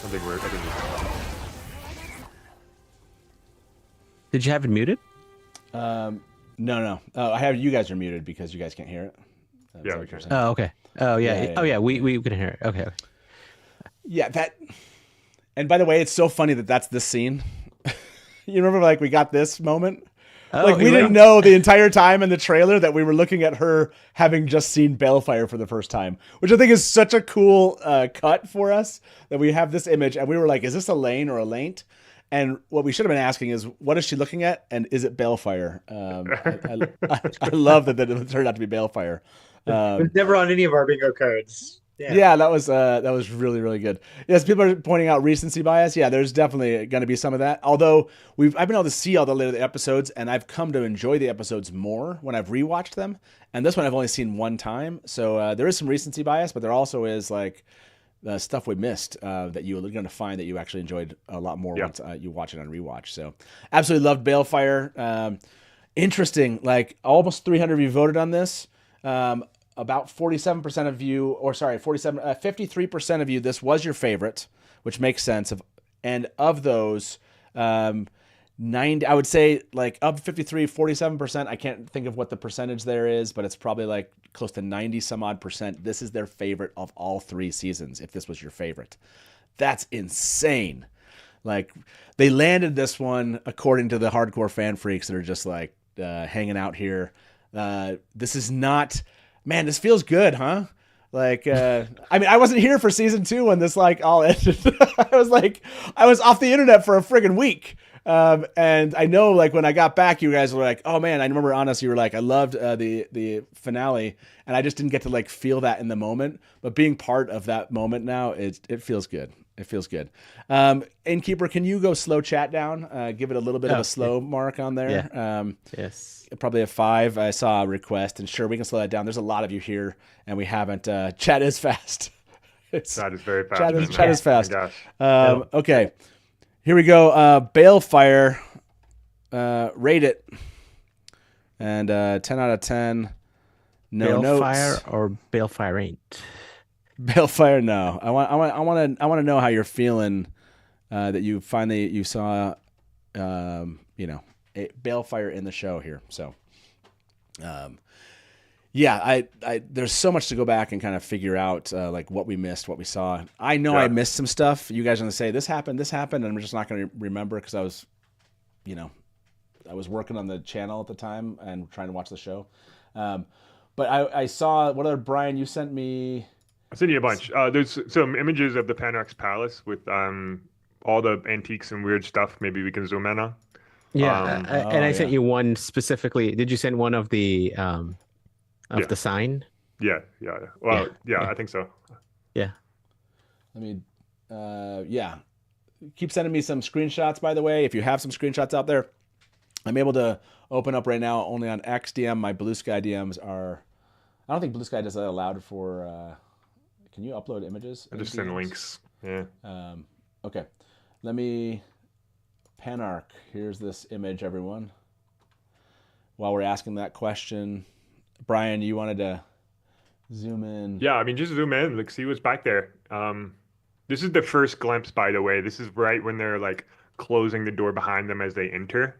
think we're. Did you have it muted? No. I have you guys are muted because you guys can't hear it. Is that Yeah, what you're saying? Oh, okay. Oh yeah. Yeah. Oh yeah. We can hear it. Okay. Yeah, that. And by the way, it's so funny that that's this scene. You remember, like, we got this moment? Oh, Like, we didn't know the entire time in the trailer that we were looking at her having just seen Balefire for the first time, which I think is such a cool cut for us, that we have this image and we were like, is this Elaine or Elaine? And what we should have been asking is, what is she looking at? And is it Balefire? I love that it turned out to be Balefire. It was never on any of our bingo cards. Yeah, that was really, really good. Yes, people are pointing out recency bias. Yeah, there's definitely going to be some of that. Although I've been able to see all the later episodes, and I've come to enjoy the episodes more when I've rewatched them. And this one I've only seen one time, so there is some recency bias, but there also is like the stuff we missed that you're going to find that you actually enjoyed a lot more once you watch it on rewatch. So absolutely loved Balefire. Interesting, like almost 300 of you voted on this. About 47% of you, or sorry, 53% of you, this was your favorite, which makes sense. And of those, 90, I would say, like, of 53, 47%, I can't think of what the percentage there is, but it's probably like close to 90 some odd percent. This is their favorite of all 3 seasons, if this was your favorite. That's insane. Like, they landed this one according to the hardcore fan freaks that are just like hanging out here. This is not... Man, this feels good, huh? Like, I mean, I wasn't here for season 2 when this like all ended. I was off the internet for a friggin' week. And I know, like, when I got back, you guys were like, "Oh man," I remember, honest, you were like, "I loved the finale," and I just didn't get to like feel that in the moment. But being part of that moment now, it feels good. It feels good. Innkeeper, can you go slow chat down? Give it a little bit of a slow mark on there. Yeah. Yes. Probably a 5. I saw a request, and sure, we can slow that down. There's a lot of you here, and we haven't. Chat is fast. Chat is very fast. Chat is fast. Oh my gosh. Okay, here we go. Balefire, rate it, and 10 out of 10. No notes. Balefire or Balefire ain't. Balefire, no. I want to know how you're feeling that you finally saw, Balefire in the show here. So, yeah, I there's so much to go back and kind of figure out like what we missed, what we saw. I know I missed some stuff. You guys are gonna say this happened, and I'm just not gonna remember because I was working on the channel at the time and trying to watch the show. But I saw what other Brian you sent me. I sent you a bunch. There's some images of the Panarch's palace with all the antiques and weird stuff. Maybe we can zoom in on. Yeah, I sent you one specifically. Did you send one of the the sign? Yeah. Well, yeah, I think so. Yeah. Let me, keep sending me some screenshots, by the way. If you have some screenshots out there, I'm able to open up right now only on XDM. My Blue Sky DMs are, I don't think Blue Sky does that allowed for, can you upload images? I just send links. Yeah. Okay. Let me, Panarch, here's this image, everyone. While we're asking that question, Brian, you wanted to zoom in? Yeah, I mean, just zoom in, like, see what's back there. This is the first glimpse, by the way. This is right when they're like closing the door behind them as they enter.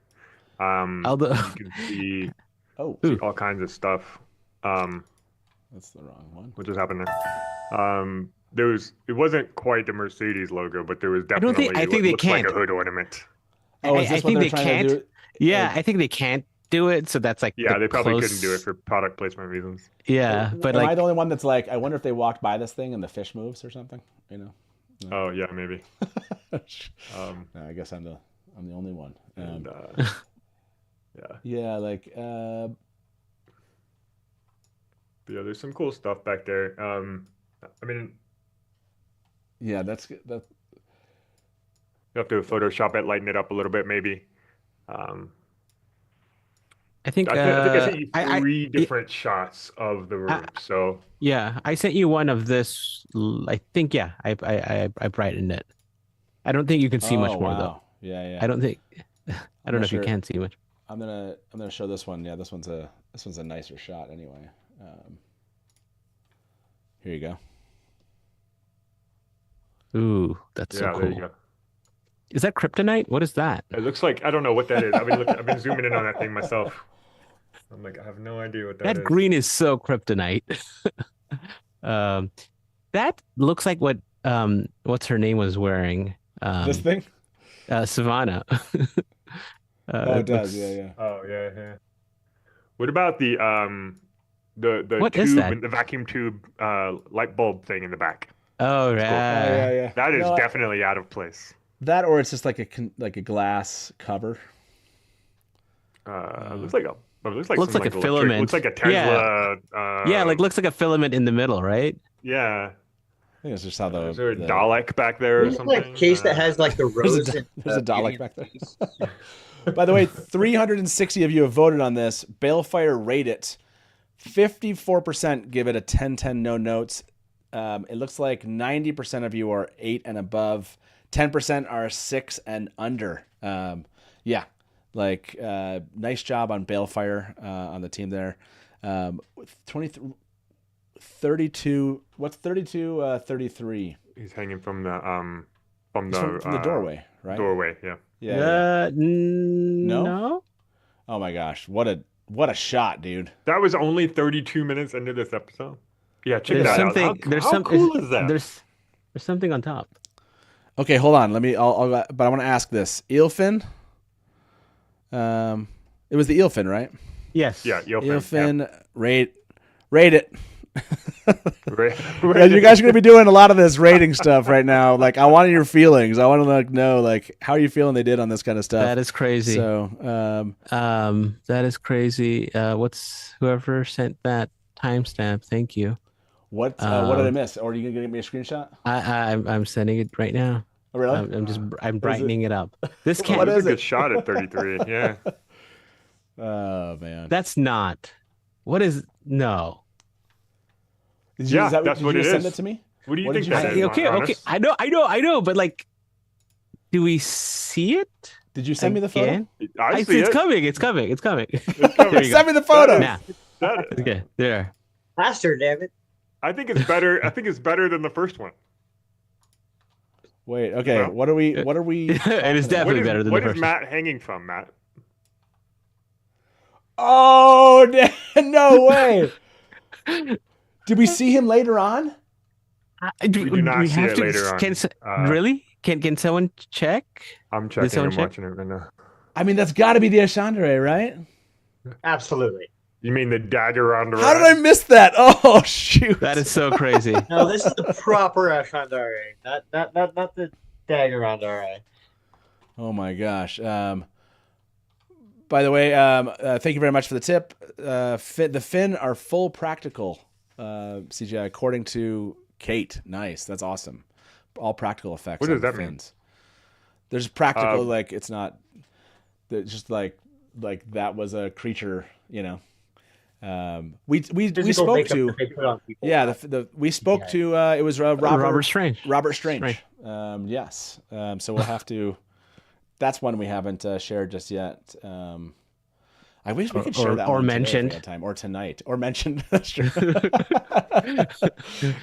You can see, see all kinds of stuff. That's the wrong one. What just happened there? It wasn't quite the Mercedes logo, but there was definitely I think they looks can't. like a hood ornament. Oh, is this I what think they're they trying can't. to do? Yeah, I think they can't do it. So that's like Yeah, they probably close... couldn't do it for product placement reasons. Yeah, but Am like, I the only one that's like, I wonder if they walked by this thing and the fish moves or something? You know? No. Oh yeah, maybe. No, I guess I'm the only one. And, yeah, like yeah, there's some cool stuff back there. I mean, yeah, that's that. You have to Photoshop it, lighten it up a little bit, maybe. I think I sent you 3 different shots of the room. So yeah, I sent you one of this. I think I brightened it. I don't think you can see much more though. Yeah. I don't think. I don't know if you can see much. I'm gonna show this one. Yeah, this one's a nicer shot anyway. Here you go. Ooh, that's so cool. There you go. Is that kryptonite? What is that? It looks like, I don't know what that is. I've been zooming in on that thing myself. I'm like, I have no idea what that is. That green is so kryptonite. That looks like what what's her name was wearing. This thing? Savannah. Oh, it does. looks- Yeah. Oh yeah. What about the What is tube, that? the vacuum tube light bulb thing in the back? Oh, It's cool. yeah. Yeah. That is No, definitely out of place. that, or it's just like a glass cover. It looks like Looks some, like a electric- filament. Looks like a Yeah. Tesla. Yeah, like looks like a filament in the middle, right? Yeah. I think it's just how Is there a Dalek back there or There's something? like a case that has like the rose. There's a Dalek back there. By the way, 360 of you have voted on this. Balefire rate it. 54% give it a 10/10 no notes. It looks like 90% of you are 8 and above. 10% are 6 and under. Yeah, like nice job on Balefire on the team there. 32. What's 32? 33. He's hanging from the From the doorway, right? Doorway, yeah. Yeah. No. No. Oh my gosh, what a shot, dude! That was only 32 minutes into this episode. Yeah, check There's that something. out. There's How some. cool is that? There's something on top. Okay, hold on. But I want to ask this. Eelfin. It was the Eelfin, right? Yes. Yeah, Eelfin. Rate it. Right. Yeah, you guys are gonna be doing a lot of this rating stuff right now. Like, I want your feelings. I want to know, like, how are you feeling they did on this kind of stuff. That is crazy. So, that is crazy. What's whoever sent that timestamp? Thank you. what did I miss? Or are you gonna give me a screenshot? I'm sending it right now. Oh, really? I'm brightening it up. This can't. What That was is a it? good shot at 33. Yeah. Oh man. That's not. What is no? Did you, Yeah, did that's you what it just send is. it to me? What do you What think did you that say? is? Okay. Honest? I know. But like, do we see it? Did you send me the photo? Again? I see It's it. coming. It's coming. It's coming. coming. There you go. Send me the photo. Now. That is- Okay. There. Faster, damn it. I think it's better. I think it's better than the first one. Wait. Okay. No. What are we? It is talking about? definitely better than What the is first. Matt hanging from, Matt? Oh no way! Did we see him later on? Do do not see have it to, later on. Can, really? Can someone check? I'm checking. someone I'm check? watching it right now. I mean, that's got to be the Ashandere, right? Absolutely. You mean the dagger on the How right? did I miss that? Oh shoot! That is so crazy. No, this is the proper Ashandare, not the Daggerandare. Oh my gosh. By the way, thank you very much for the tip. The Finn are full practical CGI according to Kate. Nice. That's awesome. All practical effects. What on does the that mean? Finns. There's practical, like it's not. It's just like that was a creature, you know. We Physical spoke makeup to that they put on people. yeah we spoke to it was Robert Strange. Robert Strange. Yes. So we'll have to. That's one we haven't shared just yet. I wish we could share that or one today if we mentioned. had time, or tonight, or mentioned. That's true.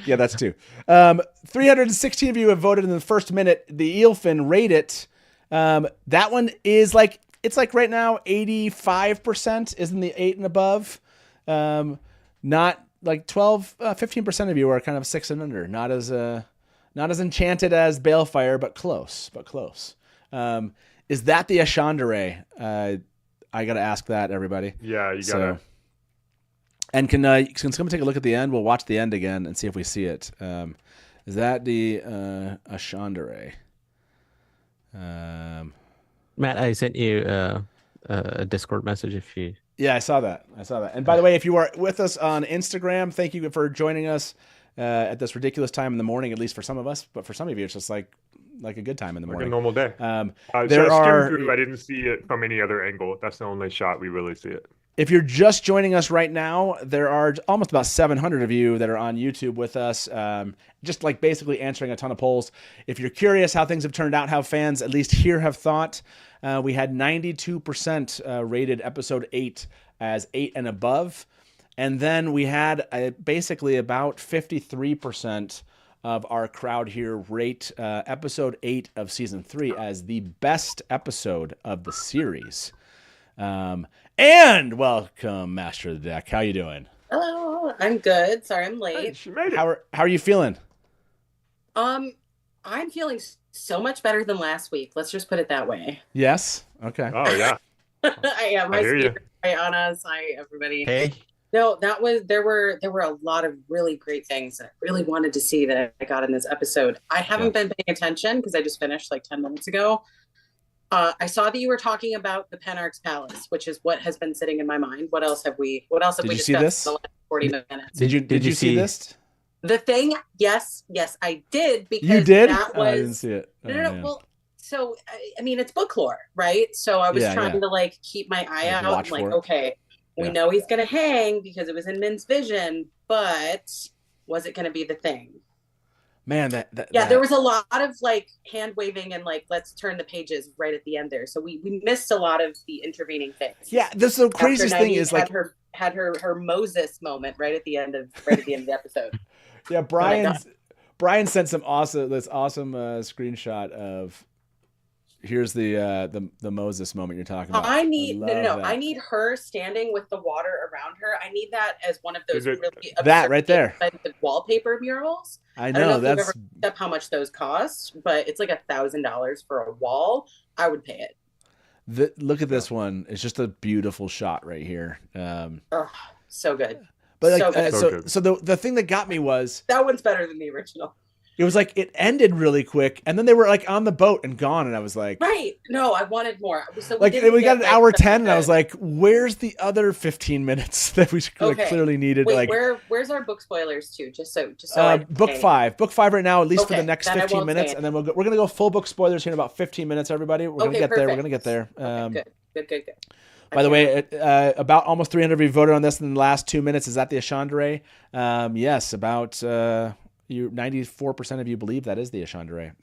Yeah, that's two. 316 of you have voted in the first minute. The Eelfin rate it. That one is like it's like right now 85% is in the 8 and above. Not like 15% of you are kind of 6 and under. Not as enchanted as Balefire, but close. Is that the Ashandere? I got to ask that, everybody. Yeah, you gotta. And can someone take a look at the end? We'll watch the end again and see if we see it. Is that the Ashandere? Matt, I sent you a Discord message if you. Yeah, I saw that. And by the way, if you are with us on Instagram, thank you for joining us at this ridiculous time in the morning, at least for some of us. But for some of you, it's just like a good time in the Like morning. a normal day. There are. I didn't see it from any other angle. That's the only shot we really see it. If you're just joining us right now, there are almost about 700 of you that are on YouTube with us, just like basically answering a ton of polls. If you're curious how things have turned out, how fans at least here have thought, we had 92% rated episode 8 as 8 and above. And then we had basically about 53% of our crowd here rate episode 8 of season 3 as the best episode of the series. And welcome, Master of the Deck. How you doing? Hello, I'm good. Sorry I'm late. She made it. How are you feeling? I'm feeling so much better than last week. Let's just put it that way. Yes. Okay. Oh yeah. I am. I Hi, hear you. Steve. Hi, Anna. Hi, everybody. Hey. No, there were a lot of really great things that I really wanted to see that I got in this episode. I haven't been paying attention because I just finished like 10 minutes ago. I saw that you were talking about the Penarch's Palace, which is what has been sitting in my mind. What else have we Did you see discussed this? in the last 40 minutes? Did you see this? The thing, yes, I did, because You did? that was I didn't see it. no, Oh, no, no. man. Well, so I mean, it's book lore, right? So I was Yeah, trying yeah. to like keep my eye Like, out, watch and like, for it. okay, we Yeah. know he's gonna hang because it was in Min's vision, but was it gonna be the thing? Man, There was a lot of like hand waving and like let's turn the pages right at the end there. So we missed a lot of the intervening things. Yeah, the craziest thing Nynaeve is like had her Moses moment right at the end of the episode. Yeah, Brian sent this awesome screenshot of here's the Moses moment you're talking about. I need love I that. need her standing with the water around her. I need that as one of those really that right there? expensive wallpaper murals. I don't know, know if that's you've ever looked up how much those cost, but it's like $1,000 for a wall. I would pay it. Look at this one. It's just a beautiful shot right here. So good. But So like, good. so the thing that got me was That one's better than the original. it was like it ended really quick, and then they were like on the boat and gone, and I was like, Right. No, I wanted more. So like didn't we got get, an hour like, 10, and I was like, where's the other 15 minutes that we okay. clearly needed? Wait, like where's our book spoilers too? Just so I book five right now, at least for Okay, the next then I 15 won't say minutes, it. and then we're gonna go full book spoilers here in about 15 minutes. Everybody, we're gonna Okay, get there. We're perfect. gonna get there. Good. By the way, about almost 300 of you voted on this in the last 2 minutes. Is that the Ashandere? Yes, about 94% of you believe that is the Ashandere,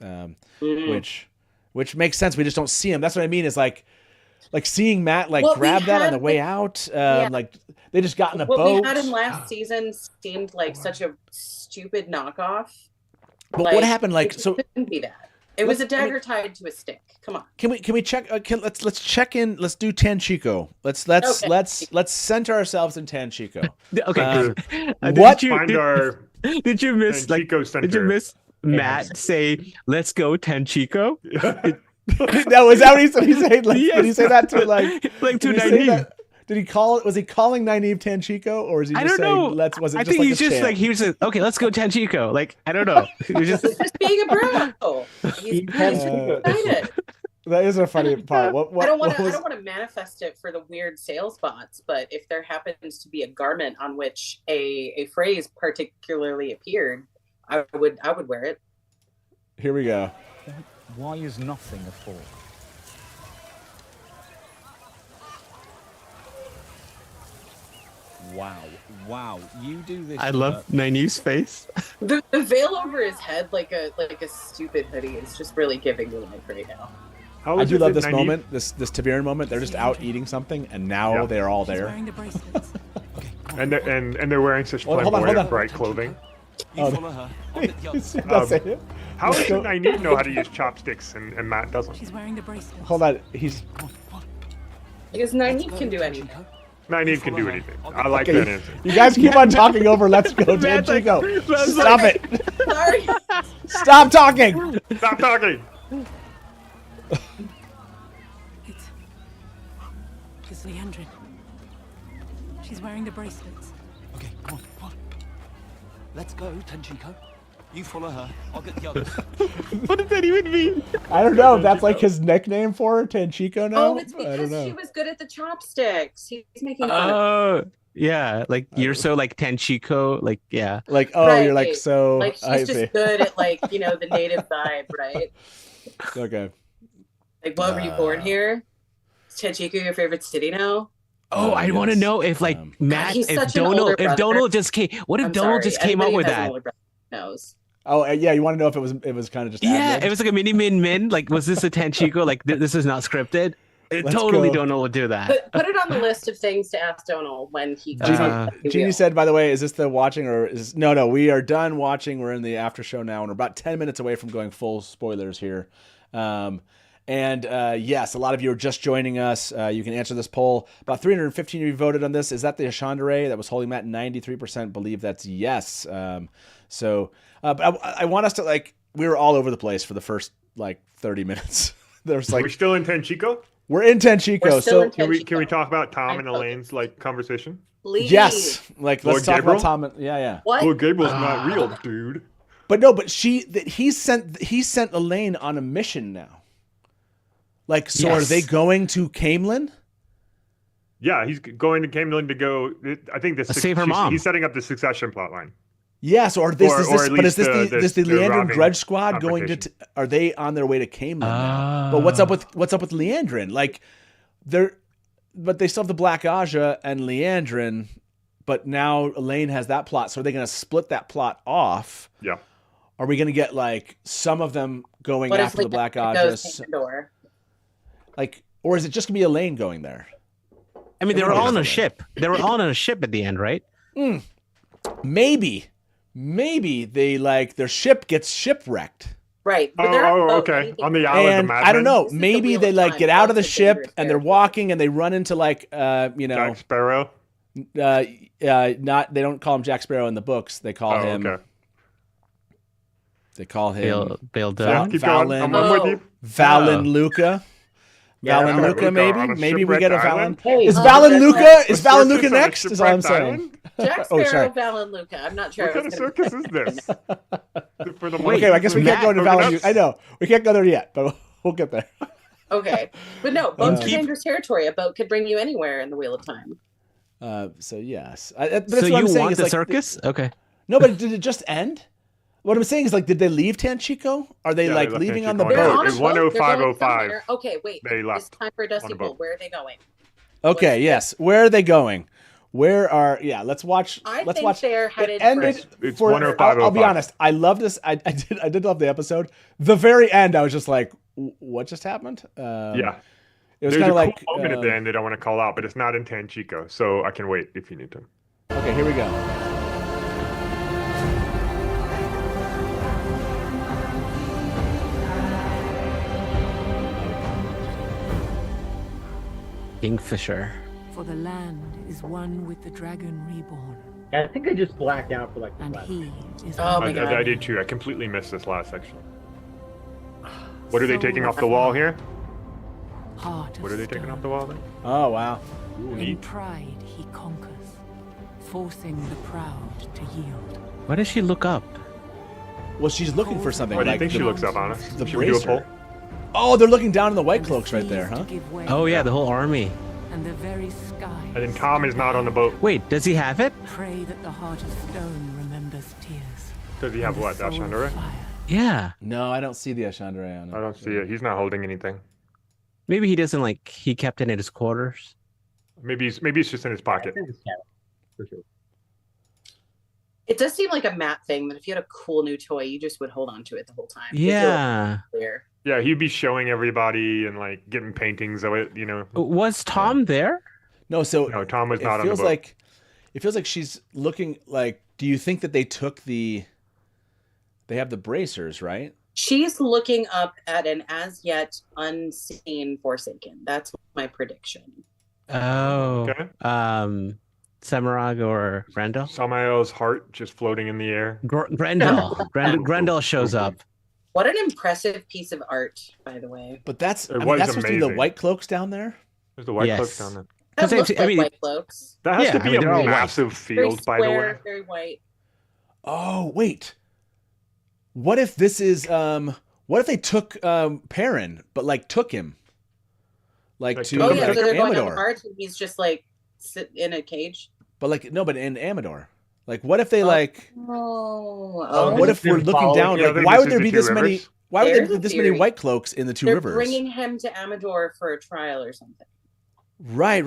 which makes sense. We just don't see him. That's what I mean. Is like seeing Matt What we grab that on had the way with- out. Yeah. Like they just got in a what boat. we had in last season seemed like such a stupid knockoff. But what happened? Like it so. couldn't be that. It was a Let's- I mean- dagger tied to a stick. Come on. Can we check? Let's check in. Let's do Tanchico. Let's center ourselves in Tanchico. Okay. What? Did you miss Tanchico Did you miss Matt say, "Let's go, Tanchico"? No, is that what he said? Yes. Did he say that to like to did he say Nynaeve? that- Did he call? Was he calling Nynaeve Tanchico, or is he just I don't saying? know. Was it I just think like he's a just chant? like he was like, okay, let's go Tanchico. Like I don't know. He was just Just being a bro. He's excited. That is a funny part. What I don't want was- to manifest it for the weird sales bots, but if there happens to be a garment on which a phrase particularly appeared, I would wear it. Here we go. Why is nothing a fork? Wow, you do this. I love Nynaeve's face. The veil over his head like a stupid hoodie is just really giving me life right now. I do love this moment, this Tiberan moment. They're just out eating something, and now they're all there. And they're wearing such Hold on, flamboyant, bright clothing. Oh, Follow her. I'll get the others. That's it. How Let's does go. Nynaeve know how to use chopsticks and Matt doesn't? She's wearing the bracelet. Hold on, he's Because Nynaeve can do anything. Nynaeve can do anything. I like okay. that answer. You guys keep on talking over. Let's go, Tanchico. Stop it. Sorry. Stop talking. Stop talking. It's Leandrin. She's wearing the bracelets. Okay, come on. Let's go, Tenchiko. You follow her. I'll get the others. What does that even mean? I don't know. That's like his nickname for her, Tanchico now. Oh, it's I don't because know. she was good at the chopsticks. He's making fun of Oh, yeah. Like you're so like Tanchico. Like yeah. Like oh, Right. you're like so. like I she's see. just good at like, the native vibe, right? Okay. Like, what were you born here? Is Tenchico your favorite city now? Oh, I want to know if like Matt, he's if such an older Donald, brother. just came. What if I'm Donald sorry. just came up Anybody with who has an that? older brother knows. Oh yeah, you want to know if it was kind of just Yeah, ad-libbed? it was like a mini min. Like, was this a Tanchico? Like, this is not scripted. Let's Totally go. Donald would do that. Put it on the list of things to ask Donald when he Jeannie said, by the way, is this the watching or is no? We are done watching. We're in the after show now, and we're about 10 minutes away from going full spoilers here. Yes, a lot of you are just joining us. You can answer this poll. About 315 of you voted on this. Is that the Ashandere that was holding Matt? 93% believe that's yes. But I want us to like were all over the place for the first like 30 minutes. There's like we're still in Tenchico. We're in Tenchico. We're still in Can we talk about Tom and Elaine's like conversation? Please. Yes, like Lord let's talk Gabriel? about Tom. Yeah. What? Lord Gabriel's not real, dude. But no, but he sent Elaine on a mission now. Like, so are they going to Camelin? Yeah, he's going to Camelin to go. I think save her mom. He's setting up the succession plotline. Yeah, so is this the Leandrin robbing Grudge Squad going to? confrontation. Are they on their way to Camelin now? But what's up with Leandrin? Like, but they still have the Black Aja and Leandrin, but now Elaine has that plot. So are they going to split that plot off? Yeah. Are we going to get like some of them going What if after the Black goes Ajas? to Andor? Like, or is it just going to be Elaine going there? I mean, they were all on a ship. They were all on a ship at the end, right? Maybe they like their ship gets shipwrecked. Right. But they're on a boat, okay. anything- On the island of And Mad I don't Men? know. This is the Maybe Wheel they of like Time. get out of the That's a ship dangerous and they're territory. walking and they run into like Jack Sparrow. not they don't call him Jack Sparrow in the books. They call him. Okay. They call him Bail Keep going. I'm with you. Valen Luca. Yeah, Valen okay. Luca, On maybe. a Maybe we get a shipwrecked Valen. island? Hey, Is oh, Valen that's Luca? right. Is A Valen circus Luca on a next? Is all I'm shipwrecked saying. island? Jack Oh, Sparrow, sorry. Valen Luca. I'm not sure. What kind of circus is this? For the Okay, I guess we can't go to Valen. I know we can't go there yet, but we'll get there. Okay. But no, boats are dangerous territory. A boat could bring you anywhere in the Wheel of Time. So yes, but that's So what I'm you saying. want is the like, circus? Okay. No, but did it just end? What I'm saying is like, did they leave Tanchico? Are they Yeah, like they left leaving Tanchico on the on They're boat. on a boat? It's boat. They're going 105:05. somewhere. Okay, wait. They It's left time for a Dusty on a Bowl. boat. Where are they going? Okay, yes. Where are they going? Let's watch. I let's think watch. they're headed It ended It's for. 105:05. I'll be honest. I love this. I did love the episode. The very end, I was just like, what just happened? Yeah. It was There's kind a of like. cool moment at the end that I want to call out, but it's not in Tanchico, so I can wait if you need to. Okay, here we go. Kingfisher. For the land is one with the dragon reborn, Yeah, I think I just blacked out for like the and last. he is Oh my God. I did too. I completely missed this last section. What are they taking off the wall here? heart of What are they taking stone. off the wall then? Oh wow. Ooh, In neat. pride he conquers, forcing the proud to yield. Why does she look up? Well, she's looking for something. Why do you like think she the- looks up on us? the Should we do a bracer. poll? Oh, they're looking down in the white cloaks right there, huh? Oh yeah, the whole army. And the very sky. And then Tom is not on the boat. Wait, does he have it? Pray that the heart of stone remembers tears. Does he have and what? the soul of Ashandra? fire. Yeah. No, I don't see the Ashandra on it. I don't see it. He's not holding anything. Maybe he doesn't like. He kept it in his quarters. Maybe it's just in his pocket. For sure. It does seem like a Matt thing that if you had a cool new toy, you just would hold on to it the whole time. They feel Yeah. clear. Yeah, he'd be showing everybody and like getting paintings of it, you know. Was Tom there? No, so No, Tom was it not on the feels boat. like it feels like she's looking like. Do you think that they took the? They have the bracers, right? She's looking up at an as yet unseen Forsaken. That's my prediction. Oh. Okay. Samarag or Grendel? Samael's heart just floating in the air. Grendel. Grendel shows up. What an impressive piece of art, by the way. But that's It I mean, was that's supposed to be the amazing. white cloaks down there. There's the white Yes. cloaks down there. That Because looks I like mean- white cloaks. That has Yeah, to I be mean, they're all a white. massive Very field, by the square, way. very white. Oh wait, what if this is what if they took Perrin, but like took him, like Like, to Oh took yeah, him so they're going on the Amador, march and he's just like sit in a cage. but like no, but in Amador. Like what if they like? Oh, What if we're looking down? Yeah, Like then why this would there is be the two this many? rivers. Why would there There's be a this many theory. white cloaks in the 2 they're rivers? bringing him to Amador for a trial or something. Right.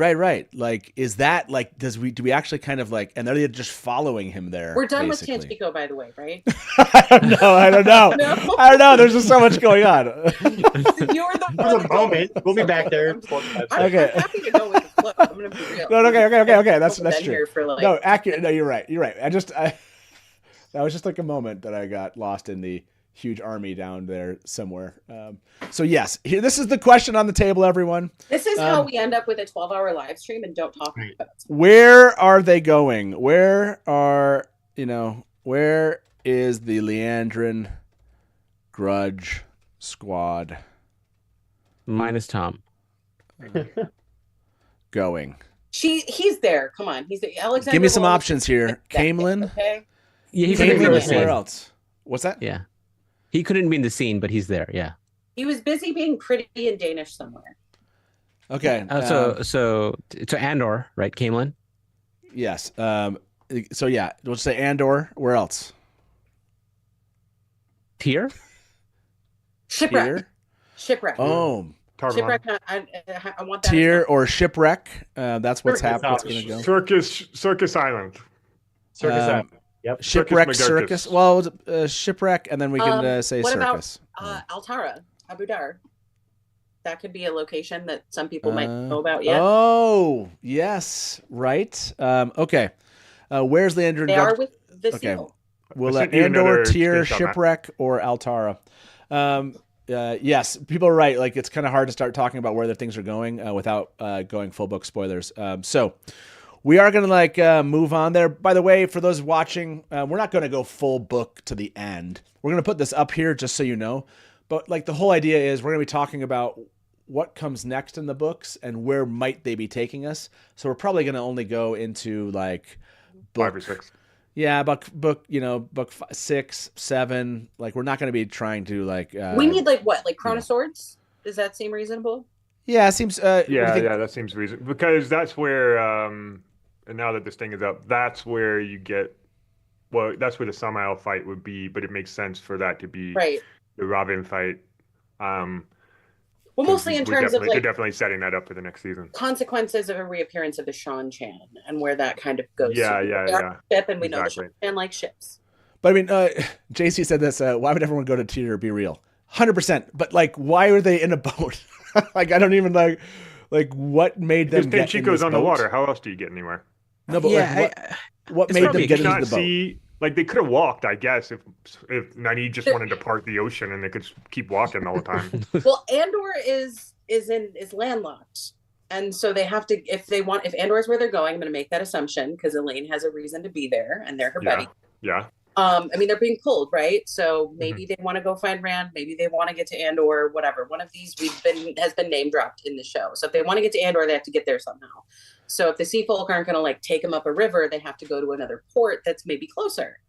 Like, is that like? Do we actually kind of like? And they're just following him there. We're done basically. with Tanchico, by the way, right? I don't know. No? I don't know. There's just so much going on. You're the For the moment, we'll be back there. I'm Okay. happy to go with the flow. I'm gonna be real. No, okay. That's Been true. here for, like, No, accurate. No, you're right. That was just like a moment that I got lost in the huge army down there somewhere. So yes, this is the question on the table, everyone. This is how we end up with a 12-hour live stream and don't talk about it. Where are they going? Where is the Leandrin Grudge Squad Minus Tom. going? He's there. Come on, he's Alexander. Give me some Wall- options here. Camelin. Okay. Yeah, he couldn't be in the Camelin. Where scene. else? What's that? Yeah, he couldn't be in the scene, but he's there. Yeah. He was busy being pretty in Danish somewhere. Okay. So Andor, right? Camelin. Yes. So yeah, we'll just say Andor. Where else? Tyr. Shipwreck. Tyr? Shipwreck. Oh. Shipwreck. I want that. Tyr or Shipwreck. That's what's happening. What's going to go. Circus Island. Circus Island. Yep. Shipwreck, McGurkus. circus. Well, shipwreck, and then we can say what circus. about Altara, Abu Dar? That could be a location that some people might know about yet. Oh, yes, right. Okay. Where's Leander? They are with the Okay. seal. Will I sent you Andor, another Tyr, screenshot, Matt. Shipwreck, or Altara? Yes, people are right. Like, it's kind of hard to start talking about where the things are going without going full book spoilers. So we are going to move on there. By the way, for those watching, we're not going to go full book to the end. We're going to put this up here just so you know. But like the whole idea is we're going to be talking about what comes next in the books and where might they be taking us. So we're probably going to only go into like book 5 or 6. Yeah, book 6, 7. Like we're not going to be trying to like. We need like what, like Chrono Swords? Does that seem reasonable? Yeah, it seems. Yeah, that seems reasonable because that's where. And now that this thing is up, that's where you get. Well, that's where the Samael fight would be, but it makes sense for that to be Right. the Robin fight. Well, mostly in terms of they're like definitely setting that up for the next season. consequences of a reappearance of the Sean Chan and where that kind of goes. Yeah, to. yeah, They are yeah. a ship, and we know the Exactly. Sean Chan likes ships. But I mean, JC said this. Why would everyone go to Tyr? Be real, 100%. But like, why are they in a boat? Like, I don't even like what made them Because get in Tenchiko's this on the boat? water. How else do you get anywhere? No, but like, what it's made them probably- get You into not the boat? see, like they could have walked, I guess, if Nani just wanted to part the ocean and they could keep walking all the time. Well, Andor is landlocked, and so they have to if Andor is where they're going. I'm going to make that assumption because Elaine has a reason to be there, and they're her buddy. Yeah. I mean, they're being pulled, right? So Mm-hmm. maybe they want to go find Rand. Maybe they want to get to Andor. Whatever. One of these has been name dropped in the show. So if they want to get to Andor, they have to get there somehow. So if the sea folk aren't going to like take them up a river, they have to go to another port that's maybe closer.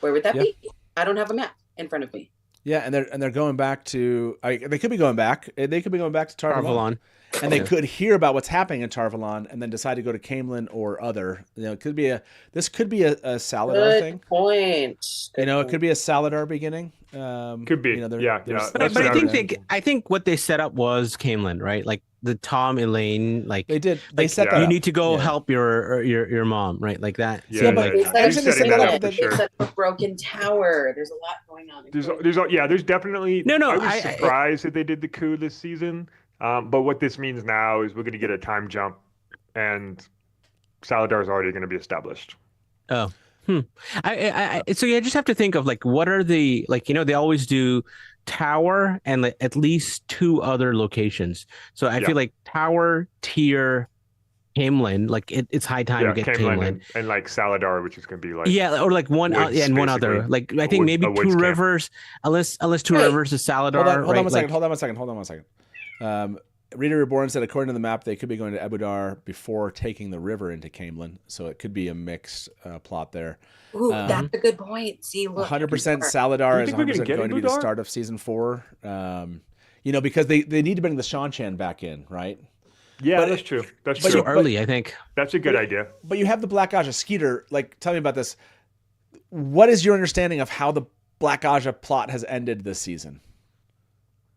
Where would that Yeah. be? I don't have a map in front of me. Yeah, and they're going back to. They could be going back. They could be going back to Tarvalon. Tarvalon. And they Yeah. could hear about what's happening in Tarvalon and then decide to go to Camelin or other. You know, it could be this could be a Saladar Good thing. point. You know, it could be a Saladar beginning. Could be. You know, Yeah. there's- But That's I what think I think what they set up was Camelin, right? Like the Tom Elaine, like they did. They like, set that you up. need to go Yeah. help your mom, right? Like that. Yeah, but They yeah. set up He's setting that up for they sure. set up a broken tower. There's a lot going on. There's definitely. No, I was I- surprised that they did the coup this season. But what this means now is we're going to get a time jump, and Saladar is already going to be established. Oh. So you just have to think of like what are the they always do tower and like, at least 2 other locations. So I Yeah. feel like tower, tier, Camelin, like it's high time to get Camelin. and like Saladar, which is going to be like Yeah, or like one woods, and one other. basically. Like I A think wood- maybe a woods Two camp. Rivers, unless Two Rivers is Saladar. Hold on right? one second. Like- Hold on one second. Reader Reborn said, according to the map, they could be going to Abu Dar before taking the river into Camelin. So it could be a mixed plot there. Ooh, that's a good point. See, look, 100% Do Saladar you is think we're 100% gonna get going to be Abu the Dar? start of season 4. You know, because they need to bring the Sean Chan back in, right? Yeah, But- that's true. That's but true. too early, I think. That's a good idea. But you have the Black Aja Skeeter. Like, tell me about this. What is your understanding of how the Black Aja plot has ended this season?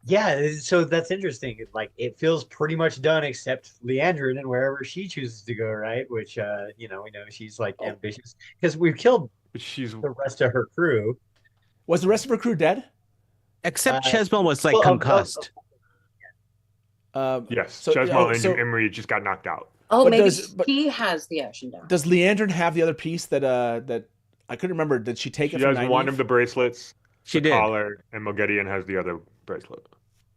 Yeah, so that's interesting. Like it feels pretty much done except Leandrin and wherever she chooses to go, right? Which we know she's like ambitious because we've killed She's the rest of her crew. Was the rest of her crew dead? Except Chesbel was like well, concussed. yes. So- Chesbel and so- Emery just got knocked out. Oh, But maybe but he has the Ashen Down. does Leandrin have the other piece that I couldn't remember? Did she take She it from has one Nynaeve? of the bracelets. She the did. collar, and Mogedion has the other bracelet.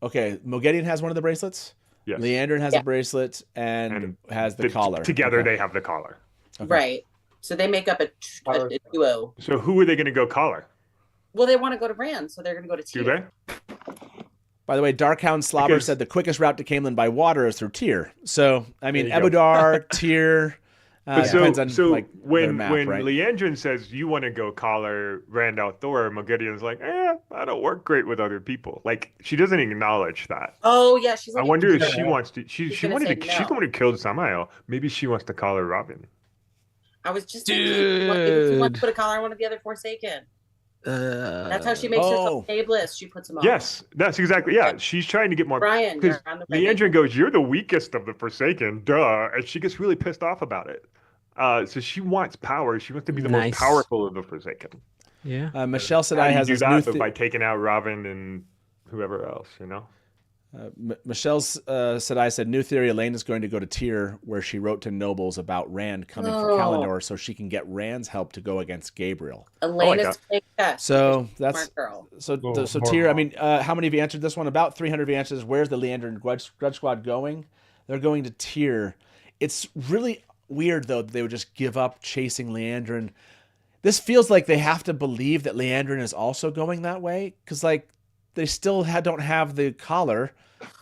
Okay, Mogedion has one of the bracelets. Yes. Leandrin has Yeah. a bracelet and has the The- collar. Together, Okay. they have the collar. Okay. Right. So they make up a duo. So who are they going to go collar? Well, they want to go to Rand, so they're going to go to Do Tyr. they? By the way, Darkhound Slobber Because- said the quickest route to Camelin by water is through Tyr. So, I mean, There you go. Ebudar, Tyr, But depends on like when their map, when right? Leandrin says you want to go collar Randall Thor, Mogedian's like, I don't work great with other people. Like she doesn't acknowledge that. Oh yeah, she's. I Like, wonder if she wants to. She gonna wanted say to. She no. wanted to kill Samael. Maybe she wants to collar Robin. I was just thinking, she wants to put a collar on one of the other Forsaken. That's how she makes herself ableist. She puts them on. Yes, that's exactly. Yeah, she's trying to get more. Brian, because you're on the right Leandrin goes, "You're the weakest of the Forsaken." Duh, and she gets really pissed off about it. So she wants power. She wants to be the most powerful of the Forsaken. Yeah. Michelle said How I do you has do this that new but by taking out Robin and whoever else, you know. Michelle's said I said new theory. Elaine is going to go to Tyr, where she wrote to nobles about Rand coming for Kalendor, so she can get Rand's help to go against Gabriel. Elaine is playing chess. So She's a that's smart girl. so Tyr. I mean, how many of you answered this one? About 300 of you answered. Where's the Leandrin Grudge Squad going? They're going to Tyr. It's really weird though that they would just give up chasing Leandrin. This feels like they have to believe that Leandrin is also going that way because like they still don't have the collar.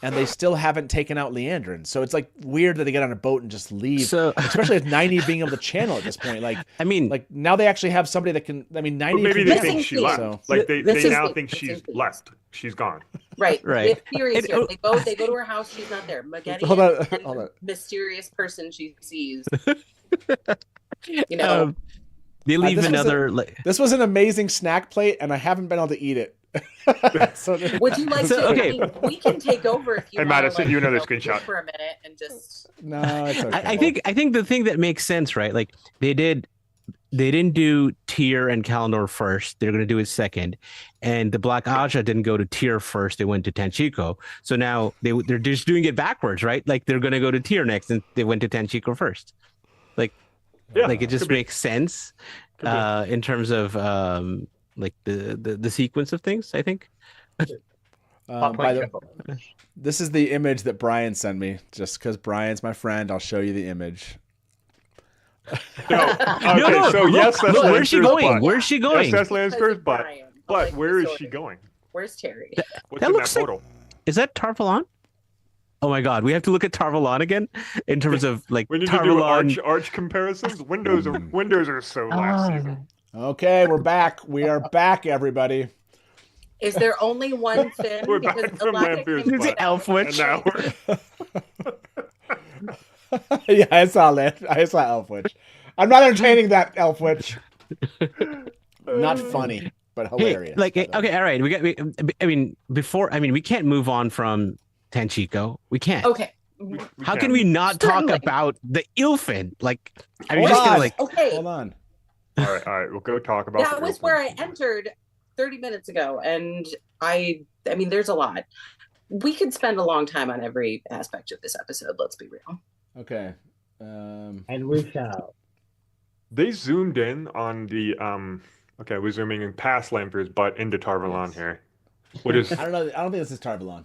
And they still haven't taken out Leandrin. So it's like weird that they get on a boat and just leave. So, especially with 90 being able to channel at this point. Like, I mean, like now they actually have somebody that can, I mean, 90. But maybe they think she left. So. Like they now think she's left. She's gone. Right. Right. Theories here. They go to her house, she's not there. Mogedion, Hold on. mysterious person she sees. You know. They leave this was an amazing snack plate, and I haven't been able to eat it. So, would you like to? okay. I mean, we can take over if you Hey, want. Matt, I sent you another screenshot for a minute and just. No, it's okay. I think the thing that makes sense, right? Like they didn't do Tyr and Kalendor first. They're going to do it second. And the Black Aja didn't go to Tyr first. They went to Tanchico. So now they're just doing it backwards, right? Like they're going to go to Tyr next and they went to Tanchico first. Like, like it just makes sense in terms of like the sequence of things, I think. This is the image that Brian sent me. Just because Brian's my friend, I'll show you the image. Yes, that's where's she going? butt. Where's she going? Yes, that's Landsker's butt. But where is she going? Where's Terry? What's in that photo? Is that Tarvalon? Oh my God, we have to look at Tarvalon again in terms of like We need Tarvalon. to do arch comparisons. Windows are so last season. Okay, we're back. We are back, everybody. Is there only one Finn? We're Because back from Elijah Lampier's came Is it back. Elfwitch? Yeah, I saw Elfwitch. I'm not entertaining that Elfwitch. Not funny, but hilarious. Okay, all right. We can't move on from Tanchico. We can't. Okay. How can we not talk about the Ilfin? Like, I mean, Hold just gonna on. like, Okay. Hold on. All right. We'll go talk about. That was where I entered 30 minutes ago, and I mean, there's a lot. We could spend a long time on every aspect of this episode. Let's be real. Okay. And we shall. They zoomed in on the Okay, we're zooming in past Lampier's butt into Tarvalon here. What is? I don't know. I don't think this is Tarvalon.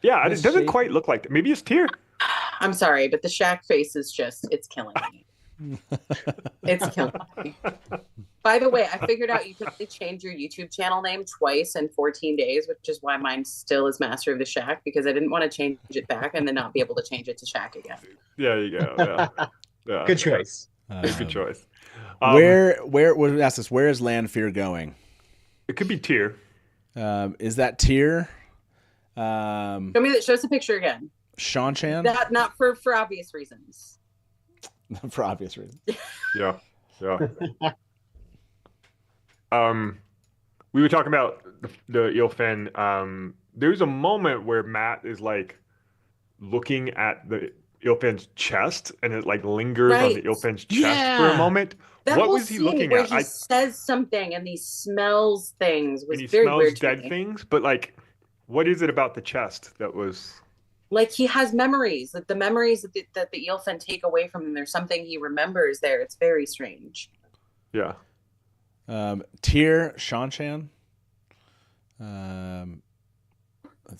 Yeah, This it doesn't shape- quite look like. Maybe it's Tyr. I'm sorry, but the Shack face is it's killing me. It's killing me. By the way, I figured out you could only change your YouTube channel name twice in 14 days, which is why mine still is Master of the Shack, because I didn't want to change it back and then not be able to change it to Shack again. Yeah, you go. Yeah. Good choice. Good choice. Where ask this? Where is Lanfear going? It could be Tyr. Is that Tyr? Show us the picture again. Sean Chan? That not for obvious reasons. For obvious reasons. Yeah. We were talking about the Ilfin. There's a moment where Matt is like looking at the Ilfin's chest, and it like lingers on the Ilfin's chest for a moment. That what whole was he scene looking where at? He says something and he smells things was and he very smells weird to dead me. things, but like, what is it about the chest that was? Like he has memories, that the memories that the Eelfen take away from him. There's something he remembers there. It's very strange. Yeah. Tyr, Sean Chan. Let's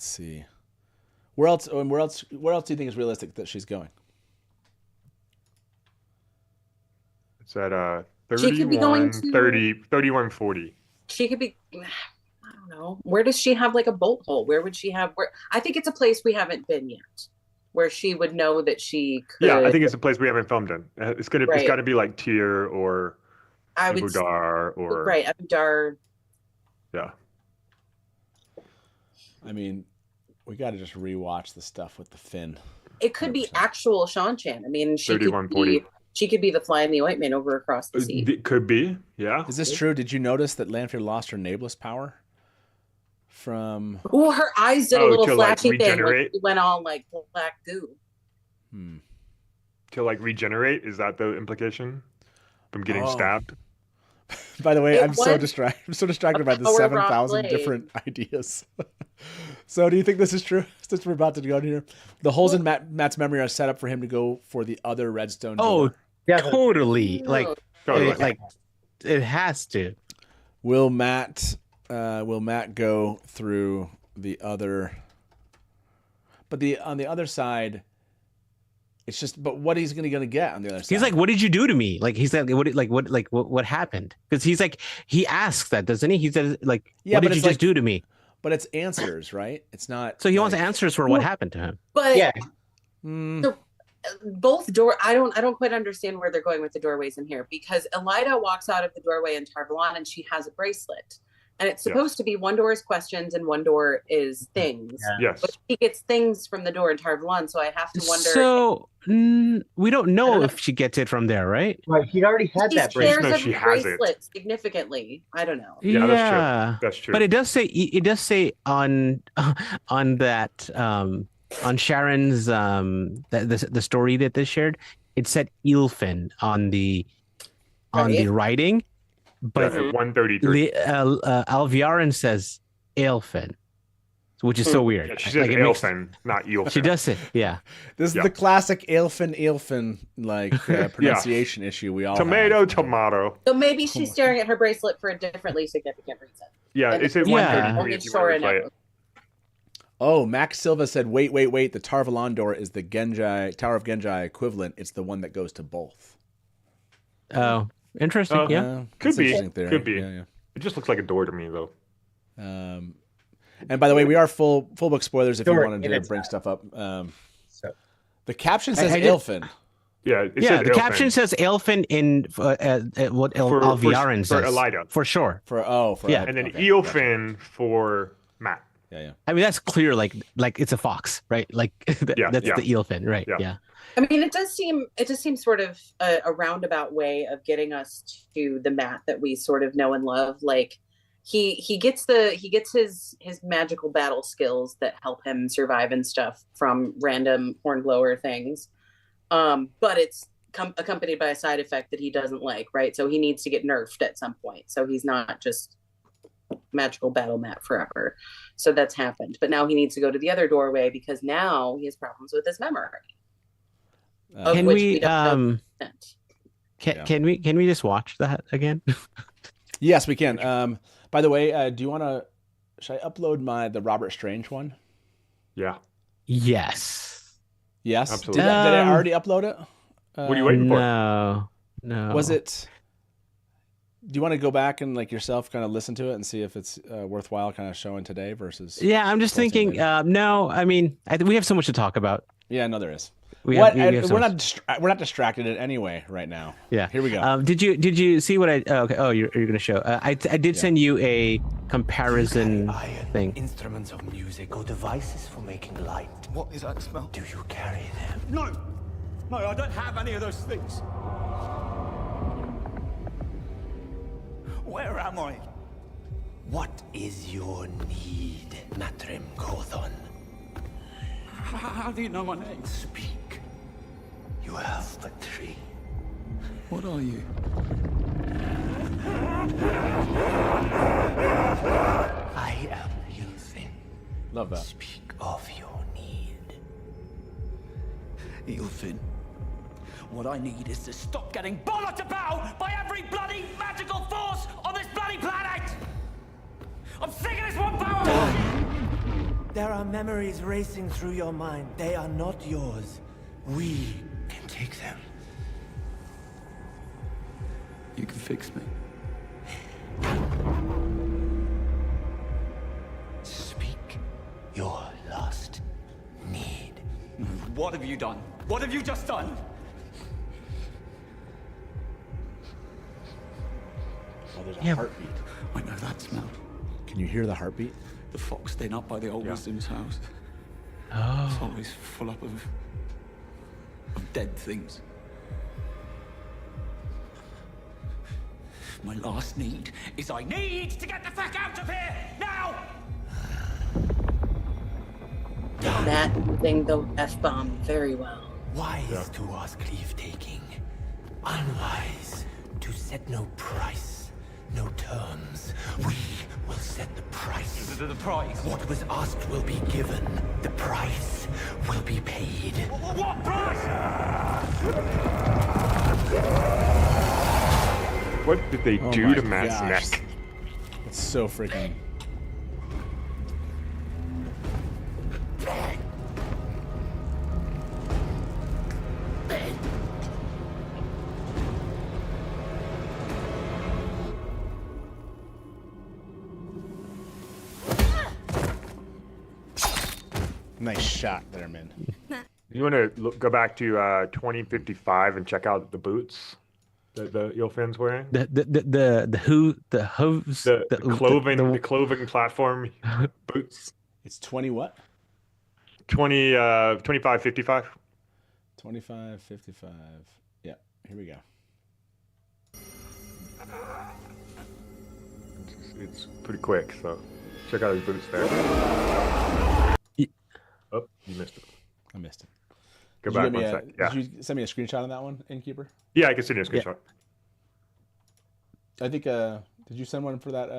see. Where else do you think is realistic that she's going? It's at She could be 31, going to- 30, 31, 40. she could be. I don't know. Where does she have like a bolt hole? Where would she have? Where I think it's a place we haven't been yet, where she would know that she could. Yeah, I think it's a place we haven't filmed in. It's got Right. to be like Tyr or I would Ibudar or right Abudar. yeah. I mean, we got to just rewatch the stuff with the fin. It could be actual Shan-Chan. I mean, she could 3140. be. She could be the fly in the ointment over across the sea. It could be, yeah. Is this true? Did you notice that Lanfear lost her nameless power? From Oh, her eyes did a little to, like, flashy thing. Like regenerate? she went all like black goo. To like regenerate, is that the implication? From getting Oh. stabbed? By the way, It I'm so was distracted. I'm so distracted by the power 7,000 blade. different ideas. So, do you think this is true? Since we're about to go here, the holes in Matt's memory are set up for him to go for the other redstone. Oh, door. totally. Like, Totally. like it has to. Will Matt go through the other? But on the other side, it's just. But what he's gonna get on the other side? He's like, "What did you do to me?" Like he's like, what happened? Because he's like, he asks that, doesn't he? He says like, Yeah, "What but did you it's just like- do to me?" But it's answers, right? It's not. So he wants like- answers for what happened to him. But Yeah. so, both door. I don't quite understand where they're going with the doorways in here, because Elida walks out of the doorway in Tarvalon and she has a bracelet, and it's supposed to be one door is questions and one door is things. Yes. But she gets things from the door in Tarvalon, so I have to wonder. So we don't know if she gets it from there, right? Right, he already had She that shares bracelet. a she has it. bracelet significantly. I don't know. Yeah, that's true. That's true. But it does say on that on Sharon's the story that they shared, it said Ilfin on the writing, but Yeah, 133. Alviarin says Aelfin, which is so weird. Yeah, she says Like, it makes- Aelfin, not Eelfin. She does it, yeah. This is Yeah. the classic Aelfin like pronunciation issue we all Tomato, have. tomato. So maybe she's staring at her bracelet for a differently significant reason. Yeah, And it's at only 133 if you want Sora to play knows. it. Oh, Max Silva said, wait. The Tarvalon door is the Genji Tower of Genji equivalent. It's the one that goes to both. Oh, interesting. Oh, yeah, Could That's be. interesting theory. Could be. Yeah. It just looks like a door to me, though. And by the way, we are full book spoilers if you Door wanted in to its bring eye. stuff up. So The caption says I did- Aelfin. Yeah, it yeah. says The Aelfin. caption says Aelfin in what Alviarin for says Elida. for sure. Yeah. And then okay, Eofin for Matt. Yeah. I mean, that's clear. Like it's a fox, right? Like that's the Eelfin, right? Yeah. I mean, it just seems sort of a roundabout way of getting us to the Matt that we sort of know and love. Like he gets his magical battle skills that help him survive and stuff from random hornblower things, but it's accompanied by a side effect that he doesn't like, right? So he needs to get nerfed at some point. So he's not just magical battle Matt forever. So that's happened, but now he needs to go to the other doorway because now he has problems with his memory. Of Can which we don't know the extent. can we just watch that again? Yes, we can. By the way, do you want to? Should I upload the Robert Strange one? Yeah. Yes. Yes. Absolutely. Did I already upload it? What are you waiting for? No. Was it? Do you want to go back and like yourself kind of listen to it and see if it's worthwhile kind of showing today versus? Yeah, I'm just posting thinking. later? No, I mean, we have so much to talk about. Yeah, no, there is. We What? have so We're much- not distracted in any way right now. Yeah. Here we go. Did you see what I? Oh, okay. Oh, you're gonna show. I did send you a comparison thing. Instruments of music or devices for making light. What is that smell? Do you carry them? No! No, I don't have any of those things. Where am I? What is your need, Matrim Kothon? How do you know my name? Speak. You have but three. What are you? I am Ilfin. Love that. Speak of your need. Ilfin, what I need is to stop getting bollocked about by every bloody magical force on this bloody planet! I'm sick of this one power! There are memories racing through your mind. They are not yours. We can take them. You can fix me. your last need. What have you done? What have you just done? Oh, there's a Yeah. heartbeat. I know that smell. Can you hear the heartbeat? The fox den up by the old wisdom's house. It's Oh. always full up of dead things. My last need is I need to get the fuck out of here now! That thing the F-bomb very well. Wise to ask leave-taking. Unwise to set no price, no terms. We will set the price. The price? What was asked will be given. The price will be paid. What price? What did they Oh do my to Matt's gosh. neck? It's so freaking. Nice shot there, man. You want to go back to 2055 and check out the boots that the Ylfin's wearing? The hooves, The cloven platform boots. It's 20 what? 2555. 25:55. Yeah, here we go. It's pretty quick, so check out his boots there. Oh, you missed it. I missed it. Go Did you back get me one a- sec. Yeah. Did you send me a screenshot on that one, Innkeeper? Yeah, I can send you a screenshot. I think. Did you send one for that?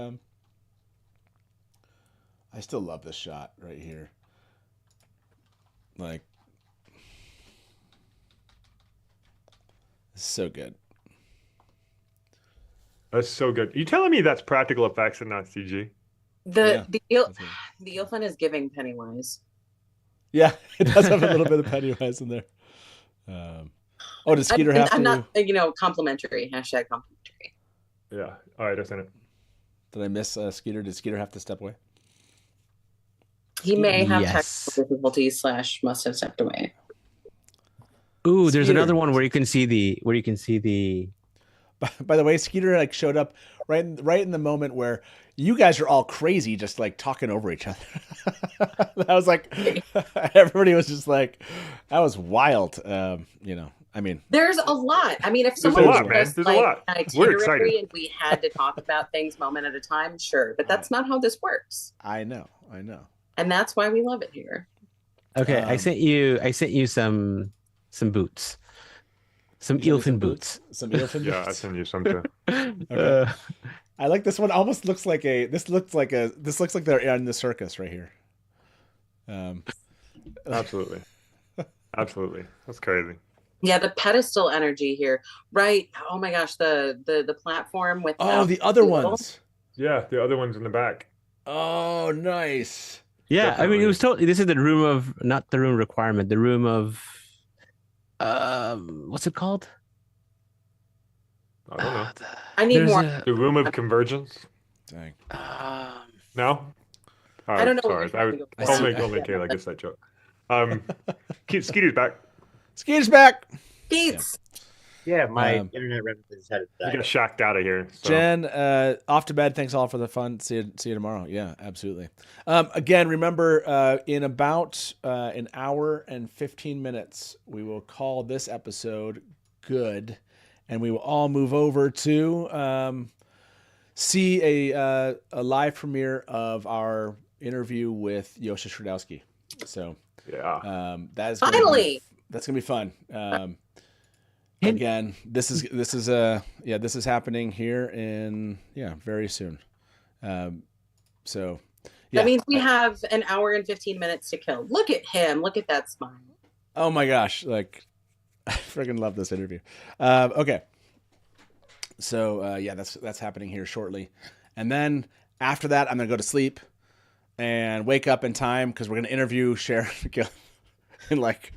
I still love this shot right here. Like, it's so good. That's so good. You telling me that's practical effects and not CG? The Ylfin is giving Pennywise. Yeah, it does have a little bit of Pennywise in there. Oh, does Skeeter have to? I'm not, complimentary. Hashtag complimentary. Yeah. All right, I sent it. Did I miss Skeeter? Did Skeeter have to step away? He may have Yes. technical difficulties / must have stepped away. Ooh, there's Skeeter. another one where you can see the. By the way, Skeeter like showed up right in the moment where you guys are all crazy, just like talking over each other. That was like everybody was just like, that was wild. I mean, There's a lot. I mean, if There's someone a lot, was man. just There's a like lot. an We're itinerary excited. and we had to talk about things moment at a time, sure. But that's not how this works. I know. And that's why we love it here. Okay, I sent you some boots, some You sent me Ylfin boots. Some Ylfin Yeah, I boots? sent you some too. Okay. I like this one. Almost looks like this looks like they're in the circus right here. Absolutely. Absolutely. That's crazy. Yeah, the pedestal energy here. Right. Oh my gosh, the platform with The other ones. Yeah, the other one's in the back. Oh, nice. Yeah, I mean, it was totally. This is the room of not the room requirement, the room of, what's it called? I don't know. I need There's more. The room of convergence? Dang. No? I don't know what Sorry. you're trying to go for. Only Kayla gets that joke. Skeeter's back. Skeeter's back. Beats. Yeah, my Um, internet reference had it. We got shacked out of here. So. Jen, off to bed. Thanks all for the fun. See you tomorrow. Yeah, absolutely. Again, remember, in about an hour and 15 minutes, we will call this episode good, and we will all move over to see a live premiere of our interview with Yosha Shradowski. So yeah, Finally! That's gonna be fun. Again, this is happening here in very soon. So That means we have an hour and 15 minutes to kill. Look at him. Look at that smile. oh my gosh, like I freaking love this interview. Okay, so that's happening here shortly, and then after that, I'm gonna go to sleep and wake up in time because we're gonna interview Sharon in like,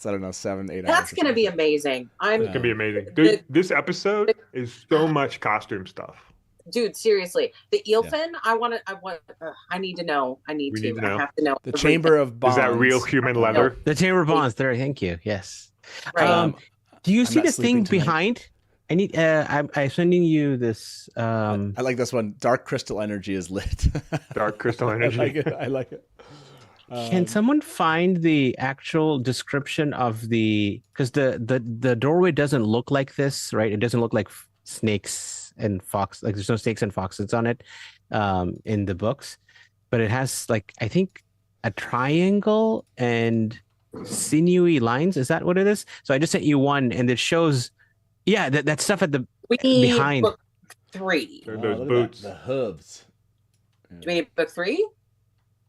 I don't know, 7-8 hours. That's going to be amazing. It's gonna be amazing. Dude, this episode is so much costume stuff. dude, seriously, the eelfin. I need to know. I We need to know. I have to know. The Chamber of Bonds. Is that real human leather? The Chamber of Bonds. There, thank you. Yes. Right. Do you I'm see not the sleeping thing tonight. behind? I need. I'm sending you this. I like this one. Dark crystal energy is lit. Dark crystal energy. I like it. Can someone find the actual description of the? Because the doorway doesn't look like this, right? It doesn't look like snakes and fox. Like there's no snakes and foxes on it, in the books, but it has like I think a triangle and sinewy lines. Is that what it is? So I just sent you one, and it shows. Yeah, that stuff at the We need behind. book 3. Those look at boots. that, the hooves. Do we need book 3?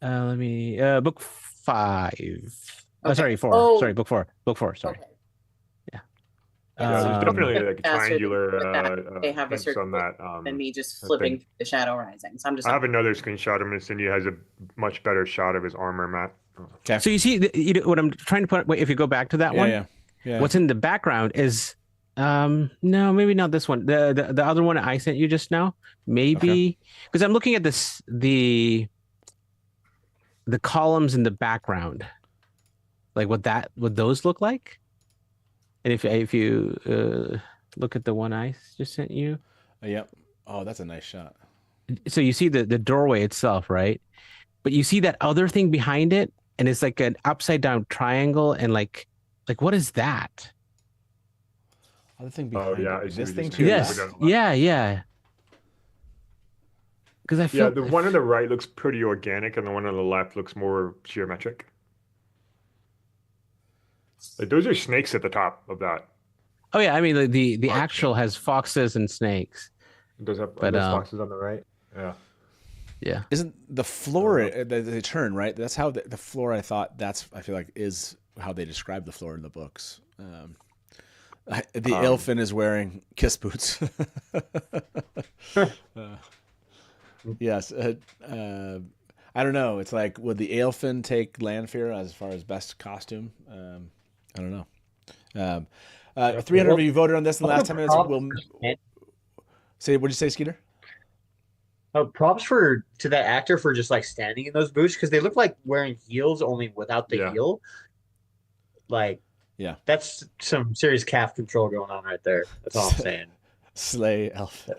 Let me book 5. Oh, Okay. sorry, 4. Oh. Sorry, book 4. Book 4. Sorry. Okay. Yeah. Yeah, there's definitely like a Faster triangular they have a hints certain on that. than me just I flipping think. through the Shadow Rising. So I'm just. I have another screenshot of him, and Cindy has a much better shot of his armor, Matt. Okay. So you see, what I'm trying to put. Wait, if you go back to that one, Yeah. what's in the background is, no, maybe not this one. The other one I sent you just now, maybe because I'm looking at this the columns in the background, like what those look like, and if you look at the one I just sent you, Yep. Oh, that's a nice shot. so you see the doorway itself, right? But you see that other thing behind it, and it's like an upside down triangle, and like what is that? Other thing Oh behind yeah, it. I see This what thing you're too. saying. Yes. Yeah. Because I feel Yeah, the one on the right looks pretty organic, and the one on the left looks more geometric. Like those are snakes at the top of that. Oh yeah, I mean the actual has foxes and snakes. It does have But, those boxes on the right. Yeah. Yeah. Isn't the floor they turn right? That's how the floor. I feel like is how they describe the floor in the books. The elfin is wearing kiss boots. Yes. I don't know. It's like, would the elfin take Lanfear as far as best costume? I don't know. 300 of you voted on this in the last 10 minutes. We'll say, what'd you say, Skeeter? Props to that actor for just like standing in those boots because they look like wearing heels only without the heel. Like, yeah, that's some serious calf control going on right there. That's all I'm saying. Slay elfin.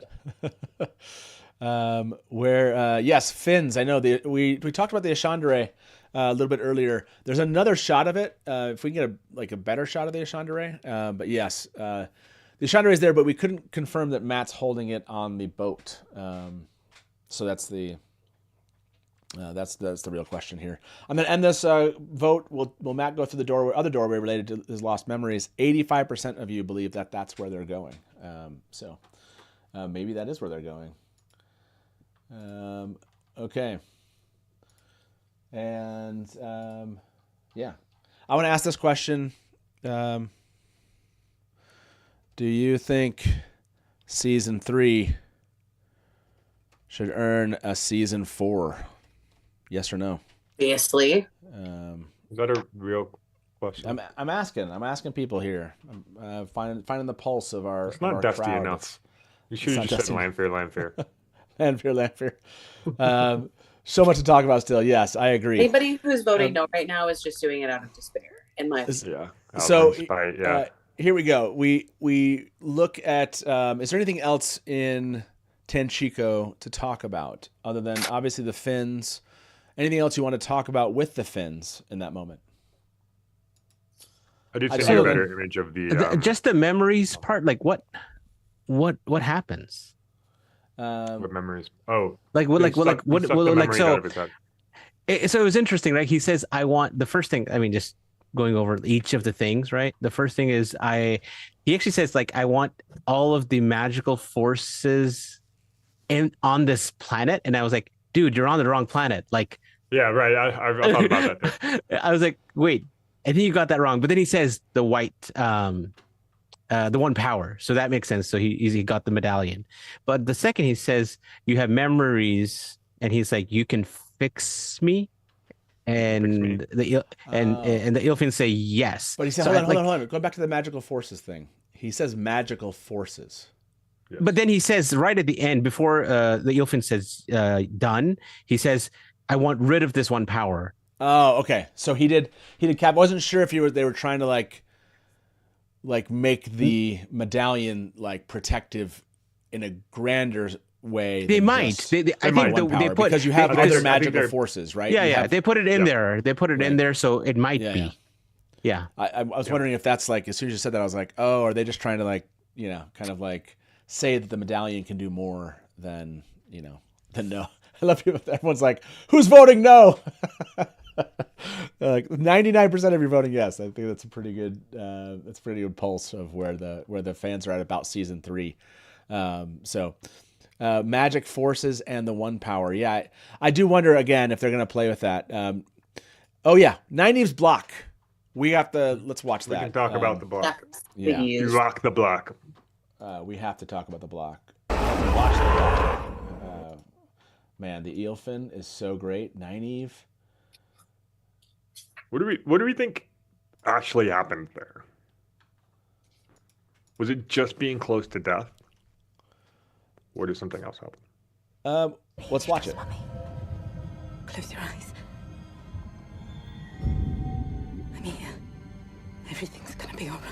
Yes, fins. I know we talked about the Ashandere a little bit earlier. There's another shot of it. If we can get a better shot of the Ashandere. But yes, the Ashandere is there, but we couldn't confirm that Matt's holding it on the boat. So that's the real question here. I'm gonna end this vote. Will Matt go through the other doorway related to his lost memories? 85% of you believe that that's where they're going. So maybe that is where they're going. Okay. And yeah, I want to ask this question. Do you think season 3 should earn a season 4? Yes or no? Obviously. Is that a real question? I'm asking people here. I'm finding the pulse of our. It's not our dusty crowd. enough. You should have just said Lanfear. Lanfear. So much to talk about still. Yes, I agree. Anybody who's voting no right now is just doing it out of despair, in my opinion. Yeah. So yeah. Here we go. We look at. Is there anything else in Tenchiko to talk about other than obviously the fins? Anything else you want to talk about with the fins in that moment? I did see a better image of the just the memories part. Like what happens? What memories? Oh, like what? So it was interesting, right? He says, "I want the first thing." I mean, just going over each of the things, right? The first thing is he actually says, like, I want all of the magical forces on this planet, and I was like, dude, you're on the wrong planet. Like, yeah, right. I thought about that. I was like, wait, I think you got that wrong. But then he says the white, the one power, so that makes sense. So he got the medallion. But the second he says you have memories, and he's like, you can fix me. And the Ilfins say yes. But he said, so hold on. Going back to the magical forces thing. He says magical forces. But then he says right at the end, before the Ilfin says done, he says, "I want rid of this one power." Oh, okay. So he did cap. I wasn't sure if they were trying to like make the medallion like protective in a grander way. They than might. just I think one they power, put because you have because- other magical forces, right? Yeah, You yeah. have- They put it in there. They put it in Right. there, so it might be. Yeah. I was wondering if that's like, as soon as you said that, I was like, oh, are they just trying to like, kind of like say that the medallion can do more than no. I love people. Everyone's like, who's voting no? Like 99% of you voting yes. I think that's a pretty good. That's a pretty good pulse of where the fans are at about season 3. Magic forces and the one power. Yeah, I do wonder again if they're gonna play with that. Oh yeah, Nynaeve's block. We have to. Let's watch that. We can talk about the block. Yeah, You rock the block. we have to talk about the block. Watch the block. Man, the Eelfin is so great. Nynaeve. What do we think actually happened there? Was it just being close to death, or did something else happen? Let's watch it. Close your eyes. I'm here. Everything's gonna be all right.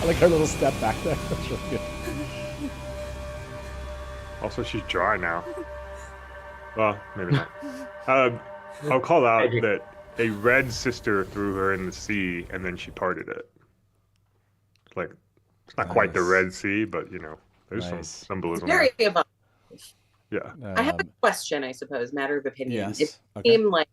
I like her little step back there. That's really good. Also, she's dry now. Well, maybe not. I'll call out that a red sister threw her in the sea, and then she parted it. Like, it's not quite the Red Sea, but there's some symbolism. Very above. Yeah. I have a question, I suppose, matter of opinion. Yes. It Okay. seemed like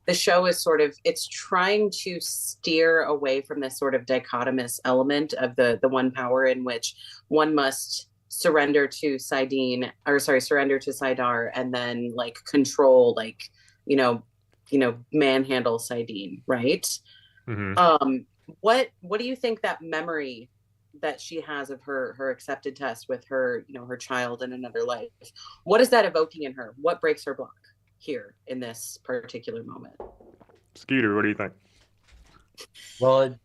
the show is it's trying to steer away from this sort of dichotomous element of the one power in which one must surrender to surrender to Sidar and then like control, like, manhandle Sidene, right? Mm-hmm. What do you think that memory that she has of her accepted test with her, her child in another life, what is that evoking in her? What breaks her block here in this particular moment? Skeeter, what do you think? Well,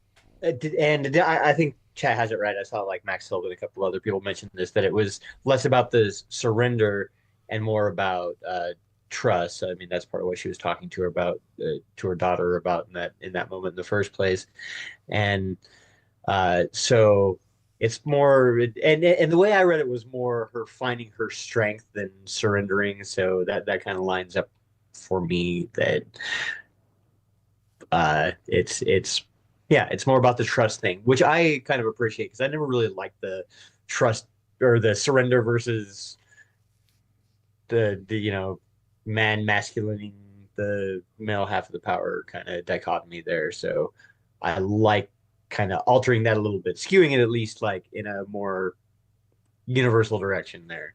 I think Chat has it right. I saw like Max Silva and a couple other people mention this, that it was less about the surrender and more about trust. I mean, that's part of what she was talking to her about, to her daughter about in that moment in the first place. And so it's more, and the way I read it was more her finding her strength than surrendering. So that kind of lines up for me that it's more about the trust thing, which I kind of appreciate, because I never really liked the trust or the surrender versus the man masculining the male half of the power kind of dichotomy there. So I like kind of altering that a little bit, skewing it at least like in a more universal direction there.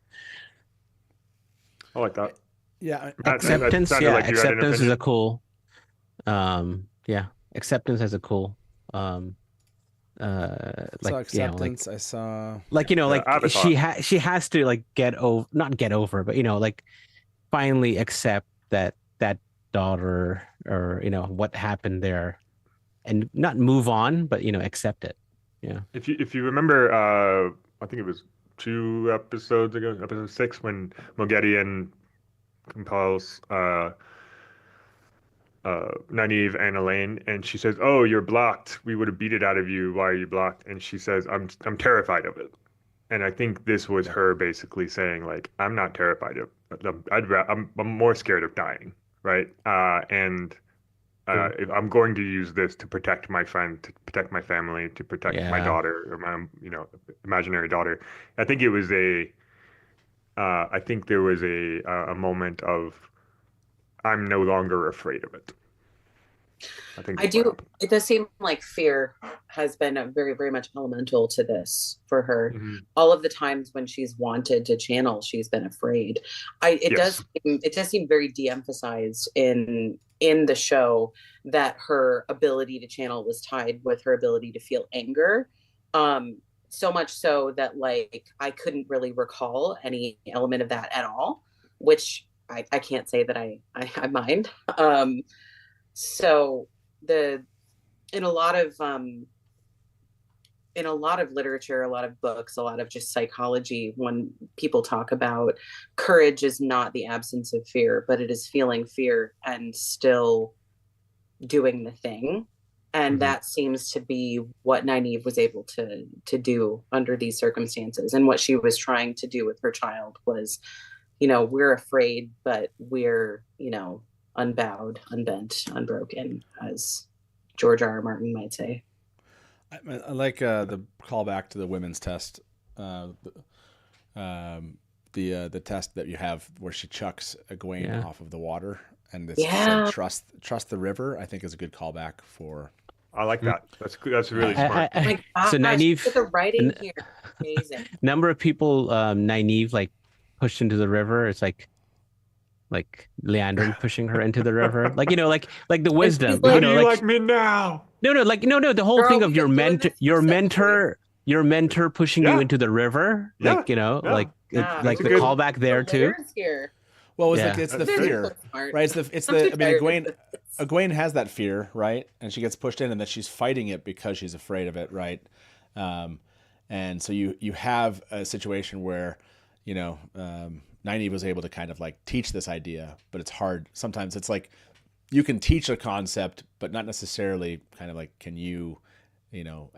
I like that. Yeah. Acceptance. Acceptance is a cool. Acceptance has a cool. So acceptance. I saw. She has to like not get over, but like finally accept that daughter, or what happened there, and not move on, but accept it. Yeah. If you remember, I think it was 2 episodes ago, episode 6, when Moghedien compels Nynaeve and Elaine, and she says, "Oh, you're blocked. We would have beat it out of you. Why are you blocked?" And she says, "I'm terrified of it." And I think this was her basically saying, like, "I'm not terrified of. I'm more scared of dying, right? If I'm going to use this to protect my friend, to protect my family, to protect my Yeah. daughter or my, imaginary daughter." I think it was I think there was a moment of, I'm no longer afraid of it. I think I that's what do. happened. It does seem like fear has been a very, very much elemental to this for her. Mhm. All of the times when she's wanted to channel, she's been afraid. It Yes. does seem very de-emphasized in the show that her ability to channel was tied with her ability to feel anger. So much so that, like, I couldn't really recall any element of that at all, which I can't say that I mind. So the in a lot of literature, a lot of books, a lot of just psychology, when people talk about courage is not the absence of fear, but it is feeling fear and still doing the thing. And that seems to be what Nynaeve was able to do under these circumstances. And what she was trying to do with her child was, we're afraid, but we're, unbowed, unbent, unbroken, as George R. R. Martin might say. I like the callback to the women's test, the test that you have where she chucks Egwene off of the water, and it's said, trust the river. I think is a good callback for. I like that. That's good. That's really smart. So Nynaeve, the writing here, amazing. Number of people, Nynaeve, like pushed into the river. It's like Leandrin pushing her into the river, like the wisdom. How do you like me now? No. The whole thing of your mentor pushing you into the river, like the callback there too. Well, it's the fear, right? Egwene has that fear, right? And she gets pushed in, and that she's fighting it because she's afraid of it, right? And so you have a situation where, Nynaeve was able to kind of like teach this idea, but it's hard. Sometimes it's like you can teach a concept, but not necessarily kind of like, can you,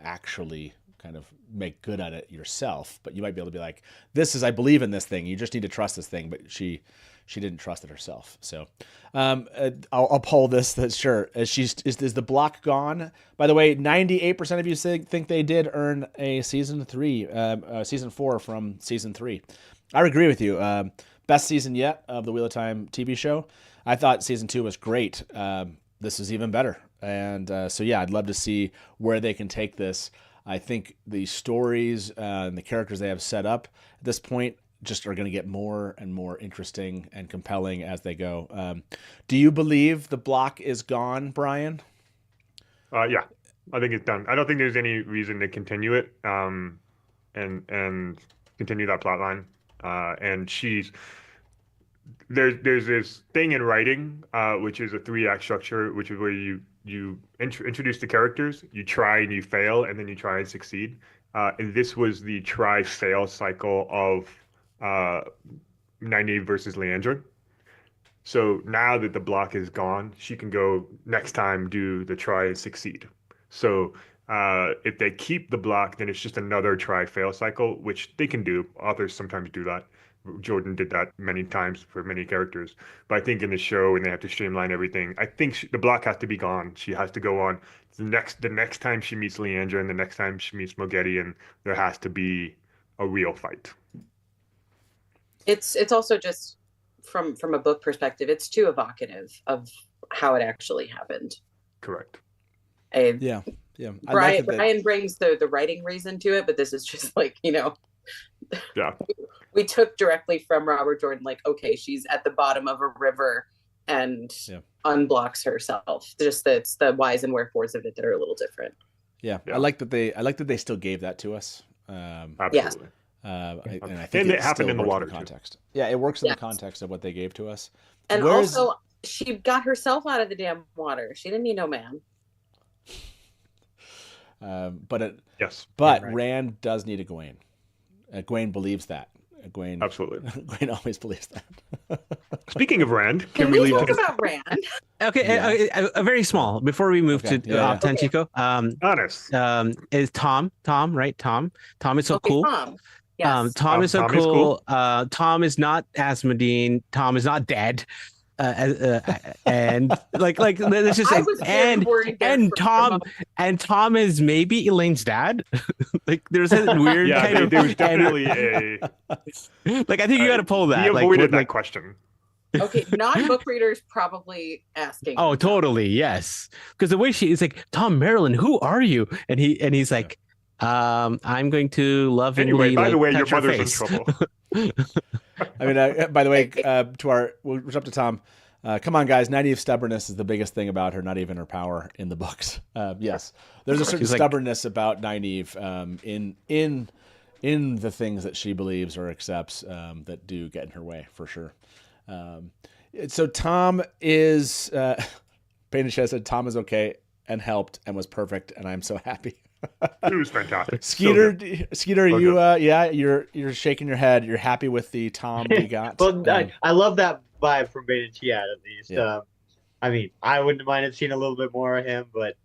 actually kind of make good at it yourself. But you might be able to be like, I believe in this thing. You just need to trust this thing. But she didn't trust it herself. So I'll poll this. That's sure. Is the block gone? By the way, 98% of you think they did earn a season 4 from season 3. I agree with you. Best season yet of the Wheel of Time TV show. I thought season 2 was great. This is even better. And so, yeah, I'd love to see where they can take this. I think the stories and the characters they have set up at this point just are going to get more and more interesting and compelling as they go. Do you believe the block is gone, Brian? Yeah, I think it's done. I don't think there's any reason to continue it and continue that plot line. And there's this thing in writing, which is a 3-act structure, which is where you introduce the characters, you try and you fail, and then you try and succeed. And this was the try-fail cycle of Nynaeve versus Leandrin. So now that the block is gone, she can go next time do the try and succeed. So if they keep the block, then it's just another try-fail cycle, which they can do. Authors sometimes do that. Jordan did that many times for many characters. But I think in the show, when they have to streamline everything, I think the block has to be gone. She has to go on. The next time she meets Leandra and the next time she meets Moghedien, there has to be a real fight. It's also just from a book perspective, it's too evocative of how it actually happened. Correct. Yeah. Brian brings the writing reason to it, but this is just like, yeah. We took directly from Robert Jordan, like, okay, she's at the bottom of a river and unblocks herself. Just it's the whys and wherefores of it that are a little different. Yeah. I like that they still gave that to us. Absolutely. I think it happened in the water context. Yeah, it works in the context of what they gave to us. And also, she got herself out of the damn water. She didn't need no man. But Rand does need Egwene. Egwene believes that. Gwen. Absolutely. Gwen always believes that. Speaking of Rand, Can we talk about Rand? Okay, a very small before we move to Tenchiko. Honest. Is Tom, right? Tom is so Okay, cool. Tom. Yes. Tom is so Tom is cool. cool. Tom is not Asmodine. Tom is not dead. And like let's just I say, was very worried there and for Tom is maybe Elaine's dad. Like there's a weird kind of there was definitely a like I think you got to pull that. He avoided that like question. Okay, non-book readers probably asking. oh totally yes, because the way she is like, Tom Marilyn, who are you? And he's like, I'm going to lovingly. Anyway, by the way, touch your her mother's in face. trouble. I mean, by the way, we're up to Tom. Come on, guys. Nynaeve's stubbornness is the biggest thing about her, not even her power in the books. Yes, there's a certain She's like- stubbornness about Nynaeve in the things that she believes or accepts that do get in her way, for sure. So Tom is, Payne said Tom is okay and helped and was perfect, and I'm so happy. It was fantastic. Skeeter, So you're shaking your head. You're happy with the Tom we got. Well, I love that vibe from Bane and Chiat at least. Yeah. I mean, I wouldn't mind seeing a little bit more of him, but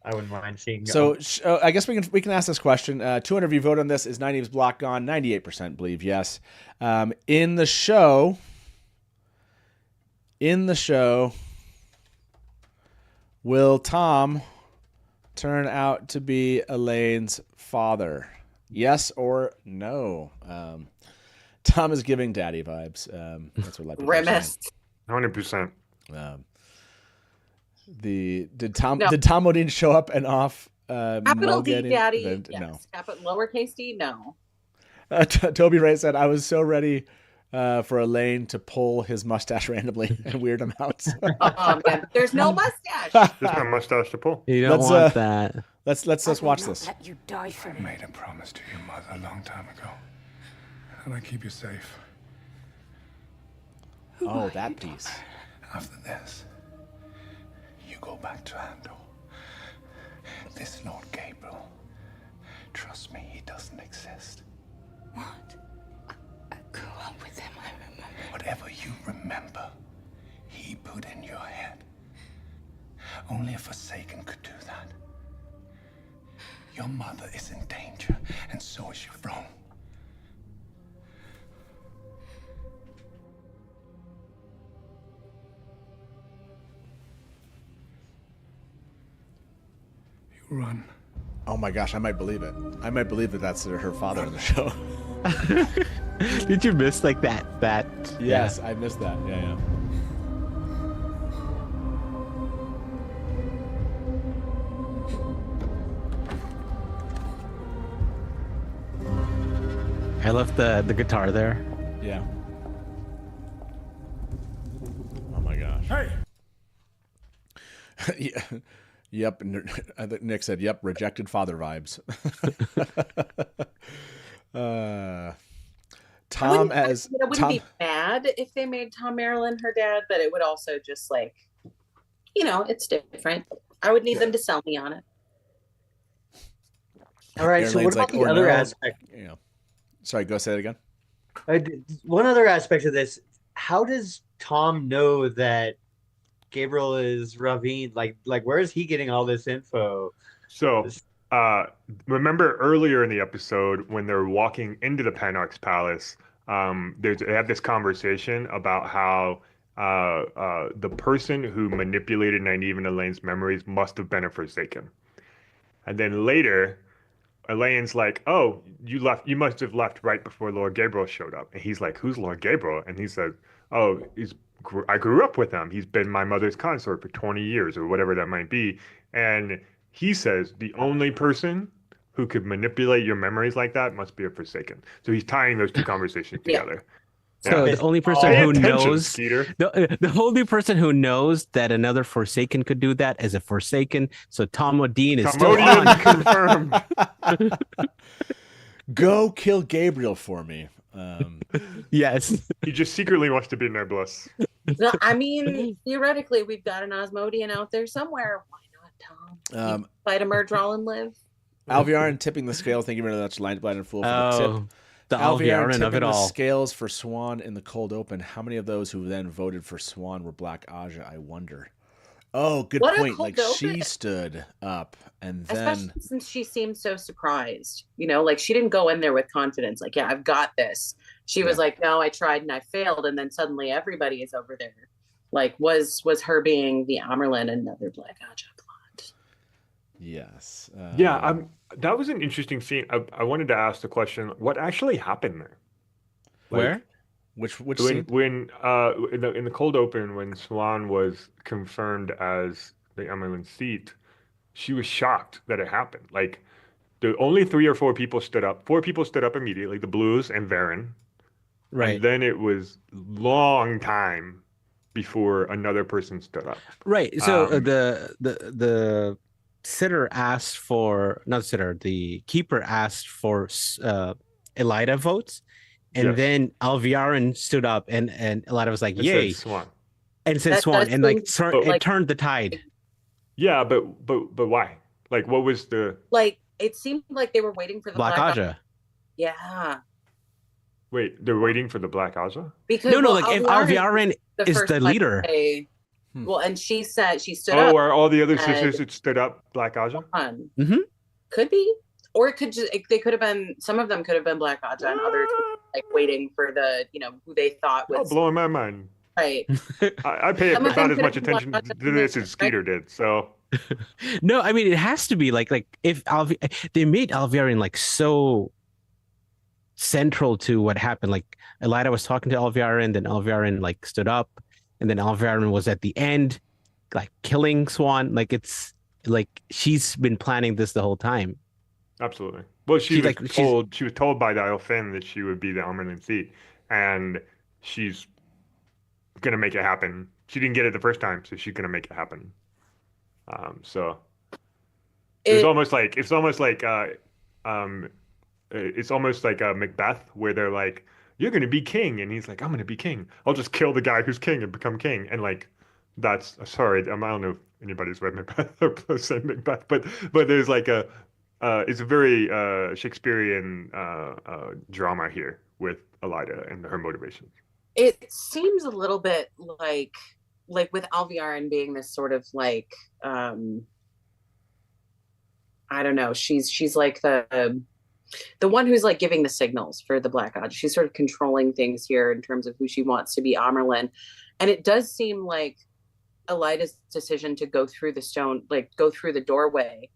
I wouldn't mind seeing. So I guess we can ask this question. 200 of you vote on this. Is Nynaeve's block gone? 98% believe yes. In the show, will Tom turn out to be Elaine's father? Yes or no? Tom is giving daddy vibes. That's what Remus. 100%. Did Tom Modine show up and off? Capital D, Daddy. Yes. No. Lowercase d, no. Toby Ray said, "I was so ready for Elaine to pull his mustache randomly and weird him out." Man, there's no mustache. There's no mustache to pull. You don't want that. Let's watch this. Let you die for I made a promise to your mother a long time ago, and I keep you safe. Oh, that piece. After this, you go back to Andor. This Lord Gabriel, trust me, he doesn't exist. What? I grew up with him, I remember. Whatever you remember, he put in your head. Only a Forsaken could do that. Your mother is in danger, and so is your throne. You run. Oh my gosh, I might believe it. I might believe that that's her father in the show. Did you miss like that? Yes, I missed that. Yeah. I love the guitar there. Yeah. Oh my gosh. Hey! Yeah. Yep. I think Nick said, "Yep, rejected father vibes." Tom as I wouldn't Tom. be mad if they made Tom Marilyn her dad, but it would also just like, it's different. I would need them to sell me on it. All right. So what about the other aspect? Sorry, go say it again. One other aspect of this: how does Tom know that Gabriel is Ravine? Like where is he getting all this info? So, remember earlier in the episode when they're walking into the Panarch's palace, they have this conversation about how the person who manipulated Nynaeve and Elaine's memories must have been a Forsaken. And then later, Elaine's like, "Oh, you must have left right before Lord Gabriel showed up." And he's like, "Who's Lord Gabriel?" And he says, "Oh, I grew up with him. He's been my mother's consort for 20 years or whatever that might be." And he says the only person who could manipulate your memories like that must be a Forsaken. So he's tying those two conversations together. So Yeah. the only person Pay who attention, knows Skeeter. the only person who knows that another Forsaken could do that is a Forsaken. So Tom Modine is still on. Confirmed. Go kill Gabriel for me. Yes. He just secretly wants to be Nebulous. No, I mean, theoretically, we've got an Osmodian out there somewhere. Why not, Tom? Fight a merge, roll, and live. Alviar and tipping the scale. Thank you very much, Blind and Fool, for the tip. The Alviar Alviarin tipping of it the all. scales for Swan in the cold open. How many of those who then voted for Swan were Black Aja? I wonder. Oh, good What a point. cold Like she open. stood up and then Especially since she seemed so surprised. You know, like she didn't go in there with confidence, like, yeah, I've got this. She was Yeah. like, no, I tried and I failed. And then suddenly everybody is over there. Like, was her being the Amerlin another Black Aja plot? yes. That was an interesting scene. I wanted to ask the question: what actually happened there? Where? Which when scene? in the cold open when Swan was confirmed as the Amerlin seat, she was shocked that it happened. Like the only 3 or 4 people stood up. 4 people stood up immediately: the Blues and Varen. Right. And then it was long time before another person stood up. Right. So the sitter asked for not sitter. The keeper asked for Elida votes, and Yes. then Alviarin stood up, and Elida was like, It "Yay!" said Swan. And said That Swan, does and like seem it like- turned the tide. Yeah, but why? Like, what was the? Like, it seemed like they were waiting for the Black Aja. Yeah. Wait, they're waiting for the Black Aja? Because No, well, like if Alviarin is first the one leader. to say- well, and she said she stood up. Oh, are all the other and- sisters that stood up Black Aja? Could be, or it could just they could have been. Some of them could have been Black Aja, and others were, like waiting for the who they thought Oh, was blowing my mind. right. I pay Some of about them as could much have been attention Black Aja to this as Skeeter did. So No, I mean it has to be like if they made Alviarin like so central to what happened. Like Elida was talking to Alviarin, then Alviarin like stood up, and then Alviarin was at the end, like killing Swan. Like it's like she's been planning this the whole time. absolutely. Well, She was told by Dial Finn that she would be the Amerlin seat, and she's gonna make it happen. She didn't get it the first time, so she's gonna make it happen. So it's almost like Macbeth, where they're like, "You're gonna be king," and he's like, "I'm gonna be king. I'll just kill the guy who's king and become king." And like, that's sorry, I don't know if anybody's read Macbeth or said Macbeth, but there's like it's a very Shakespearean drama here with Elida and her motivations. It seems a little bit like with Alviarin being this sort of like I don't know, she's like the one who's like giving the signals for the Black Aja. She's sort of controlling things here in terms of who she wants to be Amerlin. And it does seem like Elida's decision to go through the stone, like go through the doorway,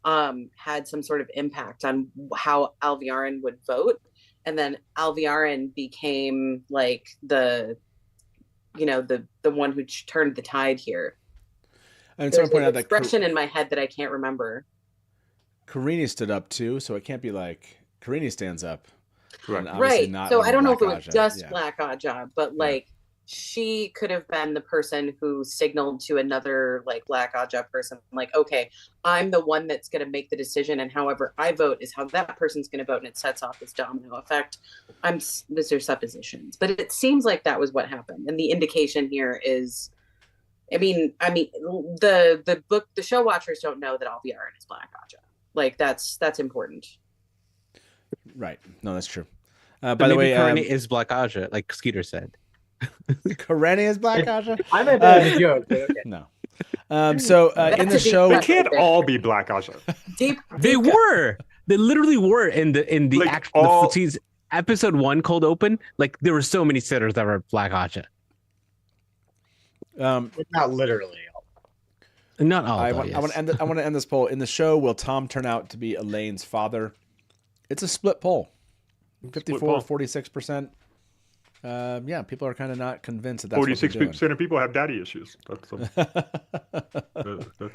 had some sort of impact on how Alviarin would vote. And then Alviarin became like the one who turned the tide here. And There's someone pointed an out that expression in my head that I can't remember. Karini stood up too, so it can't be like Karini stands up. Right. Right. So I don't know if it was Aja. just Yeah. Black Aja, but like she could have been the person who signaled to another like Black Aja person, like, okay, I'm the one that's going to make the decision, and however I vote is how that person's going to vote, and it sets off this domino effect. These are suppositions, but it seems like that was what happened, and the indication here is, I mean, the show watchers don't know that Alviarin is Black Aja. Like that's important. Right. No, that's true. So By the way, Karini is Black Aja, like Skeeter said. Karini is Black Aja? I meant that as a joke. But okay. No. So in the show, they can't all be Black Aja. They were. They literally were in the Like actual the season, episode 1 cold open. Like there were so many sitters that were Black Aja. Not literally. Not all. I though, want yes. to end this poll. In the show, will Tom turn out to be Elaine's father? It's a split poll. 54, 46%. Yeah, people are kind of not convinced that that's 46% of people have daddy issues.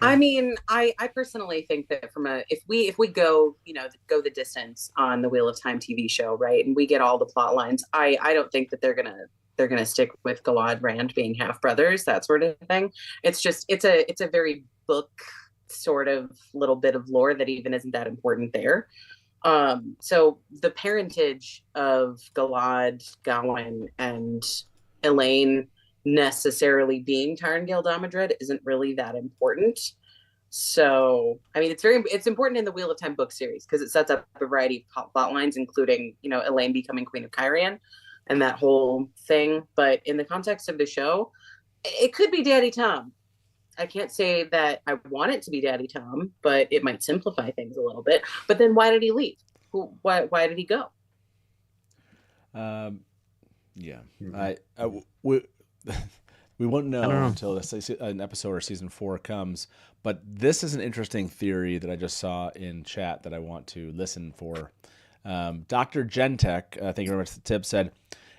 I mean, I personally think that if we go go the distance on the Wheel of Time TV show, right, and we get all the plot lines, I don't think that they're gonna stick with Galad Rand being half brothers, that sort of thing. It's just it's a very book sort of little bit of lore that even isn't that important there. So the parentage of Galad, Gawain, and Elaine necessarily being Tarngale Damadred isn't really that important. So, I mean, it's important in the Wheel of Time book series because it sets up a variety of plot lines, including, you know, Elaine becoming Queen of Kyrian and that whole thing. But in the context of the show, it could be Daddy Tom. I can't say that I want it to be Daddy Tom, but it might simplify things a little bit. But then why did he leave? Why did he go? Yeah, we won't know until an episode or season 4 comes. But this is an interesting theory that I just saw in chat that I want to listen for. Dr. Gentech, thank you very much for the tip, said,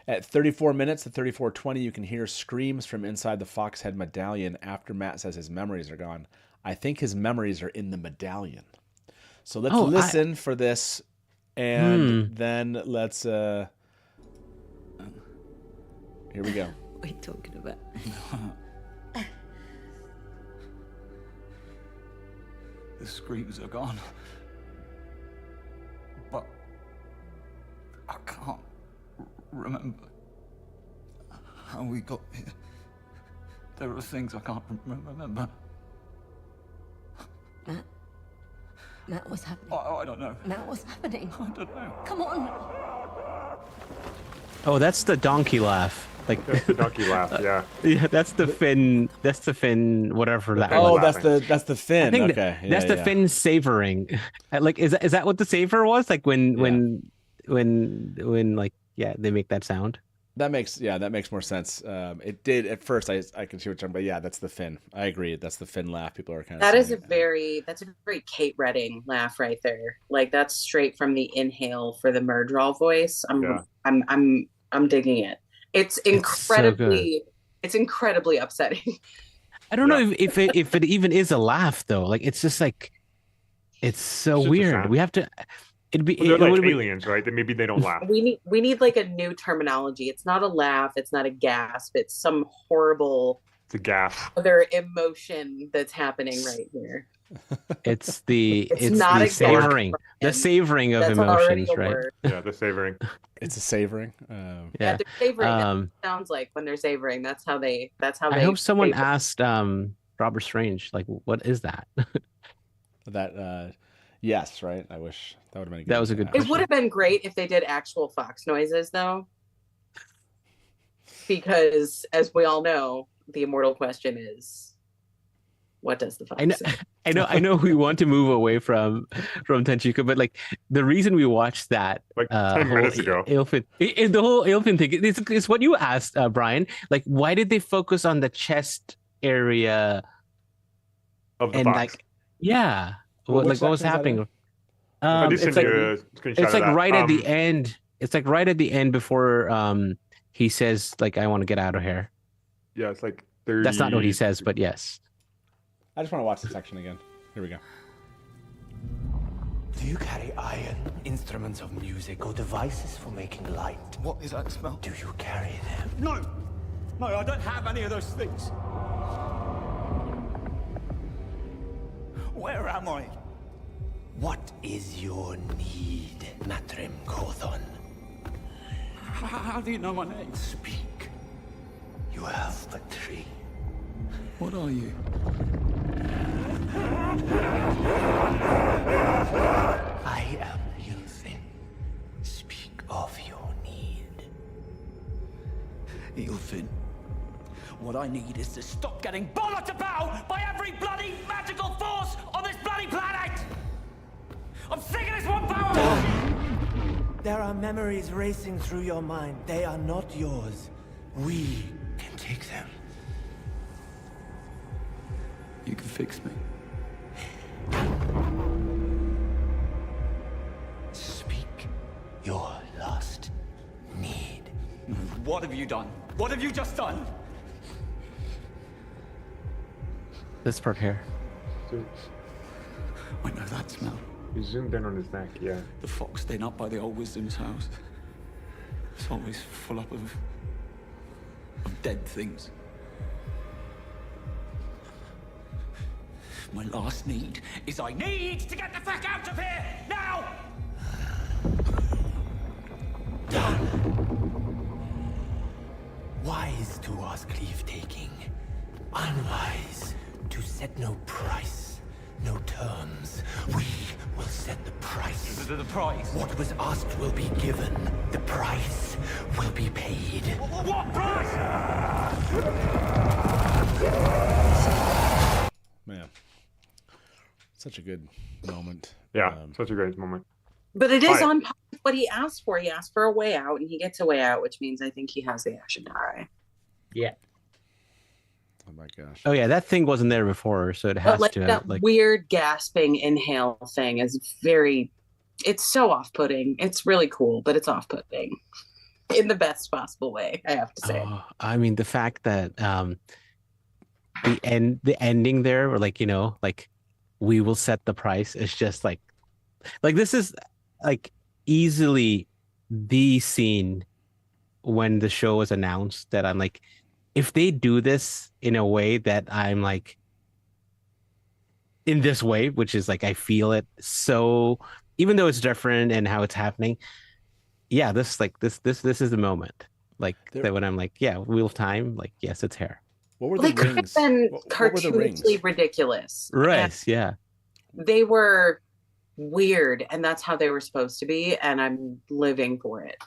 at 34 minutes to 34:20, you can hear screams from inside the Foxhead medallion after Matt says his memories are gone. I think his memories are in the medallion. So let's listen for this, and then let's... Here we go. What are you talking about? The screams are gone. But I can't remember how we got here. There are things I can't remember. Matt, what's happening? I don't know. Matt, what's happening? I don't know. Come on. Oh, that's the donkey laugh. Like that's the donkey laugh, yeah. Yeah, that's the Finn. That's the Finn. Whatever that. Oh, was. that's the Finn. I think okay, that's the Finn savoring. Like, is that what the savor was? Like when like they make that sound. That makes more sense. It did at first. I can see what you're talking about. Yeah, that's the Finn. I agree. That's the Finn laugh. People are kind of. That's a very Kate Redding laugh right there. Like that's straight from the inhale for the Murdral voice. I'm digging it. It's incredibly upsetting. I don't know if it even is a laugh though. Like it's just like it's so weird. We have to. They're like aliens, right? That maybe they don't laugh. We need like a new terminology. It's not a laugh. It's not a gasp. It's some horrible. It's a gaff. Other emotion that's happening right here. It's the savoring. The savoring of emotions, right? Word. Yeah, the savoring. It's a savoring. Yeah, they're savoring. That's what it sounds like when they're savoring. That's how they. I hope someone asked Robert Strange, like, what is that? Yes, right. I wish that would have been. That was a good question. It would have been great if they did actual fox noises, though, because as we all know, the immortal question is, what does the fox say? I know. We want to move away from Tenchika, but like the reason we watched that like 10 minutes ago, the whole Ilfin thing is what you asked, Brian. Like, why did they focus on the chest area of the fox? Like, yeah. What was happening? It's like right at the end. It's like right at the end before he says like, "I want to get out of here." Yeah, it's like 30... That's not what he says, but yes. I just want to watch the section again. Here we go. Do you carry iron, instruments of music, or devices for making light? What is that smell? Do you carry them? No, I don't have any of those things. Where am I? What is your need, Matrim Kothon? How do you know my name? Speak. You have but 3. What are you? I am Ilfin. Speak of your need. Ilfin, what I need is to stop getting bollocks about by every bloody magical force on this bloody planet! I'm sick of this one power! There are memories racing through your mind. They are not yours. We can take them. You can fix me. Speak your last need. What have you done? What have you just done? This part here. I know that smell. You zoomed in on his neck, yeah. The fox den up by the old wisdom's house. It's always full up of dead things. My last need is I need to get the fuck out of here now! Wise to ask leave-taking, unwise to set no price no terms. We will set the price. The price? What was asked will be given. The price will be paid. What price? Man, such a good moment. Yeah, such a great moment. But it is Hi. on par with what he asked for. He asked for a way out, and he gets a way out, which means I think he has the Ashendari. Yeah. Oh my gosh. Oh yeah, that thing wasn't there before, so it has But like to that have, like. weird gasping inhale thing is very. It's so off-putting. It's really cool, but it's off-putting in the best possible way. I have to say. Oh, I mean, the fact that the ending there, or like, like, we will set the price, is just like this is like easily the scene when the show was announced that I'm like, if they do this in a way that I'm like, in this way, which is like, I feel it so, even though it's different and how it's happening, yeah, this is the moment, like that when I'm like, yeah, Wheel of Time, like, yes, it's hair. What were They the could have rings? been What were the rings? cartoonishly ridiculous. Right? Yeah. They were weird, and that's how they were supposed to be, and I'm living for it.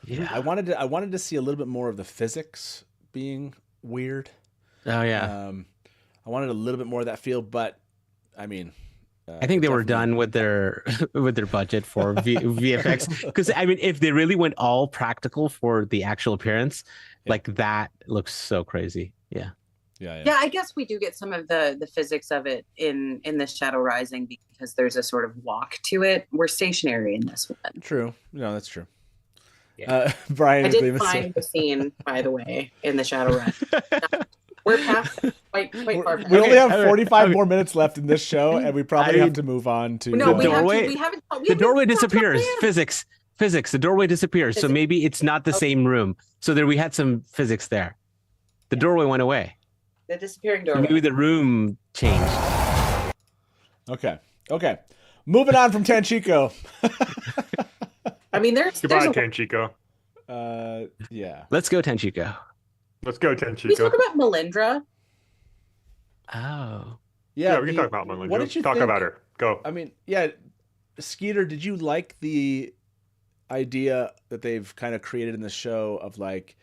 Yeah. I wanted to see a little bit more of the physics being weird. Oh yeah. I wanted a little bit more of that feel, but I mean, I think they were done with their budget for VFX, because I mean, if they really went all practical for the actual appearance, like that looks so crazy. Yeah. Yeah, I guess we do get some of the physics of it in the Shadow Rising, because there's a sort of walk to it. We're stationary in this one. True. No, that's true. Brian, I is did leaving us- find the scene, by the way, in the Shadow Rising. We're past that, quite far. We only have Okay. 45 more minutes left in this show, and we probably have to move on to No, the doorway. we The doorway haven't talked about disappears. plans. Physics. The doorway disappears. So maybe it's not the same room. So there we had some physics there. The doorway went away. The disappearing So doorway. maybe the room changed. Okay. Moving on from Tanchico. I mean, there's Goodbye, a Tanchico. Yeah. Let's go, Tenchiko. Let's go, Can we Tanchico. talk about Melindra? Oh. Yeah, we can talk about Melinda. What did you talk think- about her? Go. I mean, yeah, Skeeter, did you like the idea that they've kind of created in the show of like,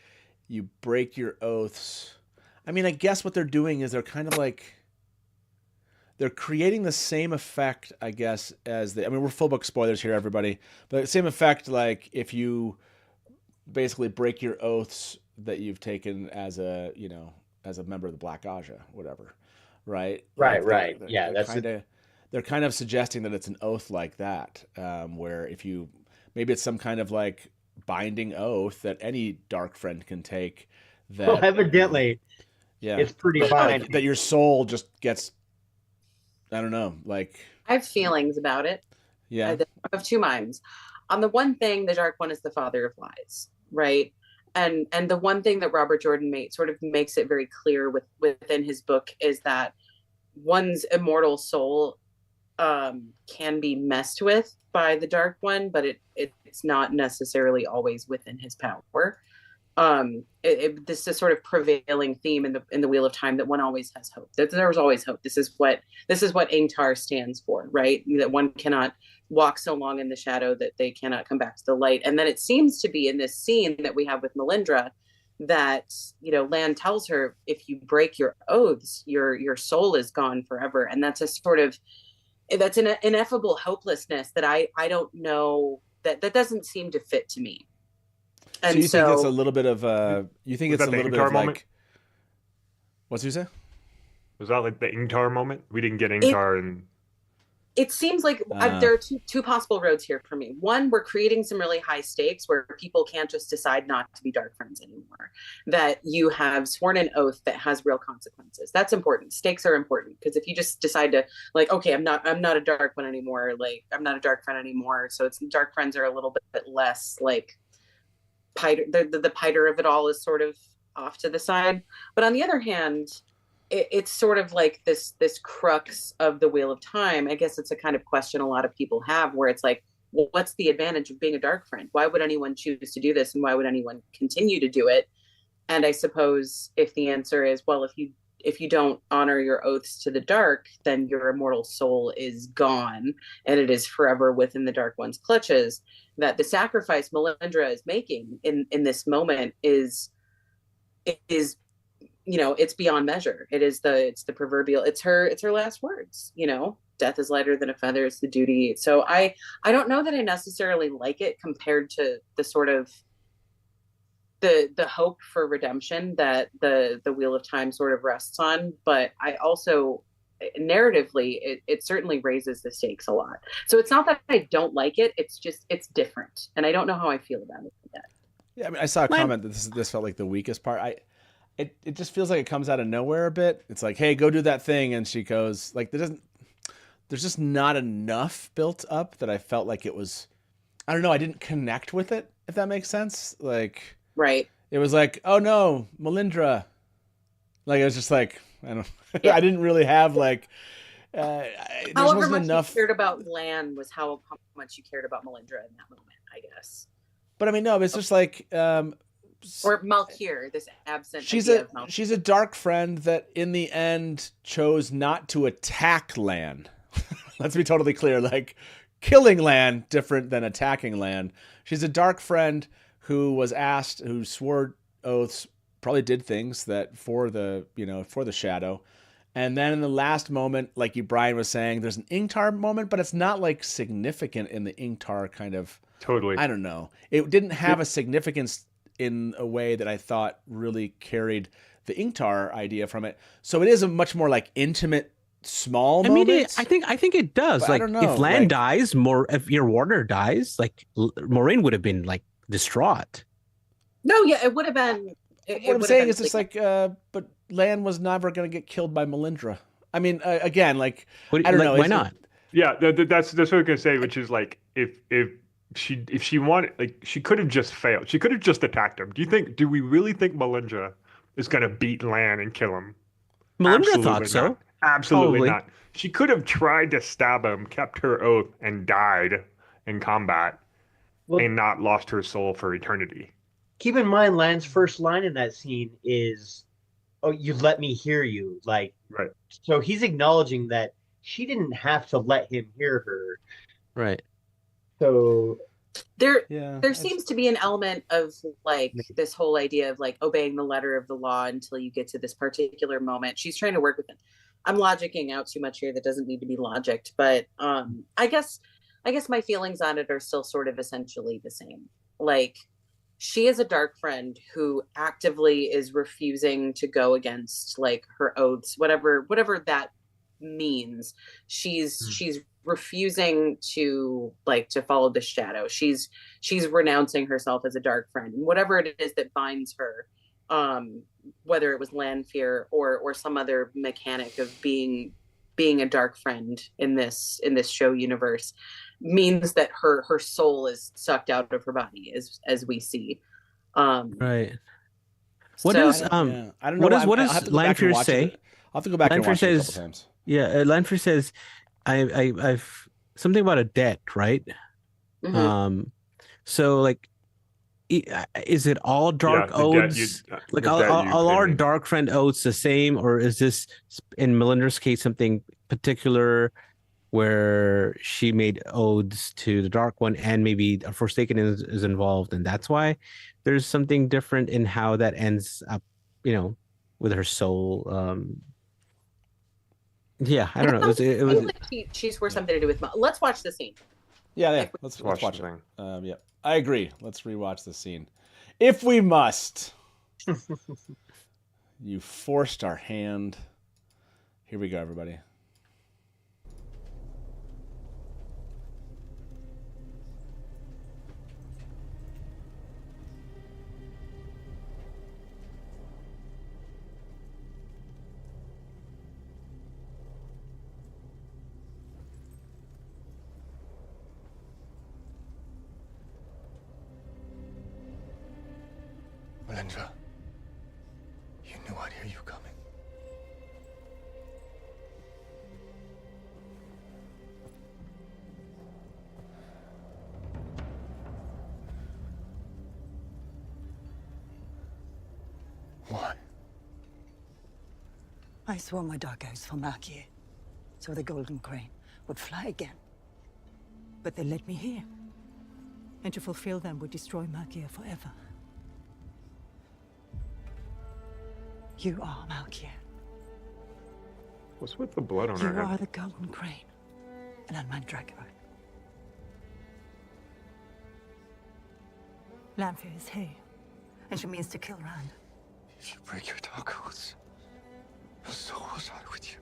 you break your oaths? I mean, I guess what they're doing is they're kind of like, they're creating the same effect, I guess, as I mean, we're full book spoilers here, everybody, but the same effect, like if you basically break your oaths that you've taken as a, as a member of the Black Aja, whatever, right? Right. Yeah, they're kind of suggesting that it's an oath like that, where if you, maybe it's some kind of like binding oath that any dark friend can take. That Well, evidently, yeah, it's pretty fine. that your soul just gets, I don't know, like, I have feelings about it. yeah, I have two minds. On the one thing, the Dark One is the father of lies, right? And the one thing that Robert Jordan sort of makes it very clear within his book is that one's immortal soul can be messed with by the Dark One, but it's not necessarily always within his power. This is sort of prevailing theme in the Wheel of Time, that one always has hope. That there was always hope. This is what Ingtar stands for, right? That one cannot walk so long in the shadow that they cannot come back to the light. And then it seems to be in this scene that we have with Melindra that, Lan tells her, if you break your oaths, your soul is gone forever. And that's a sort of, that's an ineffable hopelessness that I don't know, that doesn't seem to fit to me. so you think it's a little bit of you think Was it's a that the little bit Ingtar of moment? like, what's you say? Was that like the Ingtar moment? We didn't get Ingtar, and It seems like there are two possible roads here for me. One, we're creating some really high stakes where people can't just decide not to be dark friends anymore. That you have sworn an oath that has real consequences. That's important. Stakes are important, because if you just decide to, like, okay, I'm not a dark one anymore. Like, I'm not a dark friend anymore. So it's dark friends are a little bit less like the piter of it all is sort of off to the side. But on the other hand, it's sort of like this crux of the Wheel of Time. I guess it's a kind of question a lot of people have, where it's like, well, what's the advantage of being a dark friend? Why would anyone choose to do this, and why would anyone continue to do it? And I suppose if the answer is, well, honor your oaths to the dark, then your immortal soul is gone and it is forever within the Dark One's clutches. That the sacrifice Melindra is making in this moment is it's beyond measure. It's the proverbial, it's her last words, death is lighter than a feather, it's the duty. So I don't know that I necessarily like it compared to the sort of the hope for redemption that the Wheel of Time sort of rests on. But I also, narratively, it certainly raises the stakes a lot. So it's not that I don't like it, it's just, it's different. And I don't know how I feel about it yet. Yeah, I mean, I saw a comment that this felt like the weakest part. It just feels like it comes out of nowhere a bit. It's like, hey, go do that thing, and she goes, like, there's just not enough built up that I felt like it was, I don't know, I didn't connect with it, if that makes sense. Like, right. It was like, oh no, Melindra. Like, it was just like, I don't Yeah. I didn't really have like there However wasn't much enough. you cared about Lan was how much you cared about Melindra in that moment, I guess. But I mean, no, it's just like Or Malkir, this absent she's idea of Malkir. she's a dark friend that in the end chose not to attack Lan. Let's be totally clear. Like, killing Lan different than attacking Lan. She's a dark friend who was asked, who swore oaths, probably did things that for the shadow. And then in the last moment, like Brian was saying, there's an Ingtar moment, but it's not like significant in the Ingtar kind of. Totally. I don't know. It didn't have a significance in a way that I thought really carried the Ingtar idea from it. So it is a much more like intimate, small moment. I mean, I think it does. But like, I don't know, if Lan like- dies, if your warder dies, like Moraine would have been like distraught. No, yeah, it would have been. What I'm saying is just like, but Lan was never going to get killed by Melindra. I mean, again, like, I don't know. Why not? Yeah, that's what I was gonna say, which is like if she wanted, like, she could have just failed. She could have just attacked him. Do we really think Melindra is gonna beat Lan and kill him? Melindra Absolutely thought so. not. Absolutely Probably. not. She could have tried to stab him, kept her oath, and died in combat, and not lost her soul for eternity. Keep in mind, Lan's first line in that scene is, "Oh, you let me hear you." Like, right. So he's acknowledging that she didn't have to let him hear her. Right. So there seems to be an element of like this whole idea of like obeying the letter of the law until you get to this particular moment. She's trying to work with it. I'm logicking out too much here that doesn't need to be logicked, but I guess my feelings on it are still sort of essentially the same. Like, she is a dark friend who actively is refusing to go against like her oaths, whatever that means. She's refusing to follow the shadow. She's renouncing herself as a dark friend, and whatever it is that binds her, whether it was Lanfear or some other mechanic of being a dark friend in this show universe, means that her soul is sucked out of her body, as we see. Right. What So- does I don't know. what I'll have does to go back and Lanfear watch say? it. I'll have to go back and Lanfear watch it a says, couple times. Yeah, Lanfear says, I've something about a debt, right? Mhm. So like, is it all dark the debt oaths? you- Like, the are debt you our pay. dark friend oaths the same, or is this in Melinda's case something particular where she made oaths to the Dark One and maybe a Forsaken is involved, and that's why there's something different in how that ends up, with her soul. Yeah, I don't know. It I was feel like she swore something to do with let's watch the scene. Yeah. Let's watch it. Yeah, I agree. Let's rewatch the scene, if we must. You forced our hand. Here we go, everybody. Melindra, you knew I'd hear you coming. Why? I swore my dark oaths for Markier, so the Golden Crane would fly again. But they led me here, and to fulfill them would destroy Markier forever. You are Markier. What's with the blood on You her are head? the Golden Crane, and I'm Mandragora. Lanfear is here, and she means to kill Rand. If you break your dark oaths, so will I with you.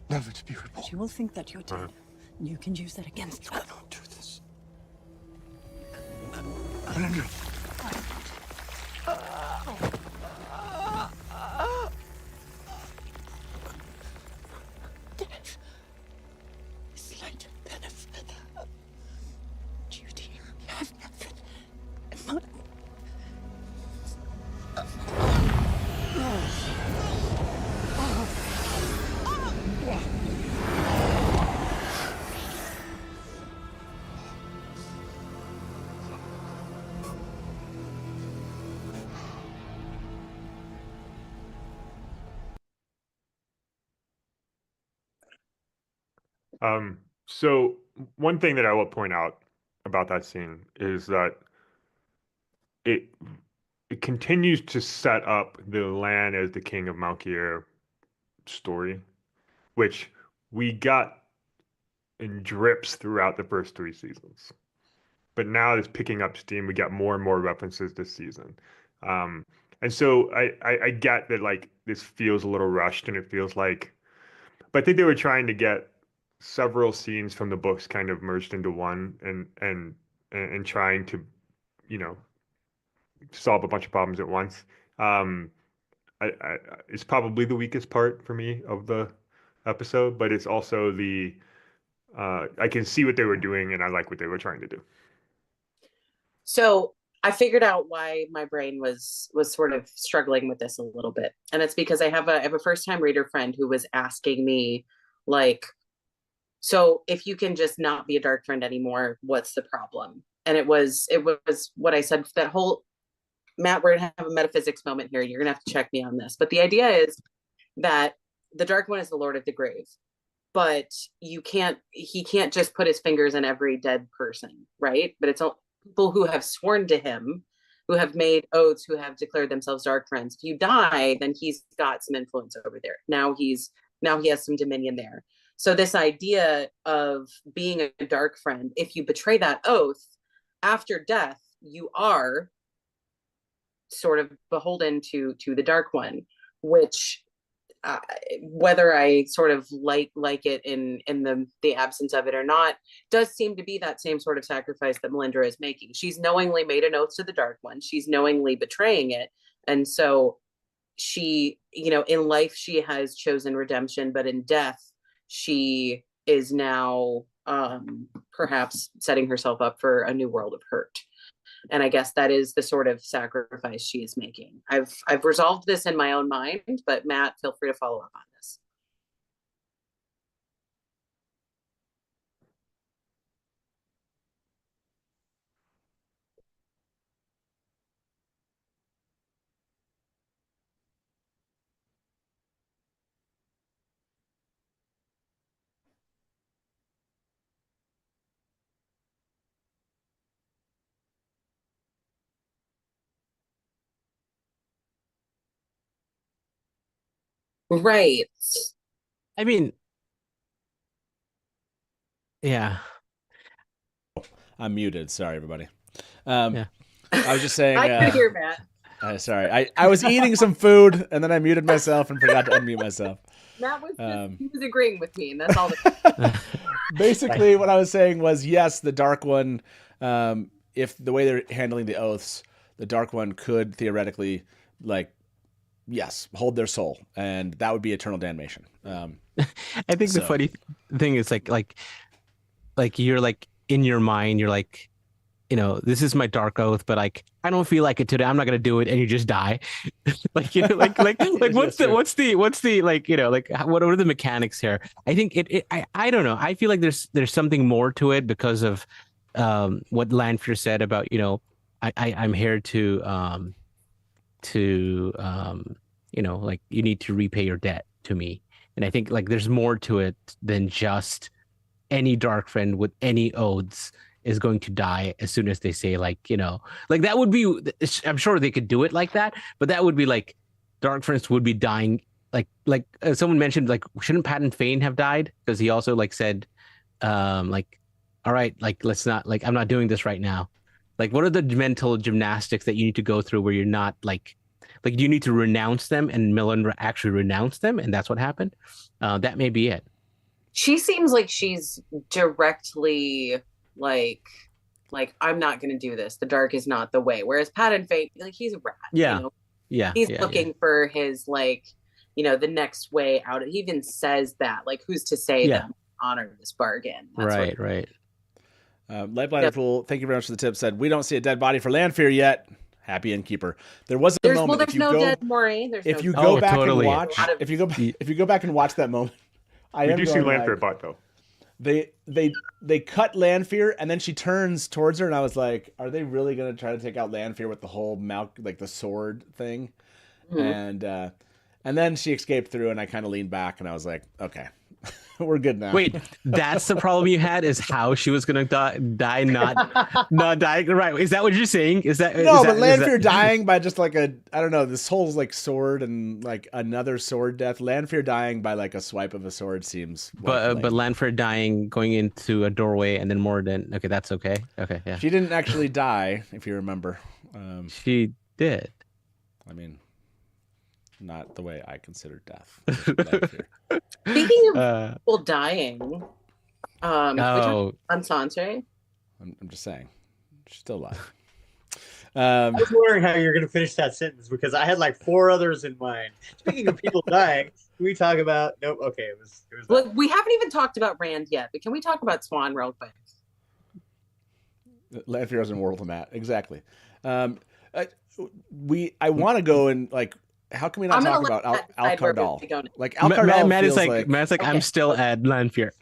Never to be reborn. She will think that you're dead, and you can use that against her. You cannot do this. Alexander. Death is lighter than a feather. Duty has nothing. Mother. So one thing that I will point out about that scene is that it continues to set up the Lan as the king of Malkier story, which we got in drips throughout the first 3 seasons. But now it's picking up steam. We got more and more references this season. And so I get that like this feels a little rushed and it feels like, but I think they were trying to get several scenes from the books kind of merged into one and trying to, you know, solve a bunch of problems at once. It's probably the weakest part for me of the episode, but it's also the I can see what they were doing and I like what they were trying to do. So I figured out why my brain was sort of struggling with this a little bit, and it's because I have a first time reader friend who was asking me like, so if you can just not be a dark friend anymore, what's the problem? And it was what I said, that whole, Matt, we're gonna have a metaphysics moment here. You're gonna have to check me on this. But the idea is that the Dark One is the Lord of the Grave, but he can't just put his fingers in every dead person, right? But it's all people who have sworn to him, who have made oaths, who have declared themselves dark friends. If you die, then he's got some influence over there. Now he has some dominion there. So this idea of being a dark friend, if you betray that oath after death, you are sort of beholden to the Dark One, which whether I sort of like it in the absence of it or not, does seem to be that same sort of sacrifice that Melindra is making. She's knowingly made an oath to the Dark One. She's knowingly betraying it. And so she, you know, in life she has chosen redemption, but in death she is now perhaps setting herself up for a new world of hurt. And I guess that is the sort of sacrifice she is making. I've resolved this in my own mind, but Matt, feel free to follow up on this. Right. I mean, yeah. I'm muted. Sorry, everybody. I was just saying. I could hear Matt. Sorry, I was eating some food and then I muted myself and forgot to unmute myself. Matt was he was agreeing with me, and that's all. Basically, what I was saying was, yes, the Dark One. If the way they're handling the oaths, the Dark One could theoretically, yes, hold their soul, and that would be eternal damnation. I think the funny thing is like you're like in your mind, you're like, you know, this is my dark oath, but like I don't feel like it today. I'm not gonna do it, and you just die. Like, you know, like what's the like, you know, like what are the mechanics here? I think I don't know. I feel like there's something more to it because of what Lanfear said about, you know, I'm here to like you need to repay your debt to me. And I think like there's more to it than just any dark friend with any oaths is going to die as soon as they say like that would be. I'm sure they could do it like that, but that would be like dark friends would be dying. Like someone mentioned, like shouldn't Patton Fane have died because he also like said, like, all right, like let's not like I'm not doing this right now. Like what are the mental gymnastics that you need to go through where you're not like you need to renounce them, and Melinda actually renounced them, and that's what happened. That may be it. She seems like she's directly like I'm not going to do this. The dark is not the way. Whereas Patton Fane, like he's a rat. Yeah. He's looking for his like, the next way out. He even says that, like, who's to say that honor this bargain? That's right. Light Fool, thank you very much for the tip. Said we don't see a dead body for Lanfear yet. Happy Innkeeper. There was a moment. Well, there's no dead Moraine. If you go back and watch, if you go back and watch that moment, we do see Lanfear butt though. They cut Lanfear and then she turns towards her and I was like, are they really going to try to take out Lanfear with the whole like the sword thing? Mm-hmm. And then she escaped through and I kind of leaned back and I was like, okay, we're good now. Wait, that's the problem you had is how she was going to die, not dying. Right. Is that what you're saying? But Lanfear dying by just like I don't know, this whole like sword and like another sword death. Lanfear dying by like a swipe of a sword seems. But Lanfear dying, going into a doorway and then okay, that's okay. Okay. Yeah. She didn't actually die, if you remember. She did. I mean, not the way I consider death. Speaking of people dying, on Sansa. I'm just saying, she's still alive. I was wondering how you're going to finish that sentence because I had like 4 others in mind. Speaking of people dying, can we talk about? Nope. Okay, it was. Look, we haven't even talked about Rand yet, but can we talk about Swan real quick? Lanfear's in World of Matt, exactly. I want to go and like. How can we not talk about Al Cardal? Like Al Cardal Matt is like Matt's like, okay. I'm still at Lanfear.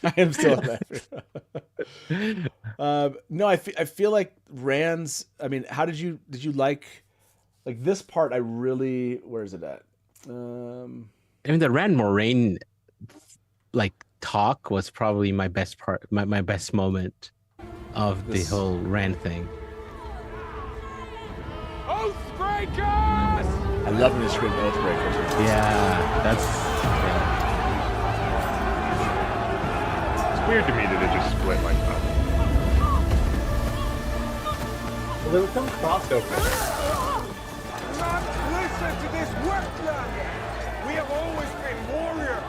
I am still at Lanfear. No, I feel like Rand's. I mean, how did you like this part? Where is it at? I mean, the Rand Moraine like talk was probably my best part, my best moment of the whole Rand thing. Oathbreakers! I love when they scream Oathbreakers. Yeah, that's. It's weird to me that it just split like that. Well, there was some crossover. Listen to this wetland! We have always been warrior.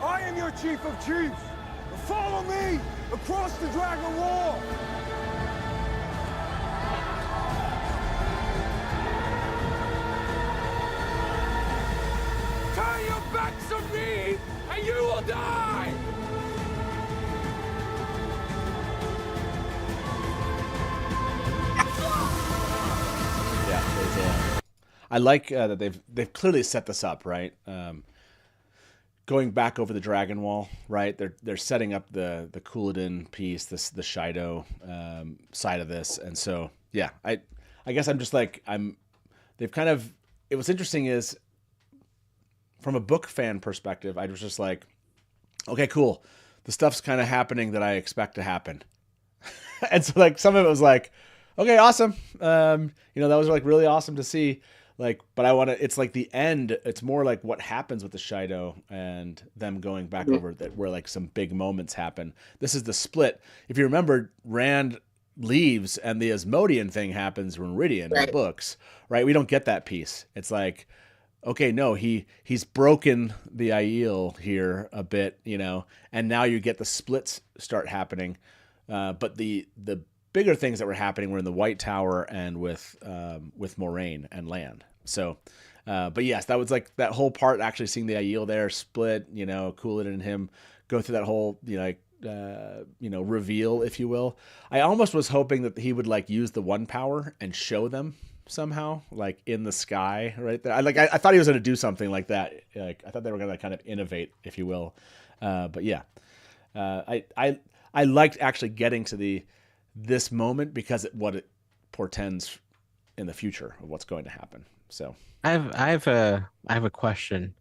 I am your chief of chiefs. Follow me across the Dragon Wall. Turn your backs on me, and you will die! Yeah, I like that they've clearly set this up, right? Going back over the Dragon Wall, right? They're setting up the Couladin piece, the Shido side of this, and so yeah, I guess I'm just like they've kind of. It was interesting is. From a book fan perspective, I was just like, okay, cool. The stuff's kind of happening that I expect to happen. And so like some of it was like, okay, awesome. That was like really awesome to see. Like, but it's like the end. It's more like what happens with the Shido and them going back over that where like some big moments happen. This is the split. If you remember, Rand leaves and the Asmodean thing happens in Meridian in the books, right? We don't get that piece. It's like, okay, no, he's broken the Aiel here a bit, and now you get the splits start happening. But the bigger things that were happening were in the White Tower and with Moraine and Land. So, but yes, that was like that whole part. Actually, seeing the Aiel there split, Couladin and him go through that whole, reveal, if you will. I almost was hoping that he would like use the one power and show them. Somehow, like in the sky, right there. I thought he was going to do something like that. Like I thought they were going to kind of innovate, if you will. But yeah, I liked actually getting to this moment because what it portends in the future of what's going to happen. So I have a question,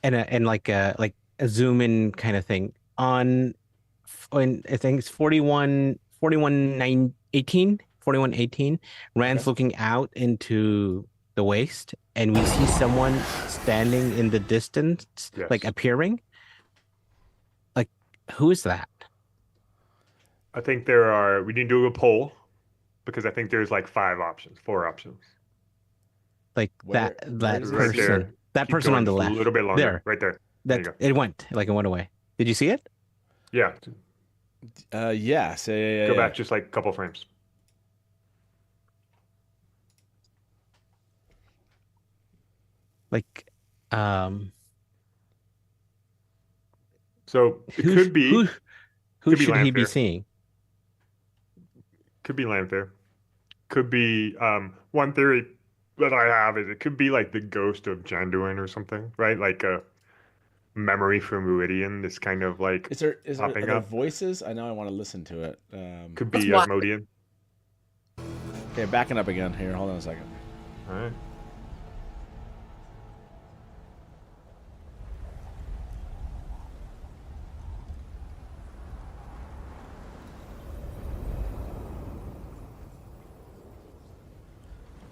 and like a zoom in kind of thing on I think it's 4118. Rand's looking out into the waste, and we see someone standing in the distance, Yes. like appearing. Like, who is that? I think we need to do a poll because I think there's like 4 options. Like Where- that where is Right person, there. that Keep person going on the just left. A little bit longer. There. Right there. There you That go. it went away. Did you see it? Yeah. Yes. Yeah. Go back just like a couple frames. Like, So it who could be. who could be should he be Lanfear. seeing? Could be Lanfear. Could be one theory that I have is it could be like the ghost of Janduin or something, right? Like a memory from Ruidian that's kind of like Is there popping are there up. voices? I know I want to listen to it. Could be Asmodean. Okay, backing up again here. Hold on a second. All right.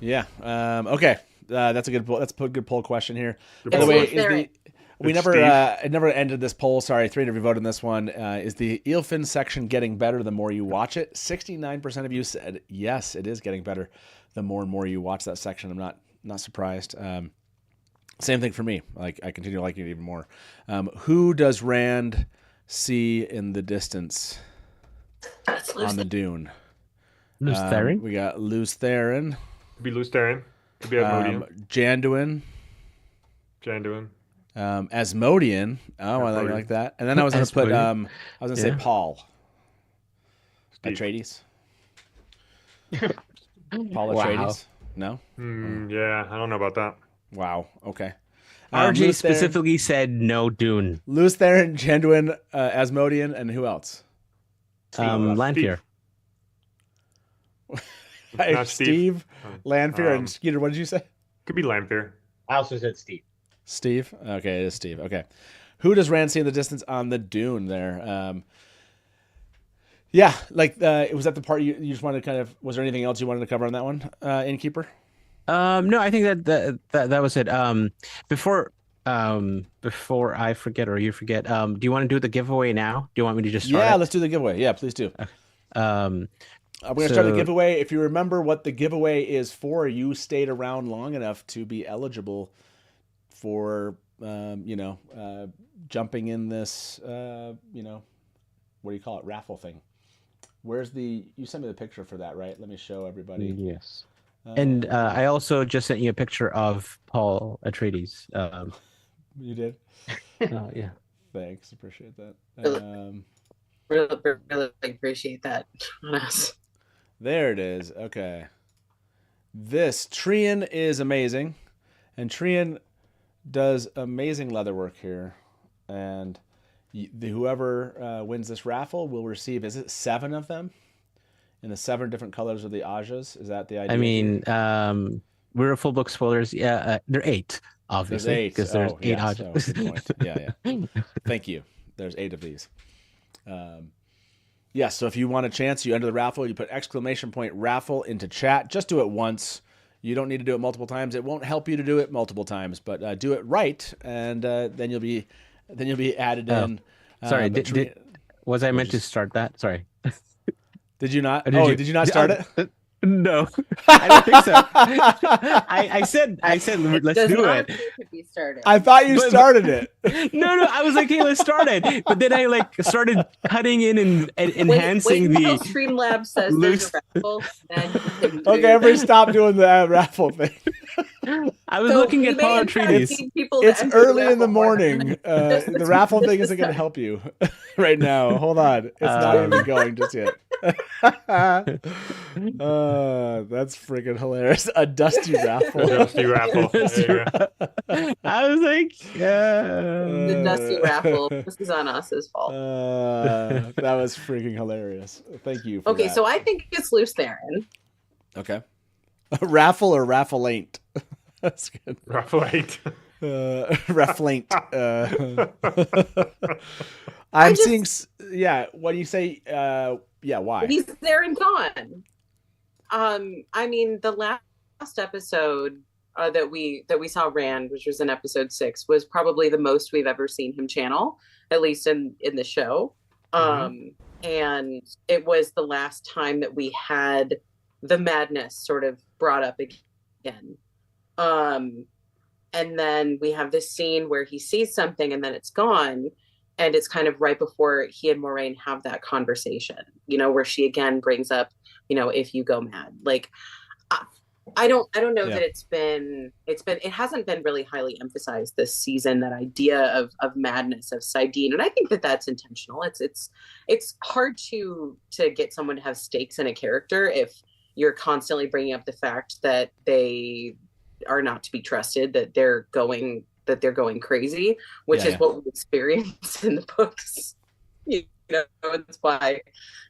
Yeah. Okay. That's a good. That's a good poll question here. Good By the poll. way, It's we It's never Steve. it never ended this poll. Sorry, 3 of you voted on this one. Is the Eelfin section getting better the more you watch it? 69% of you said yes, it is getting better the more and more you watch that section. I'm not surprised. Same thing for me. Like I continue liking it even more. Who does Rand see in the distance on the dune? Lews Therin? We got Lews Therin. Could be Lews Therin. Could be Asmodean. Janduin. Asmodean. Oh, I like that. And then I was going to put. I was going to say Paul. Atreides. Paul Atreides. No. Yeah, I don't know about that. Wow. Okay. RJ Lews Therin- specifically said no Dune. Lews Therin, Janduin, Asmodean, and who else? Lanfear. Not Steve, Lanfear, and Skeeter. What did you say? Could be Lanfear. I also said Steve. Steve. Okay, it is Steve. Okay. Who does Rand see in the distance on the dune there? Yeah, like it was that the part you just wanted to kind of. Was there anything else you wanted to cover on that one, Innkeeper? No, I think that was it. Before I forget or you forget, do you want to do the giveaway now? Do you want me to just start? Yeah, it? let's do the giveaway. Yeah, please do. We're going to So- start the giveaway. If you remember what the giveaway is for, you stayed around long enough to be eligible for, jumping in this, what do you call it? Raffle thing. You sent me the picture for that, right? Let me show everybody. Yes. And I also just sent you a picture of Paul Atreides. You did? Yeah. Thanks. Appreciate that. Really appreciate that on us. There it is. Okay. This Trian is amazing. And Trian does amazing leather work here. And whoever wins this raffle will receive, is it 7 of them? In the 7 different colors of the Ajas? Is that the idea? I mean, we're full book spoilers. Yeah, there are 8, obviously. There's 8. Because there's 8 yes. Ajas. Good point. Yeah. Thank you. There's 8 of these. Yes, so if you want a chance, you enter the raffle, you put !raffle into chat. Just do it once. You don't need to do it multiple times. It won't help you to do it multiple times, but do it right, and then you'll be added in. Sorry, was I meant to start that? Sorry. Did you not? Did did you not start it? No, I don't think so. I said let's do it. To be started. I thought you started it. No, I was like, hey, let's start it. But then I started cutting in and enhancing wait the. until Streamlabs says there's a raffle, then you can do Okay, everybody stop doing the raffle thing. I was looking at Paul Atreides. It's early in the morning. The raffle thing isn't going to help you right now. Hold on. It's not even going just yet. That's freaking hilarious. A dusty raffle. A dusty raffle. I was like, the dusty raffle. This is on us as fault. That was freaking hilarious. Thank you. Okay, that. so I think it's Lews Therin. Okay. Raffle or raffle ain't. That's good. Rufflate. Rufflate. I'm seeing. Yeah. What do you say? Yeah. Why? He's there and gone. I mean, the last episode that we saw Rand, which was in episode 6, was probably the most we've ever seen him channel, at least in the show. And it was the last time that we had the madness sort of brought up again. And then we have this scene where he sees something and then it's gone. And it's kind of right before he and Moraine have that conversation, you know, where she again brings up, you know, if you go mad. Like, I don't know that it hasn't been really highly emphasized this season, that idea of madness, of Sidene. And I think that that's intentional. It's hard to get someone to have stakes in a character if you're constantly bringing up the fact that they are not to be trusted, that they're going crazy, which is what we experience in the books. You know, it's why,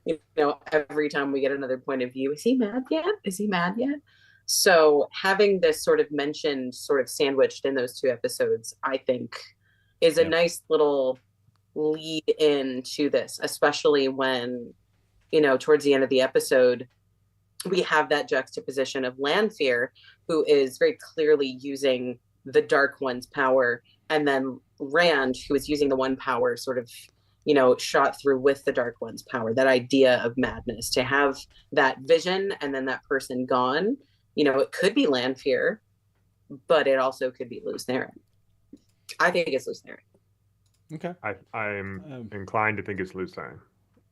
you know, every time we get another point of view, is he mad yet? Is he mad yet? So having this sort of mentioned, sort of sandwiched in those 2 episodes, I think is a nice little lead into this, especially when, you know, towards the end of the episode, we have that juxtaposition of Lanfear, who is very clearly using the Dark One's power, and then Rand, who is using the One power sort of, you know, shot through with the Dark One's power. That idea of madness, to have that vision and then that person gone, you know, it could be Lanfear, but it also could be Lews Therin. I think it's Lews Therin. Okay. I'm inclined to think it's Lews Therin.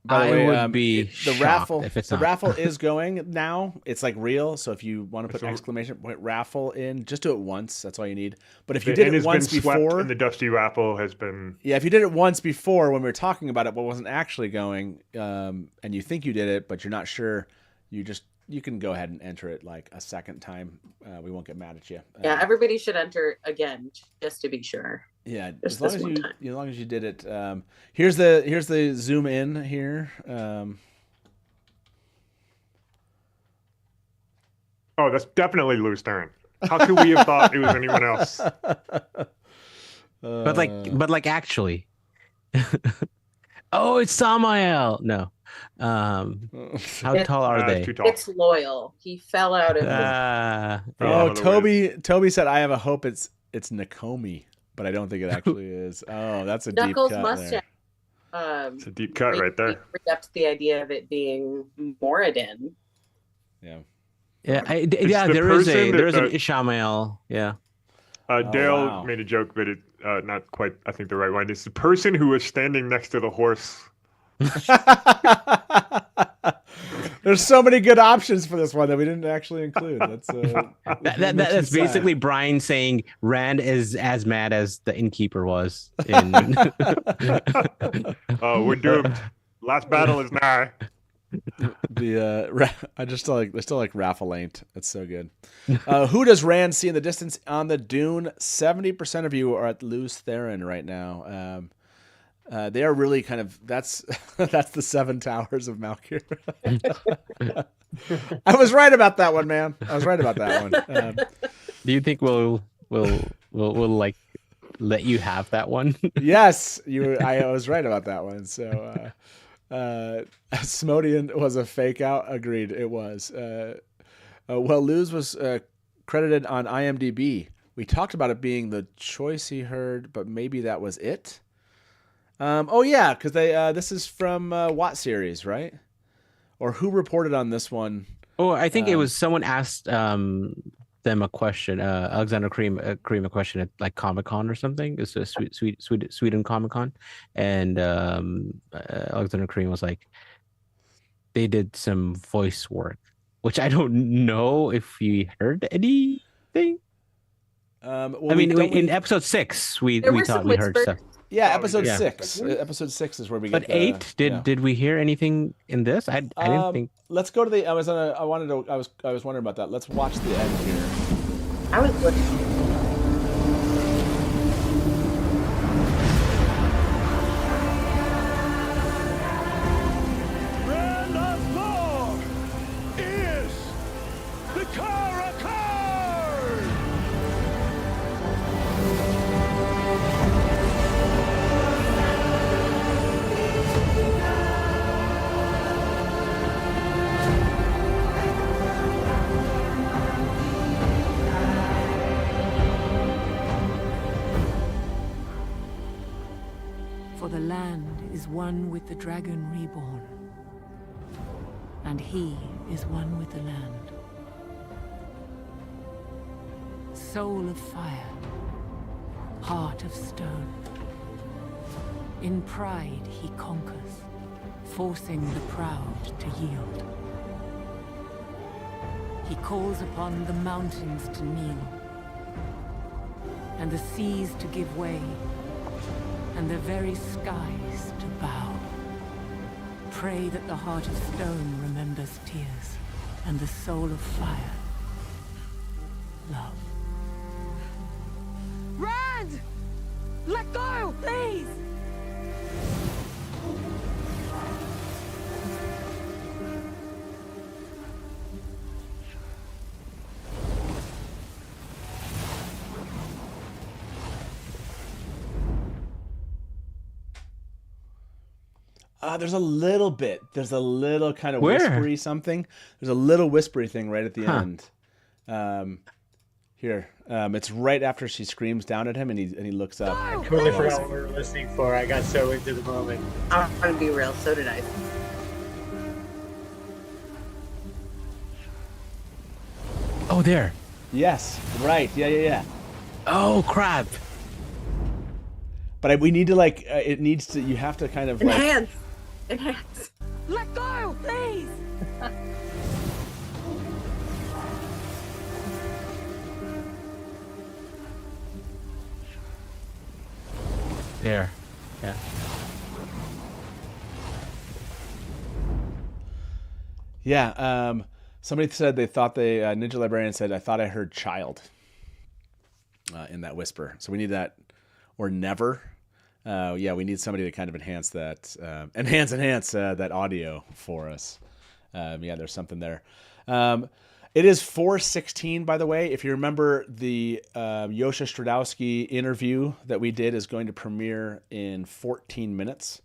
By the way, would be the raffle. if it's the not. raffle is going now. It's like real. So if you want to put exclamation point raffle in, just do it once. That's all you need. But if you did it once before, and the Dusty raffle has been. Yeah, if you did it once before when we were talking about it, but wasn't actually going, and you think you did it, but you're not sure, you can go ahead and enter it like a second time. We won't get mad at you. Yeah, everybody should enter again just to be sure. Yeah, Just as long as you did it. Here's the zoom in here. Oh, that's definitely Lews Therin. How could we have thought it was anyone else? But like actually. Oh, it's Samael. No. How tall are they? Too tall. It's Loyal. He fell out of Toby said, I have a hope it's Nakomi, but I don't think it actually is. Oh, that's a Knuckles deep cut mustache. there. It's a deep cut right there. Bring up the idea of it being Moradin. Yeah. Yeah, the there is person an Ishamael. Yeah. Dale made a joke, but it not quite, I think, the right one. It's the person who was standing next to the horse. There's so many good options for this one that we didn't actually include. That's basically Brian saying Rand is as mad as the Innkeeper was. In... Oh, we're doomed. Last battle is nigh. I still like Raffle Ain't. It's so good. Who does Rand see in the distance on the dune? 70% of you are at Lews Therin right now. They are really kind of that's the 7 towers of Malkir. I was right about that one, man. I was right about that one. Do you think we'll like let you have that one? Yes, I was right about that one. So Smodian was a fake out. Agreed, it was. Well, Lews was credited on IMDb. We talked about it being the choice he heard, but maybe that was it. Oh yeah, because this is from Watt series, right? Or who reported on this one? Oh, I think it was someone asked them a question. Alexander Cream a question at like Comic-Con or something. It's a Sweden Comic-Con, and Alexander Cream was like, they did some voice work, which I don't know if we heard anything. Well, I mean, in episode 6, we thought we heard stuff. Yeah, episode 6. Episode 6 is where we get. But 8, did we hear anything in this? I didn't think. Let's go to the. I was wondering about that. Let's watch the end here. I was looking. Rand of is the Karakar! land is one with the dragon reborn, and he is one with the land. Soul of fire, heart of stone. In pride he conquers, forcing the proud to yield. He calls upon the mountains to kneel, and the seas to give way, and the very skies to bow. Pray that the heart of stone remembers tears, and the soul of fire, love. Rand! Let go, please! There's a little bit. There's a little kind of Where? whispery something. There's a little whispery thing right at the end. Here, it's right after she screams down at him, and he looks up. I totally forgot what we were listening for. I got so into the moment. I'm gonna be real. So did I. Oh, there. Yes, right. Yeah. Oh, crap. But we need to like. It needs to. You have to kind of like. Enhance. Let go, please! There. Yeah. Yeah. Somebody said they thought Ninja Librarian said, I thought I heard child in that whisper. So we need that, or never. Yeah, we need somebody to kind of enhance that, enhance that audio for us. Yeah, there's something there. It is 4:16, by the way. If you remember, the Yosha Stradowski interview that we did is going to premiere in 14 minutes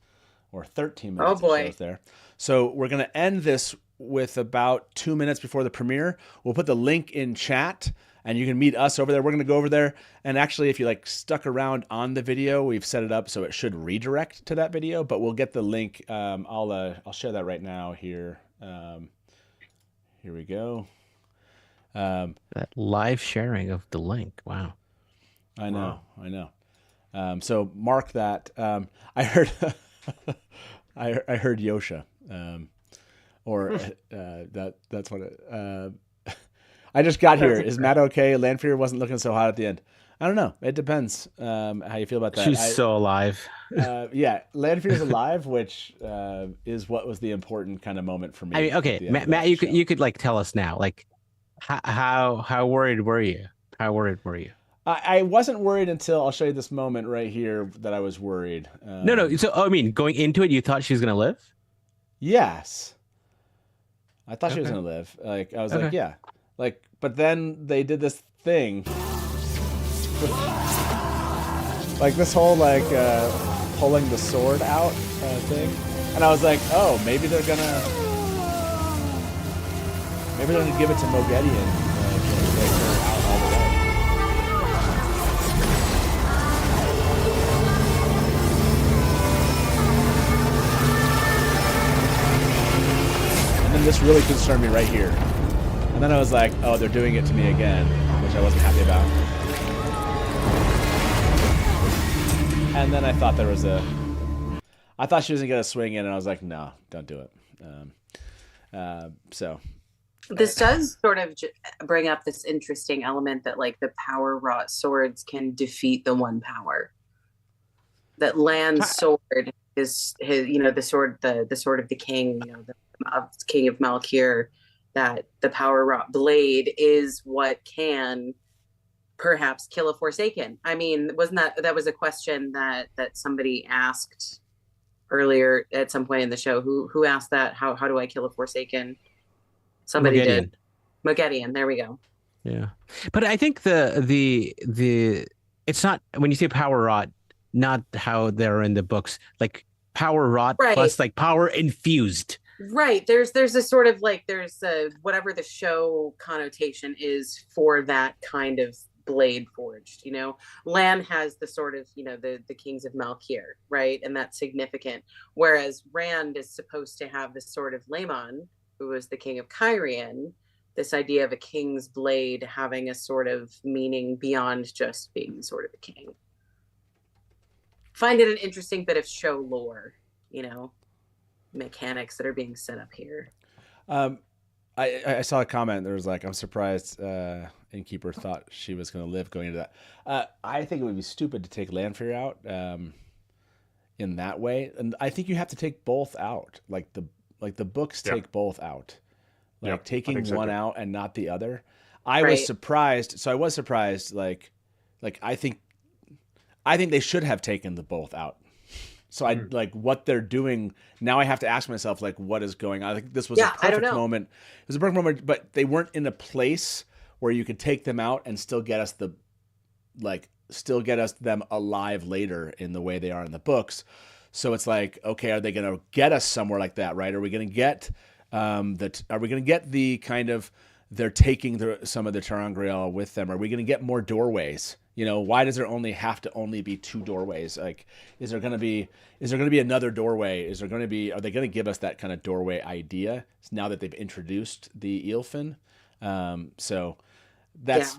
or 13 minutes. Oh boy! It shows there. So we're going to end this with about 2 minutes before the premiere. We'll put the link in chat, and you can meet us over there. We're going to go over there, and actually, if you like stuck around on the video, we've set it up so it should redirect to that video. But we'll get the link. I'll share that right now here. Here we go. That live sharing of the link. Wow. I know. So mark that. I heard I heard Yosha. That's what it. I just got here. Is Matt okay? Lanfear wasn't looking so hot at the end. I don't know. It depends how you feel about that. She's so alive. Yeah, Lanfear's alive, which is what was the important kind of moment for me. I mean, okay, Matt, you could like tell us now, like how worried were you? How worried were you? I wasn't worried until I'll show you this moment right here that I was worried. No. So I mean, going into it, you thought she was gonna live? Yes. I thought she was gonna live. Like I was like, yeah. Like, but then they did this thing. Like this whole like pulling the sword out thing. And I was like, oh, maybe they're gonna give it to Mogedion and take her out all the way. And then this really concerned me right here. And then I was like, oh, they're doing it to me again, which I wasn't happy about. And then I thought I thought she was going to swing in, and I was like, no, don't do it. So. This does sort of bring up this interesting element that like the power wrought swords can defeat the one power. That Lan's sword is his, the sword of the king, of King of Malkir, that the power wrought blade is what can perhaps kill a Forsaken. I mean, wasn't that was a question that somebody asked earlier at some point in the show? Who asked that? How do I kill a Forsaken? Somebody did. Mogedion. There we go. Yeah, but I think the it's not, when you say power wrought, not how they're in the books, like power wrought plus like power infused. Right. There's a sort of like there's whatever the show connotation is for that kind of blade forged, you know. Lan has the sort of, you know, the kings of Malkir, right? And that's significant. Whereas Rand is supposed to have this sort of Laemon, who was the king of Cairhien, this idea of a king's blade having a sort of meaning beyond just being sort of a king. Find it an interesting bit of show lore, you know, mechanics that are being set up here. I saw a comment. There was like, I'm surprised Innkeeper thought she was going to live going into that. I think it would be stupid to take Lanfear out in that way, and I think you have to take both out. Like the books take both out. Like taking one out and not the other. I was surprised. So I was surprised. Like I think they should have taken the both out. So I like what they're doing now. I have to ask myself, like, what is going on? I think this was a perfect moment. It was a perfect moment, but they weren't in a place where you could take them out and still get us them alive later in the way they are in the books. So it's like, okay, are they going to get us somewhere like that? Right? Are we going to get are we going to get the kind of they're taking some of the Terangrial with them? Are we going to get more doorways? You know, why does there have to be 2 doorways? Like, is there going to be another doorway? Are they going to give us that kind of doorway idea now that they've introduced the Eelfin? So that's,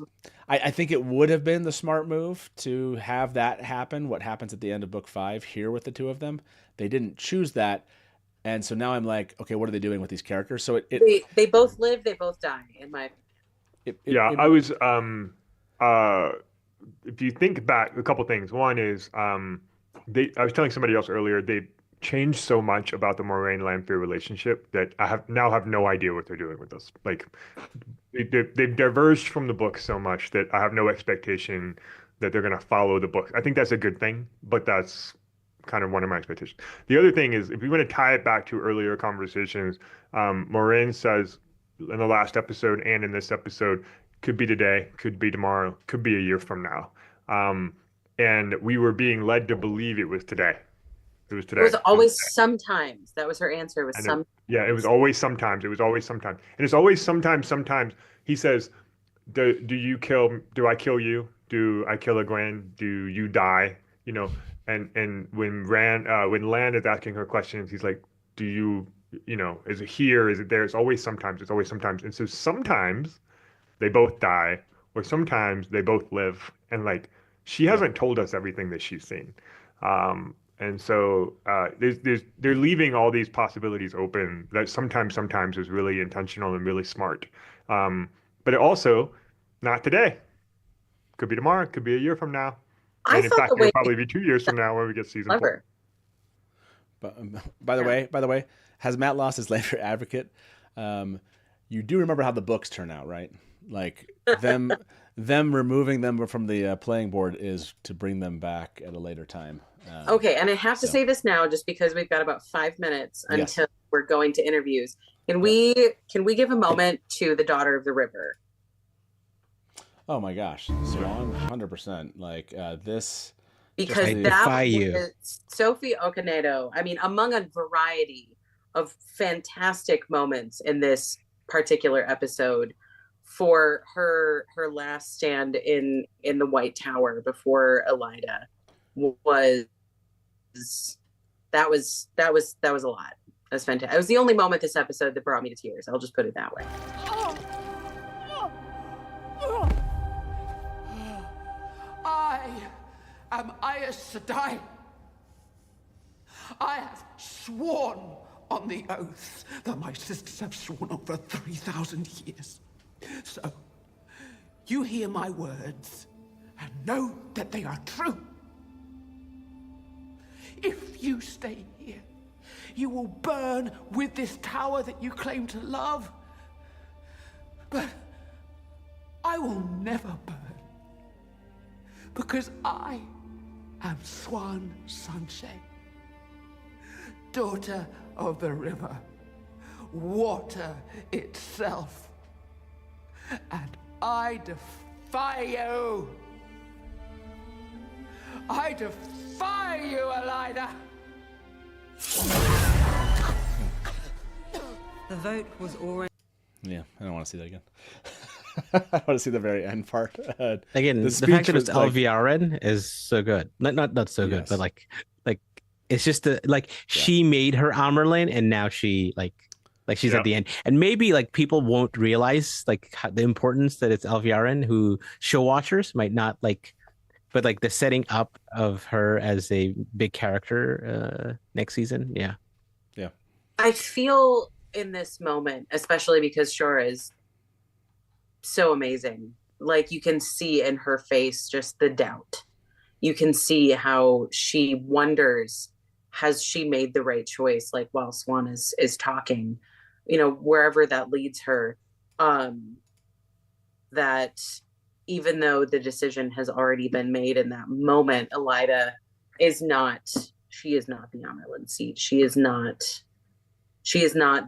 I think it would have been the smart move to have that happen. What happens at the end of book 5 here with the 2 of them? They didn't choose that. And so now I'm like, okay, what are they doing with these characters? So they both live, they both die. In my I was if you think back, a couple things. One is I was telling somebody else earlier, they changed so much about the Moiraine Lanfear relationship that I have no idea what they're doing with this. Like they've diverged from the book so much that I have no expectation that they're going to follow the book. I think that's a good thing, but that's kind of one of my expectations. The other thing is, if we want to tie it back to earlier conversations, Moiraine says in the last episode and in this episode, could be today, could be tomorrow, could be a year from now. And we were being led to believe it was today. It was today. It was always sometimes. That was her answer. It was some. It was always sometimes. It was always sometimes. And it's always sometimes. He says, do I kill you? Do I kill Egwene? Do you die? You know, and when Lan is asking her questions, he's like, do you know, is it here? Is it there? It's always sometimes. It's always sometimes. And so sometimes they both die, or sometimes they both live. And like, she hasn't told us everything that she's seen. And so they're leaving all these possibilities open that sometimes is really intentional and really smart. But it also, not today. Could be tomorrow, could be a year from now. And in fact, it'll probably be 2 years from now when we get season 4. But by the way, has Matt lost his Lanfear advocate? You do remember how the books turn out, right? Like them removing them from the playing board is to bring them back at a later time. Okay, and I have to say this now, just because we've got about 5 minutes until we're going to interviews. Can we give a moment to the Daughter of the River? Oh my gosh, so 100%. Like this, because that was Sophie Okonedo. I mean, among a variety of fantastic moments in this particular episode, for her last stand in the White Tower before Elaida was a lot. That's fantastic. It was the only moment this episode that brought me to tears. I'll just put it that way. I am Aes Sedai. I have sworn on the oath that my sisters have sworn over 3,000 years. So, you hear my words and know that they are true. If you stay here, you will burn with this tower that you claim to love. But I will never burn. Because I am Swan Sunshine, daughter of the river, water itself. And I defy you. I defy you, Elaida. The vote was already... Yeah, I don't want to see that again. I want to see the very end part. Again, the speech fact that it's was like- LVRN is so good. Not so good, but like it's just she made her Amerlin, and now she like she's at the end, and maybe like people won't realize like the importance that it's LVRN, who show watchers might not like, but like the setting up of her as a big character next season, yeah. I feel in this moment, especially because Shora is so amazing. Like you can see in her face just the doubt. You can see how she wonders, has she made the right choice? Like while Swan is talking, you know, wherever that leads her, that even though the decision has already been made in that moment, Elida is not the Amerlin seat. She is not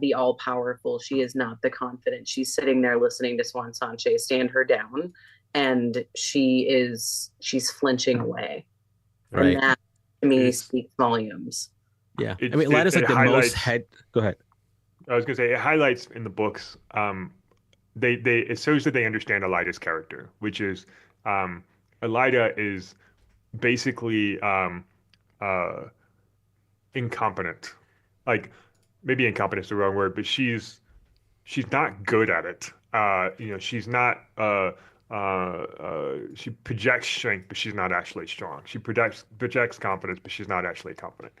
the all-powerful. She is not the confident. She's sitting there listening to Swan Sanche stand her down, and she's flinching away. Right. And that, to me, speaks volumes. Yeah. I mean, Elida's like the most head... Go ahead. I was going to say, it highlights in the books, it shows that they understand Elida's character, which is Elida is basically incompetent. Like, maybe incompetent is the wrong word, but she's not good at it. She's not. She projects strength, but she's not actually strong. She projects confidence, but she's not actually confident.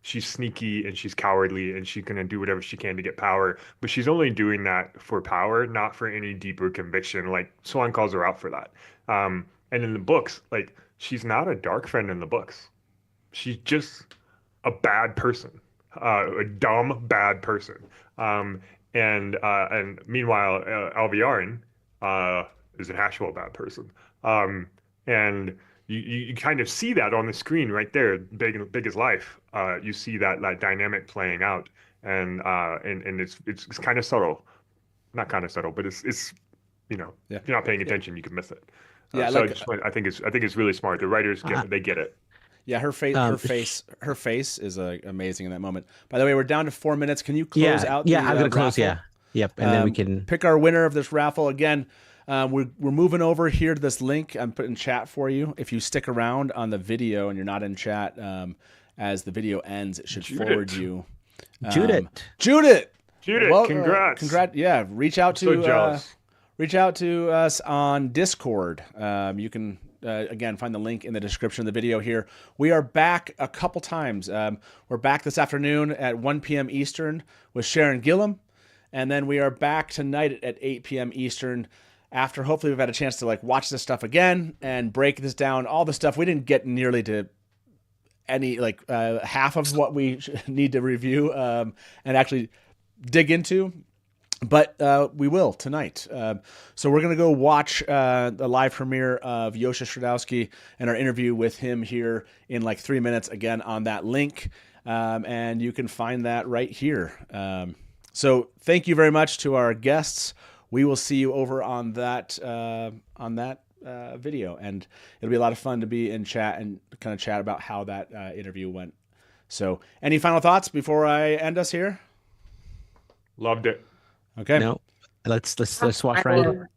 She's sneaky and she's cowardly, and she's gonna do whatever she can to get power. But she's only doing that for power, not for any deeper conviction. Like Swan calls her out for that. And in the books, like she's not a dark friend in the books. She's just a bad person. A dumb, bad person. And meanwhile, Alviarin is an actual bad person. And you kind of see that on the screen right there, big as life. You see that dynamic playing out, and it's kind of subtle, not kind of subtle, but it's if you're not paying attention, you can miss it. I think it's really smart. The writers get it. Yeah, her face is amazing in that moment. By the way, we're down to 4 minutes. Can you close out? Yeah, I'm gonna raffle? close. Yeah, yep, and then we can pick our winner of this raffle again. We're moving over here to this link I'm putting in chat for you. If you stick around on the video and you're not in chat, as the video ends, it should forward you. Judith, well, congrats! Yeah, reach out so jealous. Reach out to us on Discord. You can. Again, find the link in the description of the video here. We are back a couple times. We're back this afternoon at 1 p.m. Eastern with Sharon Gillum. And then we are back tonight at 8 p.m. Eastern after hopefully we've had a chance to watch this stuff again and break this down. All the stuff we didn't get nearly to any half of what we need to review and actually dig into. But we will tonight. So we're going to go watch the live premiere of Yosha Stradowski and our interview with him here in 3 minutes, again, on that link. And you can find that right here. So thank you very much to our guests. We will see you over on that video. And it'll be a lot of fun to be in chat and kind of chat about how that interview went. So any final thoughts before I end us here? Loved it. Okay. No, let's watch Rand.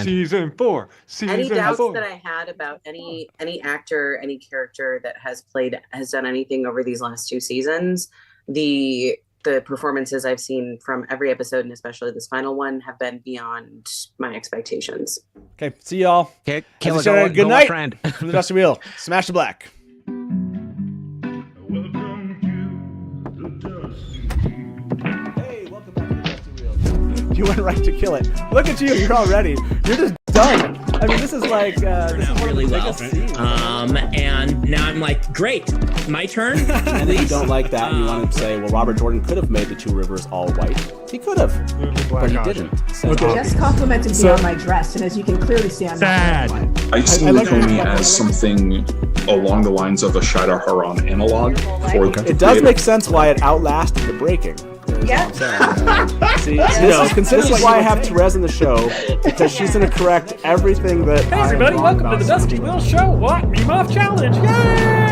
Season 4. Any doubts that I had about any actor, any character that has done anything over these last 2 seasons, the performances I've seen from every episode, and especially this final one, have been beyond my expectations. Okay, see y'all. Okay, good night from the Dusty Wheel. Smash the Black. You went right to kill it. Look at you, you're all ready. You're just done. I mean, this is like this is one of the biggest scenes. And now I'm like, great, my turn. And if you don't like that, and you want to say, well, Robert Jordan could have made the 2 rivers all white. He could have, but he didn't. So, just complimented me on my dress, and as you can clearly see, I'm sad. I see Nakomi as something along the lines of a Shadar Haran analog. It does make sense why it outlasted the breaking. Yeah. See, consider why I have Therese in the show, because she's going to correct everything that Hey everybody, welcome to the Dusty Wheel Show. What? Meme Off Challenge. Yay!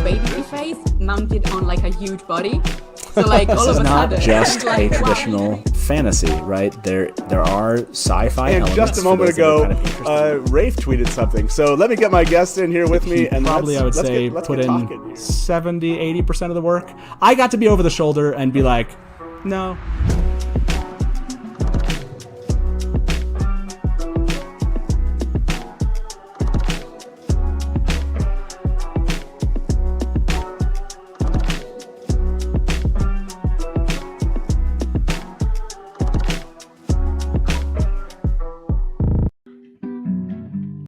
Baby face mounted on a huge body. So all this of is a not sudden, just like, a traditional fantasy, right? There are sci-fi And elements. just a for moment those that are ago, kind of interested. Rafe tweeted something. So let me get my guest in here with me, and Probably, I would say, put in 70, 80% of the work. I got to be over the shoulder and be like, no,